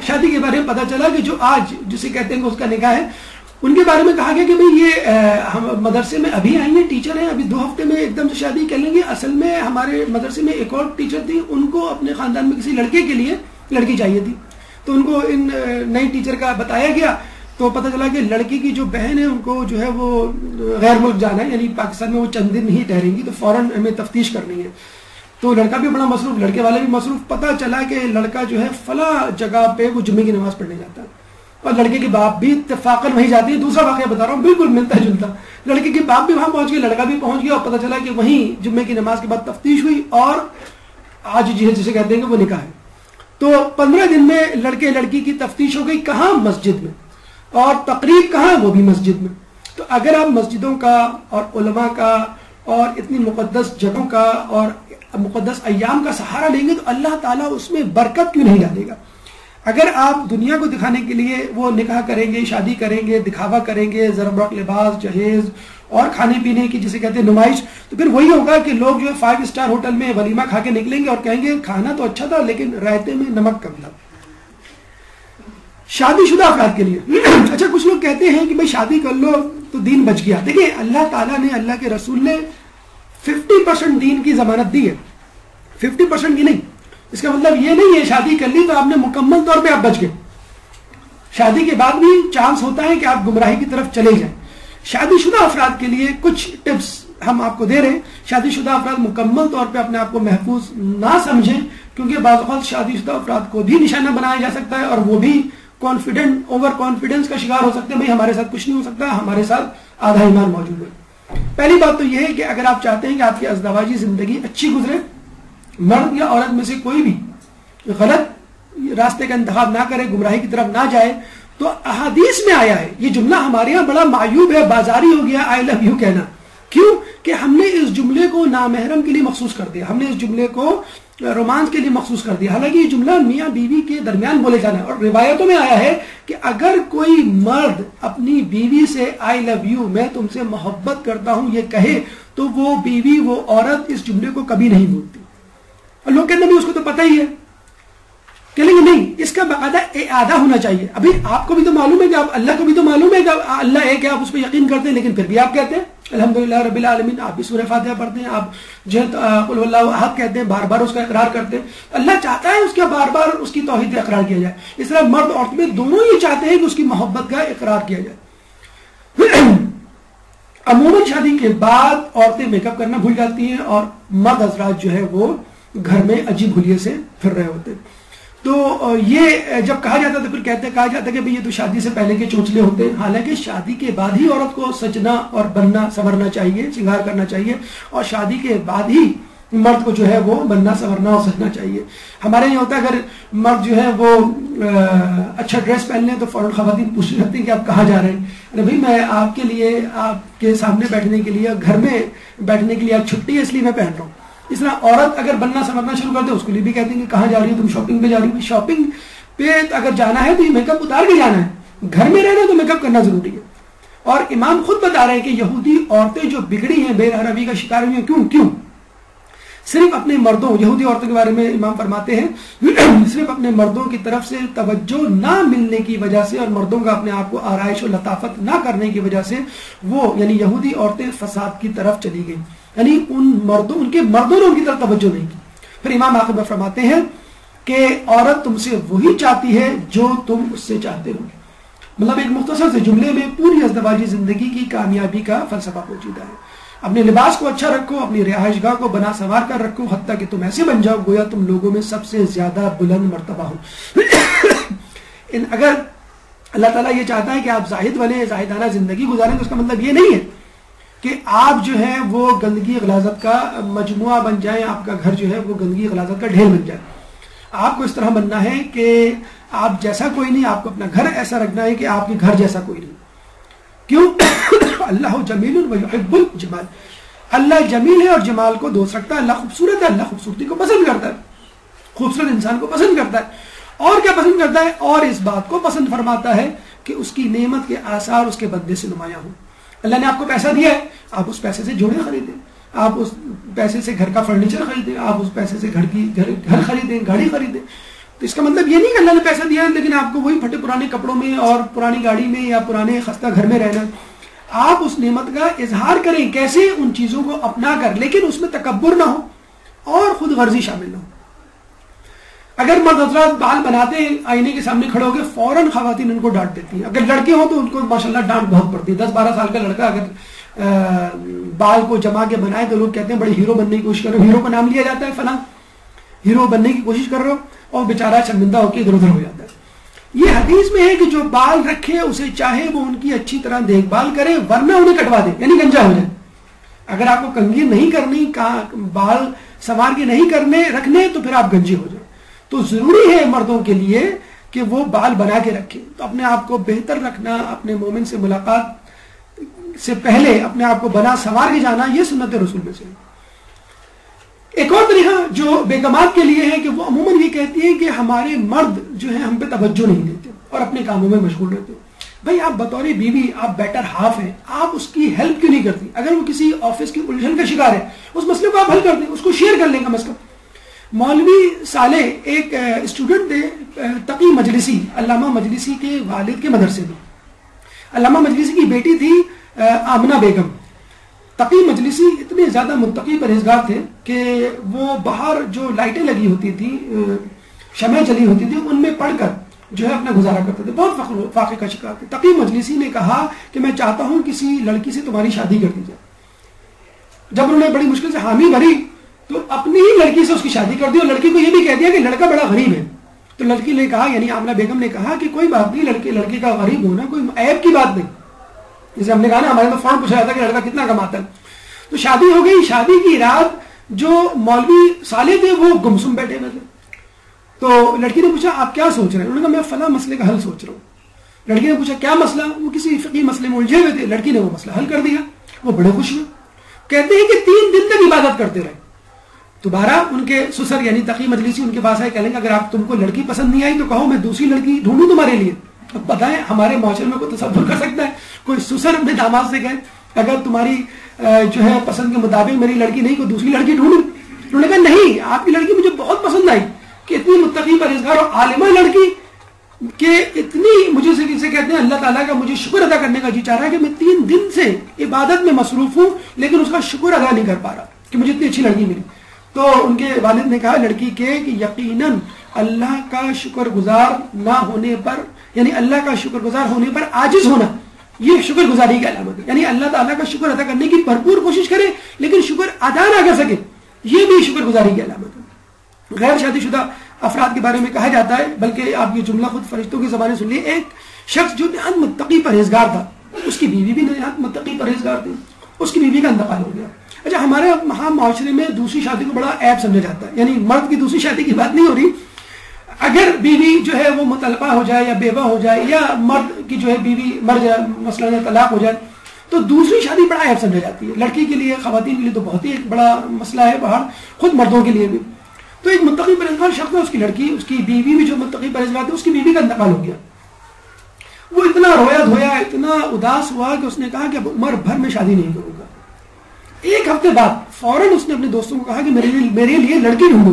Speaker 2: شادی کے بارے میں پتا چلا کہ جو آج جسے کہتے ہیں کہ اس کا نکاح ہے، ان کے بارے میں کہا گیا کہ بھئی یہ ہم مدرسے میں ابھی آئی ہیں، ٹیچر ہیں، ابھی 2 ہفتے میں ایک دم سے شادی کر لیں گے. اصل میں ہمارے مدرسے میں ایک اور ٹیچر تھی، ان کو اپنے خاندان میں کسی لڑکے کے لیے لڑکی چاہیے تھی، تو ان کو ان نئی ٹیچر کا بتایا گیا. تو پتہ چلا کہ لڑکی کی جو بہن ہے ان کو جو ہے وہ غیر ملک جانا ہے، یعنی پاکستان میں وہ چند دن ہی ٹھہریں گی، تو فوراً ہمیں تفتیش کرنی ہے. تو لڑکا بھی بڑا مصروف، لڑکے والے بھی مصروف. پتہ چلا کہ لڑکا جو ہے فلاں جگہ پہ وہ جمعے کی نماز پڑھنے جاتا ہے، اور لڑکے کے باپ بھی اتفاقاً وہیں جاتی ہے. دوسرا واقعہ بتا رہا ہوں بالکل ملتا جلتا. لڑکے کے باپ بھی وہاں پہنچ گئے، لڑکا بھی پہنچ گیا، اور پتہ چلا کہ وہیں جمعے کی نماز کے بعد تفتیش ہوئی اور آج جسے کہتے ہیں کہ وہ نکاح ہے. تو 15 دن میں لڑکے لڑکی کی تفتیش ہو گئی. کہاں؟ مسجد میں. اور تقریب کہاں؟ وہ بھی مسجد میں. تو اگر آپ مسجدوں کا اور علماء کا اور اتنی مقدس جگہوں کا اور مقدس ایام کا سہارا لیں گے تو اللہ تعالیٰ اس میں برکت کیوں نہیں ڈالے گا؟ اگر آپ دنیا کو دکھانے کے لیے وہ نکاح کریں گے، شادی کریں گے، دکھاوا کریں گے، زربرق لباس، جہیز اور کھانے پینے کی جسے کہتے ہیں نمائش، تو پھر وہی ہوگا کہ لوگ جو ہے 5 اسٹار ہوٹل میں ولیمہ کھا کے نکلیں گے اور کہیں گے کھانا تو اچھا تھا لیکن رائتے میں نمک کم تھا. شادی شدہ افراد کے لیے اچھا کچھ لوگ کہتے ہیں کہ بھائی شادی کر لو تو دین بچ گیا. دیکھیں اللہ تعالیٰ نے, اللہ کے رسول نے 50% دین کی ضمانت دی ہے, 50% کی نہیں. اس کا مطلب یہ نہیں ہے شادی کر لی تو آپ نے مکمل طور پہ آپ بچ گئے. شادی کے بعد بھی چانس ہوتا ہے کہ آپ گمراہی کی طرف چلے جائیں. شادی شدہ افراد کے لیے کچھ ٹپس ہم آپ کو دے رہے ہیں. شادی شدہ افراد مکمل طور پہ اپنے آپ کو محفوظ نہ سمجھیں, کیونکہ بعض اوقات شادی شدہ افراد کو بھی نشانہ بنایا جا سکتا ہے اور وہ بھی اوور کانفیڈنس کا شکار ہو سکتے ہیں. بھائی ہمارے ساتھ کچھ نہیں ہو سکتا, ہمارے ساتھ آدھا ایمان موجود ہے. پہلی بات تو یہ ہے کہ اگر آپ چاہتے ہیں کہ آپ کی ازدواجی زندگی اچھی گزرے, مرد یا عورت میں سے کوئی بھی غلط راستے کا انتخاب نہ کرے, گمراہی کی طرف نہ جائے, تو احادیث میں آیا ہے. یہ جملہ ہمارے یہاں بڑا معیوب ہے, بازاری ہو گیا آئی لو یو کہنا. کیوں کہ ہم نے اس جملے کو نامحرم کے لیے مخصوص کر دیا, ہم نے اس جملے کو رومانس کے لیے مخصوص کر دیا. حالانکہ یہ جملہ میاں بیوی کے درمیان بولے جانا ہے, اور روایتوں میں آیا ہے کہ اگر کوئی مرد اپنی بیوی سے آئی لو یو, میں تم سے محبت کرتا ہوں, یہ کہے تو وہ بیوی, وہ عورت اس جملے کو کبھی نہیں بولتی. اور لوگ کہتے ہیں اس کو تو پتہ ہی ہے, کہ نہیں, اس کا باقاعدہ اعادہ ہونا چاہیے. ابھی آپ کو بھی تو معلوم ہے کہ آپ, اللہ کو بھی تو معلوم ہے کہ اللہ ایک ہے, آپ اس پہ یقین کرتے ہیں, لیکن پھر بھی آپ کہتے ہیں الحمدللہ رب العالمین. آپ بھی سورہ فاتحہ پڑھتے ہیں, آپ جو ہے قل هو اللہ احد کہتے ہیں, بار بار اس کا اقرار کرتے ہیں. اللہ چاہتا ہے اس کا بار بار اس کی توحید کا اقرار کیا جائے. اس طرح مرد عورت میں دونوں یہ چاہتے ہیں کہ اس کی محبت کا اقرار کیا جائے. عموماً شادی کے بعد عورتیں میک اپ کرنا بھول جاتی ہیں اور مرد حضرات جو ہے وہ گھر میں عجیب حلیے سے پھر رہے ہوتے ہیں. تو یہ جب کہا جاتا تو پھر کہا جاتا کہ یہ تو شادی سے پہلے کے چونچلے ہوتے ہیں. حالانکہ شادی کے بعد ہی عورت کو سجنا اور بننا سنورنا چاہیے, سنگار کرنا چاہیے, اور شادی کے بعد ہی مرد کو جو ہے وہ بننا سنورنا اور سجنا چاہیے. ہمارے یہاں ہوتا ہے اگر مرد جو ہے وہ اچھا ڈریس پہن لیں تو فوراً خواتین پوچھتی رہتی ہیں کہ آپ کہاں جا رہے ہیں. ارے بھائی میں آپ کے لیے, آپ کے سامنے بیٹھنے کے لیے, گھر میں بیٹھنے کے لیے آج چھٹی ہے اس لیے میں پہن رہا ہوں. اس طرح عورت اگر بننا سنورنا شروع کر دے اس کے لیے بھی کہتے ہیں کہ کہاں جا رہی ہے, تم شاپنگ پہ جا رہی ہو. شاپنگ پہ اگر جانا ہے تو یہ میک اپ اتار کے جانا ہے, گھر میں رہنا تو میک اپ کرنا ضروری ہے. اور امام خود بتا رہے ہیں کہ یہودی عورتیں جو بگڑی ہیں, بے روی کا شکار ہوئی ہیں, کیوں صرف اپنے مردوں, یہودی عورتوں کے بارے میں امام فرماتے ہیں صرف اپنے مردوں کی طرف سے توجہ نہ ملنے کی وجہ سے اور مردوں کا اپنے آپ کو آرائش و لطافت نہ کرنے کی وجہ سے وہ یعنی یہودی عورتیں فساد کی طرف چلی گئیں. یعنی ان کے مردوں نے ان کی طرف توجہ نہیں کی. پھر امام عاقبہ فرماتے ہیں کہ عورت تم سے وہی چاہتی ہے جو تم اس سے چاہتے ہو. مطلب ایک مختصر سے جملے میں پوری ازدواجی زندگی کی کامیابی کا فلسفہ موجود ہے. اپنے لباس کو اچھا رکھو, اپنی رہائش گاہ کو بنا سنوار کر رکھو, حتیٰ کہ تم ایسے بن جاؤ گویا تم لوگوں میں سب سے زیادہ بلند مرتبہ ہو. اگر اللہ تعالیٰ یہ چاہتا ہے کہ آپ زاہد بنے, زاہدانہ زندگی گزاریں, تو اس کا مطلب یہ نہیں ہے کہ آپ جو ہے وہ گندگی غلاظت کا مجموعہ بن جائیں, آپ کا گھر جو ہے وہ گندگی غلاظت کا ڈھیر بن جائے. آپ کو اس طرح بننا ہے کہ آپ جیسا کوئی نہیں, آپ کو اپنا گھر ایسا رکھنا ہے کہ آپ کے گھر جیسا کوئی نہیں. کیوں؟ اللہ جمیل ویحب الجمال, اللہ جمیل ہے اور جمال کو دوست رکھتا ہے. اللہ خوبصورت ہے, اللہ خوبصورتی کو پسند کرتا ہے, خوبصورت انسان کو پسند کرتا ہے. اور کیا پسند کرتا ہے؟ اور اس بات کو پسند فرماتا ہے کہ اس کی نعمت کے آثار اس کے بندے سے نمایاں ہوں. اللہ نے آپ کو پیسہ دیا ہے, آپ اس پیسے سے جوڑے خریدیں, آپ اس پیسے سے گھر کا فرنیچر خریدیں, آپ اس پیسے سے گھر خریدیں, گاڑی خریدیں. تو اس کا مطلب یہ نہیں کہ اللہ نے پیسہ دیا ہے لیکن آپ کو وہی پھٹے پرانے کپڑوں میں اور پرانی گاڑی میں یا پرانے خستہ گھر میں رہنا. آپ اس نعمت کا اظہار کریں, کیسے؟ ان چیزوں کو اپنا کر, لیکن اس میں تکبر نہ ہو اور خود غرضی شامل نہ ہو. اگر مرد حضرات بال بناتے ہیں, آئینے کے سامنے کھڑے ہو کے فوراً خواتین ان کو ڈانٹ دیتی ہیں. اگر لڑکے ہوں تو ان کو ماشاءاللہ ڈانٹ بہت پڑتی ہے. 10-12 سال کا لڑکا اگر بال کو جما کے بنائے تو لوگ کہتے ہیں بڑے ہیرو بننے کی کوشش کر رہے ہو. ہیرو کا نام لیا جاتا ہے, فلاں ہیرو بننے کی کوشش کر رہے ہو, اور بیچارہ شرمندہ ہو کے ادھر ادھر ہو جاتا ہے. یہ حدیث میں ہے کہ جو بال رکھے اسے چاہے وہ ان کی اچھی طرح دیکھ بھال کرے, ورنہ انہیں کٹوا دے, یعنی گنجا ہو جائے. اگر آپ کو کنگھی نہیں کرنی, بال سنوار کے نہیں کرنے رکھنے, تو پھر آپ گنجے ہو جائیں. تو ضروری ہے مردوں کے لیے کہ وہ بال بنا کے رکھیں. تو اپنے آپ کو بہتر رکھنا, اپنے مومن سے ملاقات سے پہلے اپنے آپ کو بنا سنوار کے جانا, یہ سنت رسول میں سے. ایک اور طریقہ جو بیگمات کے لیے ہے کہ وہ عموماً یہ کہتی ہیں کہ ہمارے مرد جو ہیں ہم پہ توجہ نہیں دیتے اور اپنے کاموں میں مشغول رہتے. بھائی آپ بطور بیوی, آپ بیٹر ہاف ہیں, آپ اس کی ہیلپ کیوں نہیں کرتی؟ اگر وہ کسی آفس کی الجھن کا شکار ہے, اس مسئلے کو آپ حل کر دیں, اس کو شیئر کر لیں کم از کم. مولوی صالح ایک اسٹوڈنٹ تھے, تقی مجلسی, علامہ مجلسی کے والد کے مدرسے میں. علامہ مجلسی کی بیٹی تھی آمنہ بیگم. تقی مجلسی اتنے زیادہ متقی پرہیزگار تھے کہ وہ باہر جو لائٹیں لگی ہوتی تھی، شمع جلی ہوتی تھی، ان میں پڑھ کر جو ہے اپنا گزارا کرتے تھے. بہت فاقے کا شکار تھے. تقی مجلسی نے کہا کہ میں چاہتا ہوں کسی لڑکی سے تمہاری شادی کر دی جائے. جب انہوں نے بڑی مشکل سے حامی بھری تو اپنی ہی لڑکی سے اس کی شادی کر دی، اور لڑکی کو یہ بھی کہہ دیا کہ لڑکا بڑا غریب ہے. تو لڑکی نے کہا، یعنی آمنہ بیگم نے کہا کہ کوئی بات نہیں، لڑکے کا غریب ہونا کوئی عیب کی بات نہیں. جیسے ہم نے کہا نا، ہمارے تو فوراً پوچھا جاتا ہے کہ لڑکا کتنا کماتا ہے. تو شادی ہو گئی. شادی کی رات جو مولوی سالے تھے وہ گمسم بیٹھے ہوئے تھے. تو لڑکی نے پوچھا آپ کیا سوچ رہے ہیں؟ انہوں نے کہا میں فلاں مسئلے کا حل سوچ رہا ہوں. لڑکی نے پوچھا کیا مسئلہ؟ وہ کسی فقہی مسئلے میں الجھے ہوئے تھے. لڑکی نے وہ مسئلہ حل کر دیا. وہ بڑے خوش ہوئے. کہتے ہیں کہ 3 دن تک عبادت کرتے رہے. دوبارہ ان کے سسر یعنی تقی مجلسی ان کے پاس آئے، کہنے کہ اگر آپ تم کو لڑکی پسند نہیں آئی تو کہو میں دوسری لڑکی ڈھونڈوں تمہارے لیے. اب بتائیں ہمارے معاشرے میں کوئی تصور کر سکتا ہے کوئی سسر اپنے داماد سے کہے اگر تمہاری جو ہے پسند کے مطابق میری لڑکی نہیں کوئی دوسری لڑکی ڈھونڈوں؟ انہوں نے کہا نہیں، آپ کی لڑکی مجھے بہت پسند آئی کہ اتنی متقی پرہیزگار اور عالمہ لڑکی کہ اتنی مجھے سے کہتے ہیں اللہ تعالیٰ کا مجھے شکر ادا کرنے کا جی چاہ رہا ہے کہ میں 3 دن سے عبادت میں مصروف ہوں لیکن اس کا شکر ادا نہیں کر پا رہا کہ مجھے اتنی اچھی لڑکی ملی. تو ان کے والد نے کہا لڑکی کے کہ یقیناً اللہ کا شکر گزار نہ ہونے پر، یعنی اللہ کا شکر گزار ہونے پر عاجز ہونا، یہ شکر گزاری کی علامت ہے. یعنی اللہ تعالیٰ کا شکر ادا کرنے کی بھرپور کوشش کرے لیکن شکر ادا نہ کر سکے، یہ بھی شکر گزاری کی علامت ہے. غیر شادی شدہ افراد کے بارے میں کہا جاتا ہے، بلکہ آپ یہ جملہ خود فرشتوں کی زبانیں سن لیے، ایک شخص جو نہایت متقی پرہیزگار تھا، اس کی بیوی بھی نہایت متقی پرہیزگار تھی، اس کی بیوی کا انتقال ہو گیا. اچھا، ہمارے ہاں معاشرے میں دوسری شادی کو بڑا عیب سمجھا جاتا ہے. یعنی مرد کی دوسری شادی کی بات نہیں ہو رہی، اگر بیوی جو ہے وہ مطلقہ ہو جائے یا بیوہ ہو جائے یا مرد کی جو ہے بیوی مر جائے، مثلا طلاق ہو جائے، تو دوسری شادی بڑا عیب سمجھا جاتی ہے. لڑکی کے لیے، خواتین کے لیے تو بہت ہی ایک بڑا مسئلہ ہے باہر، خود مردوں کے لیے بھی. تو ایک متقی پرہیزگار شخص ہے، اس کی لڑکی، اس کی بیوی بھی جو متقی پرہیزگار تھی، اس کی بیوی کا انتقال ہو گیا. وہ اتنا رویا دھویا، اتنا اداس ہوا کہ اس نے کہا کہ اب عمر بھر میں شادی نہیں کروں گا. 1 ہفتے بعد فوراً اس نے اپنے دوستوں کو کہا کہ میرے لیے لڑکی ڈھونڈو.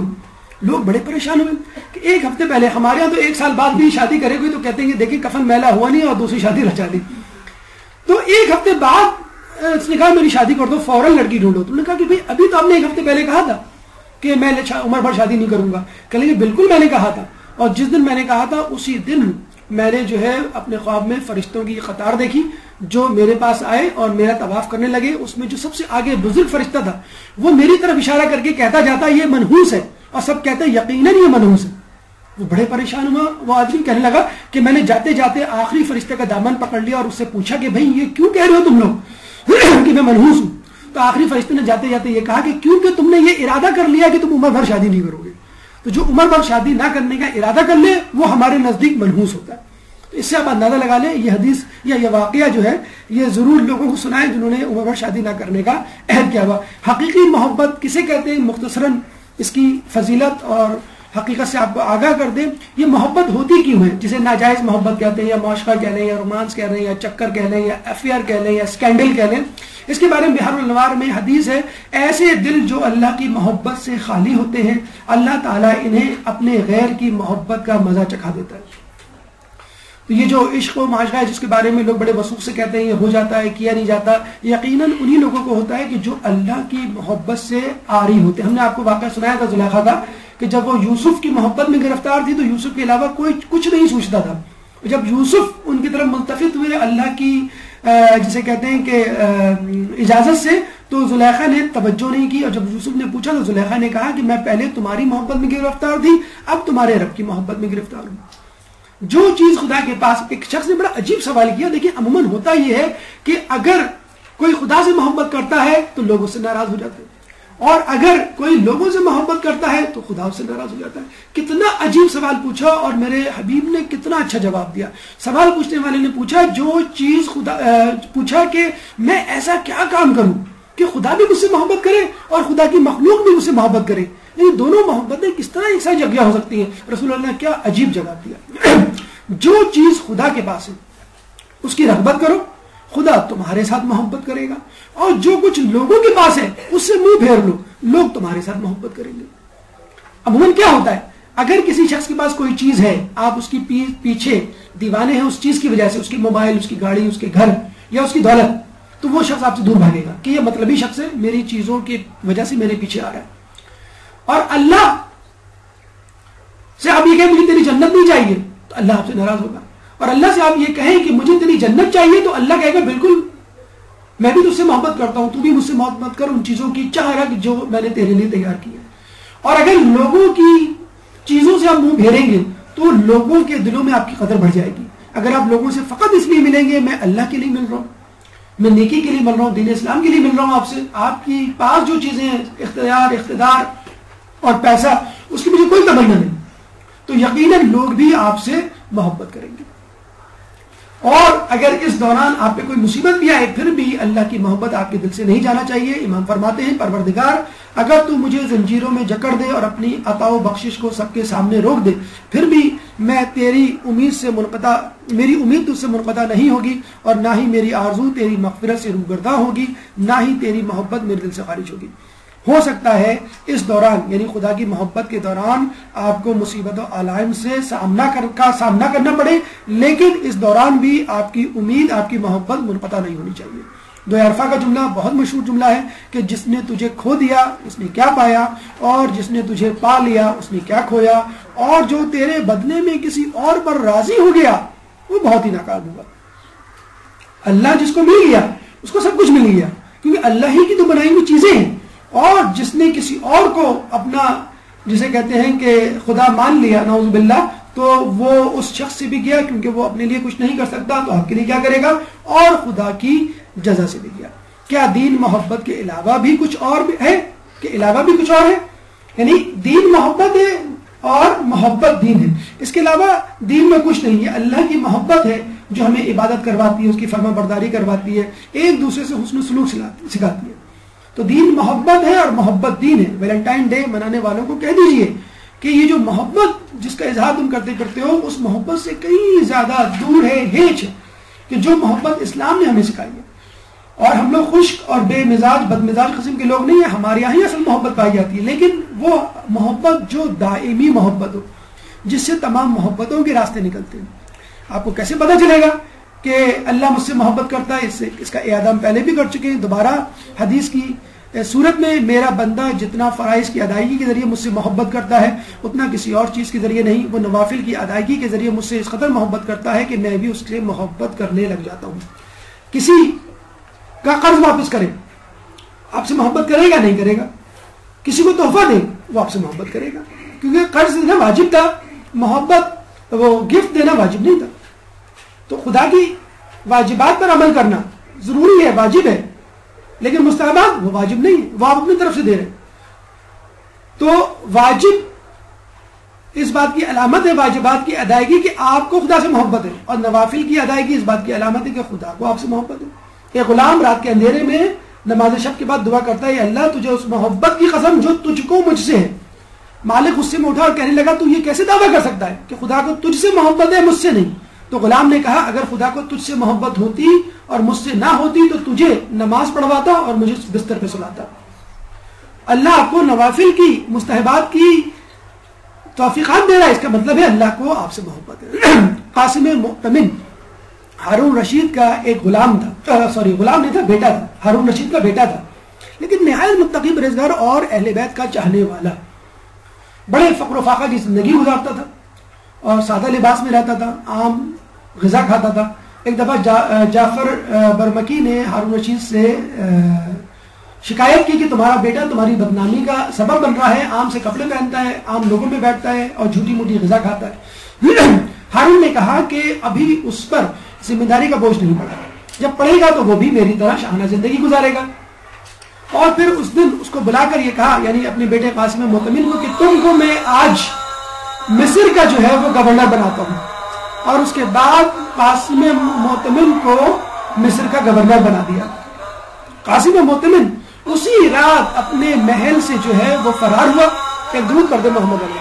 Speaker 2: لوگ بڑے پریشان ہوئے کہ 1 ہفتے پہلے، ہمارے یہاں تو 1 سال بعد بھی شادی کرے گی تو کہتے ہیں کہ دیکھیں کفن میلا ہوا نہیں اور دوسری شادی رچا دی. تو 1 ہفتے بعد اس نے کہا میری شادی کر دو، فوراً لڑکی ڈھونڈو. تو نے کہا کہ بھائی ابھی تو آپ نے 1 ہفتے پہلے کہا تھا کہ میں عمر بھر شادی نہیں کروں گا. کہنے لگے بالکل میں نے کہا تھا، اور جس دن میں نے کہا تھا اسی دن میں نے جو ہے اپنے خواب میں فرشتوں کی قطار دیکھی جو میرے پاس آئے اور میرا طواف کرنے لگے. اس میں جو سب سے آگے بزرگ فرشتہ تھا وہ میری طرف اشارہ کر کے کہتا جاتا یہ منحوس ہے، اور سب کہتے ہیں یقیناً یہ منحوس ہے. وہ بڑے پریشان ہوا. وہ آدمی کہنے لگا کہ میں نے جاتے جاتے آخری فرشتے کا دامن پکڑ لیا اور اس سے پوچھا کہ بھائی یہ کیوں کہہ رہے ہو تم لوگ کہ میں منحوس ہوں؟ تو آخری فرشتے نے جاتے جاتے یہ کہا کہ کیونکہ تم نے یہ ارادہ کر لیا کہ تم عمر بھر شادی نہیں کرو گے، تو جو عمر بھر شادی نہ کرنے کا ارادہ کر لے وہ ہمارے نزدیک منحوس ہوتا ہے. تو اس سے آپ اندازہ لگا لیں یہ حدیث یا یہ واقعہ جو ہے یہ ضرور لوگوں کو سنائے جنہوں نے عمر بھر شادی نہ کرنے کا عہد کیا ہوا. حقیقی محبت کسے کہتے ہیں؟ مختصراً اس کی فضیلت اور حقیقت سے آپ کو آگاہ کر دیں. یہ محبت ہوتی کیوں ہے؟ جسے ناجائز محبت کہتے ہیں یا معاشقہ کہہ لیں یا رومانس کہہ لیں یا چکر کہہ لیں یا افیئر کہہ لیں یا اسکینڈل کہہ لیں. اس کے بارے میں بحر الانوار میں حدیث ہے، ایسے دل جو اللہ کی محبت سے خالی ہوتے ہیں اللہ تعالیٰ انہیں اپنے غیر کی محبت کا مزہ چکھا دیتا ہے. تو یہ جو عشق و معاشقہ ہے جس کے بارے میں لوگ بڑے وثوق سے کہتے ہیں یہ ہو جاتا ہے کیا نہیں جاتا، یقیناً انہی لوگوں کو ہوتا ہے کہ جو اللہ کی محبت سے عاری ہوتے ہیں. ہم نے آپ کو واقعہ سنایا تھا زلیخا کا کہ جب وہ یوسف کی محبت میں گرفتار تھی تو یوسف کے علاوہ کوئی کچھ نہیں سوچتا تھا. جب یوسف ان کی طرف ملتفت ہوئے اللہ کی جسے کہتے ہیں کہ اجازت سے، تو زلیخا نے توجہ نہیں کی، اور جب یوسف نے پوچھا تو زلیخا نے کہا کہ میں پہلے تمہاری محبت میں گرفتار تھی، اب تمہارے رب کی محبت میں گرفتار ہوں. جو چیز خدا کے پاس، ایک شخص نے بڑا عجیب سوال کیا. دیکھیں عموماً ہوتا یہ ہے کہ اگر کوئی خدا سے محبت کرتا ہے تو لوگ اس سے ناراض ہو جاتے ہیں، اور اگر کوئی لوگوں سے محبت کرتا ہے تو خدا اس سے ناراض ہو جاتا ہے. کتنا عجیب سوال پوچھا اور میرے حبیب نے کتنا اچھا جواب دیا. سوال پوچھنے والے نے پوچھا جو چیز خدا پوچھا کہ میں ایسا کیا کام کروں کہ خدا بھی مجھ سے محبت کرے اور خدا کی مخلوق بھی مجھ سے محبت کرے، یعنی دونوں محبتیں کس طرح ایک ساتھ جگہ ہو سکتی ہیں. رسول اللہ نے کیا عجیب جواب دیا. جو چیز خدا کے پاس ہے اس کی رغبت کرو، خدا تمہارے ساتھ محبت کرے گا، اور جو کچھ لوگوں کے پاس ہے اس سے منہ پھیر لو، لوگ تمہارے ساتھ محبت کریں گے. عموماً کیا ہوتا ہے اگر کسی شخص کے پاس کوئی چیز ہے، آپ اس کی پیچھے دیوانے ہیں اس چیز کی وجہ سے، اس کی موبائل، اس کی گاڑی، اس کے گھر یا اس کی دولت، تو وہ شخص آپ سے دور بھاگے گا کہ یہ مطلبی شخص ہے، میری چیزوں کی وجہ سے میرے پیچھے آ رہا ہے. اور اللہ سے آپ یہ کہیں مجھے تیری جنت نہیں چاہیے تو اللہ آپ سے ناراض ہوگا. اور اللہ سے آپ یہ کہیں کہ مجھے تیری جنت چاہیے تو اللہ کہے گا بالکل میں بھی تجھ سے محبت کرتا ہوں، تو بھی مجھ سے محبت کر ان چیزوں کی چاہ رہا کہ جو میں نے تیرے لیے تیار کی ہے. اور اگر لوگوں کی چیزوں سے آپ منہ پھیریں گے تو لوگوں کے دلوں میں آپ کی قدر بڑھ جائے گی. اگر آپ لوگوں سے فقط اس لیے ملیں گے میں اللہ کے لیے مل رہا ہوں، میں نیکی کے لیے مل رہا ہوں، دین اسلام کے لیے مل رہا ہوں، آپ سے آپ کی پاس جو چیزیں ہیں اقتدار اور پیسہ اس کی مجھے کوئی تمنا نہیں، تو یقیناً لوگ بھی آپ سے محبت کریں گے. اور اگر اس دوران آپ پہ کوئی مصیبت بھی آئے پھر بھی اللہ کی محبت آپ کے دل سے نہیں جانا چاہیے. امام فرماتے ہیں پروردگار اگر تو مجھے زنجیروں میں جکڑ دے اور اپنی عطا و بخشش کو سب کے سامنے روک دے پھر بھی میں میری امید تجھ سے منقطع نہیں ہوگی، اور نہ ہی میری آرزو تیری مغفرت سے روگرداں ہوگی، نہ ہی تیری محبت میرے دل سے خارج ہوگی. ہو سکتا ہے اس دوران یعنی خدا کی محبت کے دوران آپ کو مصیبت و علائم سے سامنا کرنا پڑے، لیکن اس دوران بھی آپ کی امید آپ کی محبت منقطع نہیں ہونی چاہیے. دو عرفہ کا جملہ بہت مشہور جملہ ہے کہ جس نے تجھے کھو دیا اس نے کیا پایا، اور جس نے تجھے پا لیا اس نے کیا کھویا، اور جو تیرے بدلے میں کسی اور پر راضی ہو گیا وہ بہت ہی ناکام ہوا. اللہ جس کو مل گیا اس کو سب کچھ مل گیا کیونکہ اللہ ہی کی تو بنائی ہوئی چیزیں ہیں، اور جس نے کسی اور کو اپنا جسے کہتے ہیں کہ خدا مان لیا نعوذ باللہ تو وہ اس شخص سے بھی گیا کیونکہ وہ اپنے لیے کچھ نہیں کر سکتا تو آپ کے لیے کیا کرے گا، اور خدا کی جزا سے بھی گیا. کیا دین محبت کے علاوہ بھی کچھ اور ہے کہ علاوہ بھی کچھ اور ہے؟ یعنی دین محبت ہے اور محبت دین ہے، اس کے علاوہ دین میں کچھ نہیں ہے. اللہ کی محبت ہے جو ہمیں عبادت کرواتی ہے، اس کی فرما برداری کرواتی ہے، ایک دوسرے سے حسن سلوک سکھاتی ہے. تو دین محبت ہے اور محبت دین ہے. ویلنٹائن ڈے منانے والوں کو کہہ دیجئے کہ یہ جو محبت جس کا اظہار تم کرتے ہو اس محبت سے کئی زیادہ دور ہے، ہیچ ہے کہ جو محبت اسلام نے ہمیں سکھائی ہے. اور ہم لوگ خشک اور بے مزاج بد مزاج قسم کے لوگ نہیں ہیں، ہمارے یہاں ہی اصل محبت پائی جاتی ہے، لیکن وہ محبت جو دائمی محبت ہو جس سے تمام محبتوں کے راستے نکلتے ہیں. آپ کو کیسے پتہ چلے گا کہ اللہ مجھ سے محبت کرتا ہے؟ اس کا اعادہ ہم پہلے بھی کر چکے ہیں. دوبارہ حدیث کی صورت میں میرا بندہ جتنا فرائض کی ادائیگی کے ذریعے مجھ سے محبت کرتا ہے اتنا کسی اور چیز کے ذریعے نہیں. وہ نوافل کی ادائیگی کے ذریعے مجھ سے اس قدر محبت کرتا ہے کہ میں بھی اس سے محبت کرنے لگ جاتا ہوں. کسی کا قرض واپس کرے آپ سے محبت کرے گا نہیں کرے گا؟ کسی کو تحفہ دے وہ آپ سے محبت کرے گا کیونکہ قرض دینا واجب تھا، محبت وہ گفٹ دینا واجب نہیں تھا. تو خدا کی واجبات پر عمل کرنا ضروری ہے، واجب ہے، لیکن مستحبات وہ واجب نہیں ہے، وہ آپ اپنی طرف سے دے رہے ہیں. تو واجب اس بات کی علامت ہے واجبات کی ادائیگی کہ آپ کو خدا سے محبت ہے، اور نوافل کی ادائیگی اس بات کی علامت ہے کہ خدا کو آپ سے محبت ہے. ایک غلام رات کے اندھیرے میں نماز شب کے بعد دعا کرتا ہے اللہ تجھے اس محبت کی قسم جو تجھ کو مجھ سے ہے. مالک غصے میں اٹھا اور کہنے لگا تو یہ کیسے دعویٰ کر سکتا ہے کہ خدا کو تجھ سے محبت ہے مجھ سے نہیں؟ تو غلام نے کہا اگر خدا کو تجھ سے محبت ہوتی اور مجھ سے نہ ہوتی تو تجھے نماز پڑھواتا اور مجھے بستر پہ سلاتا. اللہ آپ کو نوافل کی مستحبات کی توفیقات دے رہا ہے، اس کا مطلب ہے اللہ کو آپ سے محبت ہے. قاسم مؤتمن ہارون رشید کا ایک غلام تھا، غلام نہیں تھا، بیٹا تھا، ہارون رشید کا بیٹا تھا، لیکن نہایت متقی پرہیزگار اور اہل بیت کا چاہنے والا، بڑے فقر و فاقہ کی زندگی گزارتا تھا اور سادہ لباس میں رہتا تھا، عام غذا کھاتا تھا. ایک دفعہ جعفر برمکی نے ہارون رشید سے شکایت کی کہ تمہارا بیٹا تمہاری بدنامی کا سبب بن رہا ہے، عام سے کپڑے پہنتا ہے، عام لوگوں میں بیٹھتا ہے اور جھوٹی موٹی غذا کھاتا ہے. ہارون نے کہا کہ ابھی اس پر ذمہ داری کا بوجھ نہیں پڑا، جب پڑے گا تو وہ بھی میری طرح شاہانہ زندگی گزارے گا. اور پھر اس دن اس کو بلا کر یہ کہا یعنی اپنے بیٹے قاسم مؤتمن کو کہ تم کو میں آج مصر کا جو ہے وہ گورنر بناتا ہوں. اور اس کے بعد قاسم مؤتمن کو مصر کا گورنر بنا دیا. قاسم مؤتمن اسی رات اپنے محل سے جو ہے وہ فرار ہوا. ایک درود پڑھ دے محمد علیہ.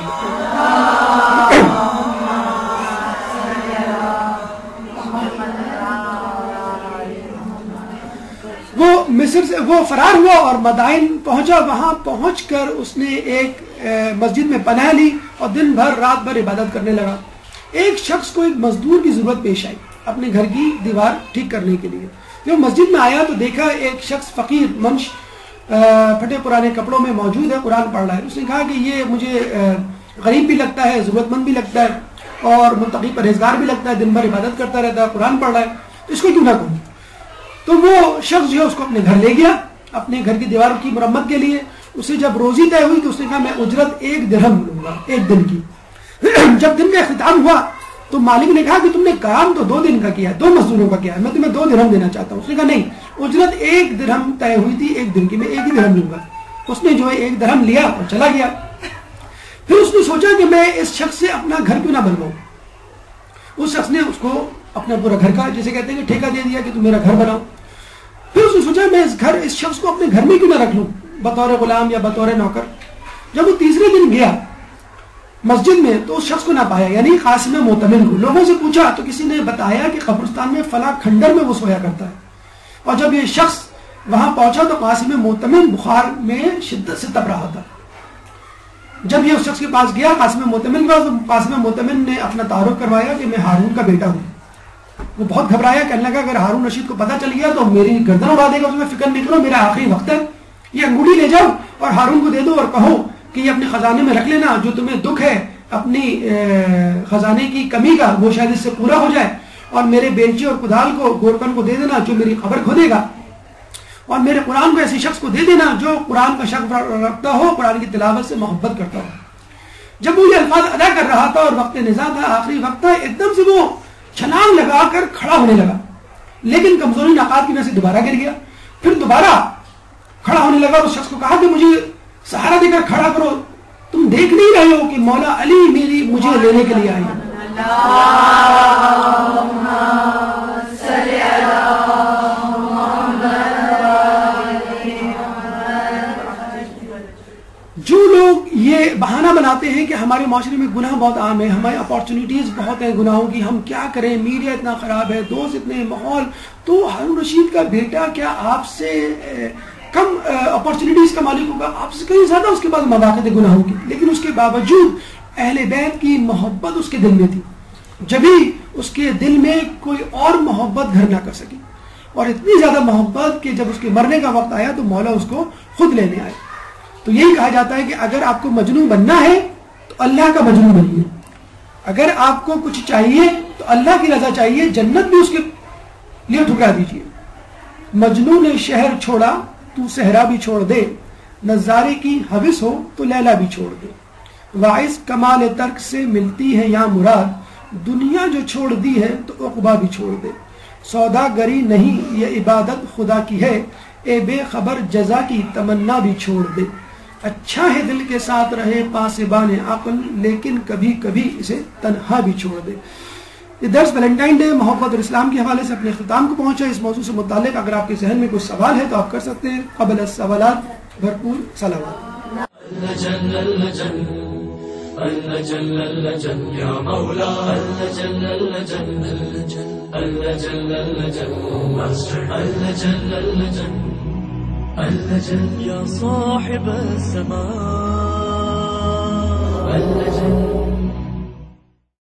Speaker 2: وہ مصر سے وہ فرار ہوا اور مدائن پہنچا. وہاں پہنچ کر اس نے ایک مسجد میں پناہ لی اور دن بھر رات بھر عبادت کرنے لگا. ایک شخص کو ایک مزدور کی ضرورت پیش آئی اپنے گھر کی دیوار ٹھیک کرنے کے لیے. جب مسجد میں آیا تو دیکھا ایک شخص فقیر منش پھٹے پرانے کپڑوں میں موجود ہے، قرآن پڑھ رہا ہے. اس نے کہا کہ یہ مجھے غریب بھی لگتا ہے، ضرورت مند بھی لگتا ہے اور متقی پرہیزگار بھی لگتا ہے، دن بھر عبادت کرتا رہتا ہے، قرآن پڑھ رہا ہے، تو اس کو کیوں نہ کروں. تو وہ شخص جو ہے اس کو اپنے گھر لے گیا، اپنے گھر کی دیواروں کی مرمت کے لیے. اسے جب روزی طے ہوئی تو اس نے کہا میں اجرت 1 درہم لوں گا، 1 دن کی. جب دن کا اختتام ہوا تو مالک نے کہا کہ تم نے کام تو 2 دن کا کیا ہے، 2 مزدوروں کا کیا ہے، میں تمہیں 2 درہم دینا چاہتا ہوں. اس نے کہا نہیں، اجرت 1 درہم طے ہوئی تھی 1 دن کی، میں 1 ہی درہم لوں گا. اس نے جو ہے 1 درہم لیا اور چلا گیا. پھر اس نے سوچا کہ میں اس شخص سے اپنا گھر کیوں نہ بنواؤں. اس شخص نے اس کو اپنا پورا گھر کا جیسے کہتے ہیں کہ ٹھیکہ دے دیا کہ تم میرا گھر بناؤ. پھر اس نے سوچا میں اس شخص کو اپنے گھر میں کیوں نہ رکھ لوں بطور غلام یا بطور نوکر. جب وہ تیسرے دن گیا مسجد میں تو اس شخص کو نہ پایا، یعنی قاسم معتمن کو. لوگوں سے پوچھا تو کسی نے بتایا کہ قبرستان میں فلاں کھنڈر میں وہ سویا کرتا ہے. اور جب یہ شخص وہاں پہنچا تو قاسم معتمن بخار میں شدت سے تپ رہا تھا. جب یہ اس شخص کے پاس گیا قاسم معتمن کا، تو قاسم معتمن نے اپنا تعارف کروایا کہ میں ہارون کا بیٹا ہوں. وہ بہت گھبرایا، کہنے لگا اگر ہارون رشید کو پتہ چل گیا تو میری گردن اڑا دے گا. اس میں فکر نہیں کرو، میرا آخری وقت ہے، یہ انگوٹھی لے جاؤ اور ہارون کو دے دو اور کہو کہ یہ اپنے خزانے میں رکھ لینا، جو تمہیں دکھ ہے اپنی خزانے کی کمی کا وہ شاید اس سے پورا ہو جائے. اور میرے بیلچے اور کدال کو گورکن کو دے دینا جو میری قبر کھودے گا. اور میرے قرآن کو ایسے شخص کو دے دینا جو قرآن کا شوق رکھتا ہو، قرآن کی تلاوت سے محبت کرتا ہو. جب وہ یہ الفاظ ادا کر رہا تھا اور وقت نزاع تھا، آخری وقت تھا، ایک دم سے وہ چھلانگ لگا کر کھڑا ہونے لگا، لیکن کمزوری نقات کی وجہ سے دوبارہ گر گیا. پھر دوبارہ کھڑا ہونے لگا اور اس شخص کو کہا کہ مجھے سہارا دے کر کھڑا کرو، تم دیکھ نہیں رہے ہو کہ مولا علی مجھے لینے کے لیے آئی. جو لوگ یہ بہانہ بناتے ہیں کہ ہمارے معاشرے میں گناہ بہت عام ہے، ہماری اپارچونیٹیز بہت ہیں گناہوں کی، ہم کیا کریں، میڈیا اتنا خراب ہے، دوست اتنے، ماحول، تو ہارون رشید کا بیٹا کیا آپ سے کم اپارچونیٹیز کا مالک ہوگا؟ آپ سے کہیں زیادہ اس کے پاس مواقع تھے گناہوں کی. لیکن اس کے باوجود اہل بیت کی محبت اس کے دل میں تھی، جبھی اس کے دل میں کوئی اور محبت گھر نہ کر سکی. اور اتنی زیادہ محبت کہ جب اس کے مرنے کا وقت آیا تو مولا اس کو خود لینے آئے. تو یہی کہا جاتا ہے کہ اگر آپ کو مجنون بننا ہے تو اللہ کا مجنون بنیے. اگر آپ کو کچھ چاہیے تو اللہ کی رضا چاہیے، جنت بھی اس کے لیے ٹھکرا دیجیے. مجنون شہر چھوڑا تو صحرا بھی چھوڑ دے، نظارے کی حوث ہو تو لیلا بھی چھوڑ دے. واعظ کمال ترک سے ملتی ہے یا مراد، دنیا جو چھوڑ دی ہے تو عقبہ بھی چھوڑ دے. سوداگری نہیں یہ عبادت خدا کی ہے، اے بے خبر جزا کی تمنا بھی چھوڑ دے. اچھا ہے دل کے ساتھ رہے پاسبان عقل، لیکن کبھی کبھی اسے تنہا بھی چھوڑ دے. یہ درس ویلنٹائن ڈے محبت اور اسلام کے حوالے سے اپنے اختتام کو پہنچا. اس موضوع سے متعلق اگر آپ کے ذہن میں کوئی سوال ہے تو آپ کر سکتے ہیں. قبل السوالات بھرپور صلوات.
Speaker 1: اللجن اللجن یا مولا اللجن اللجن اللجن اللجن ماسٹر اللجن اللجن اللجن یا صاحب السماء اللجن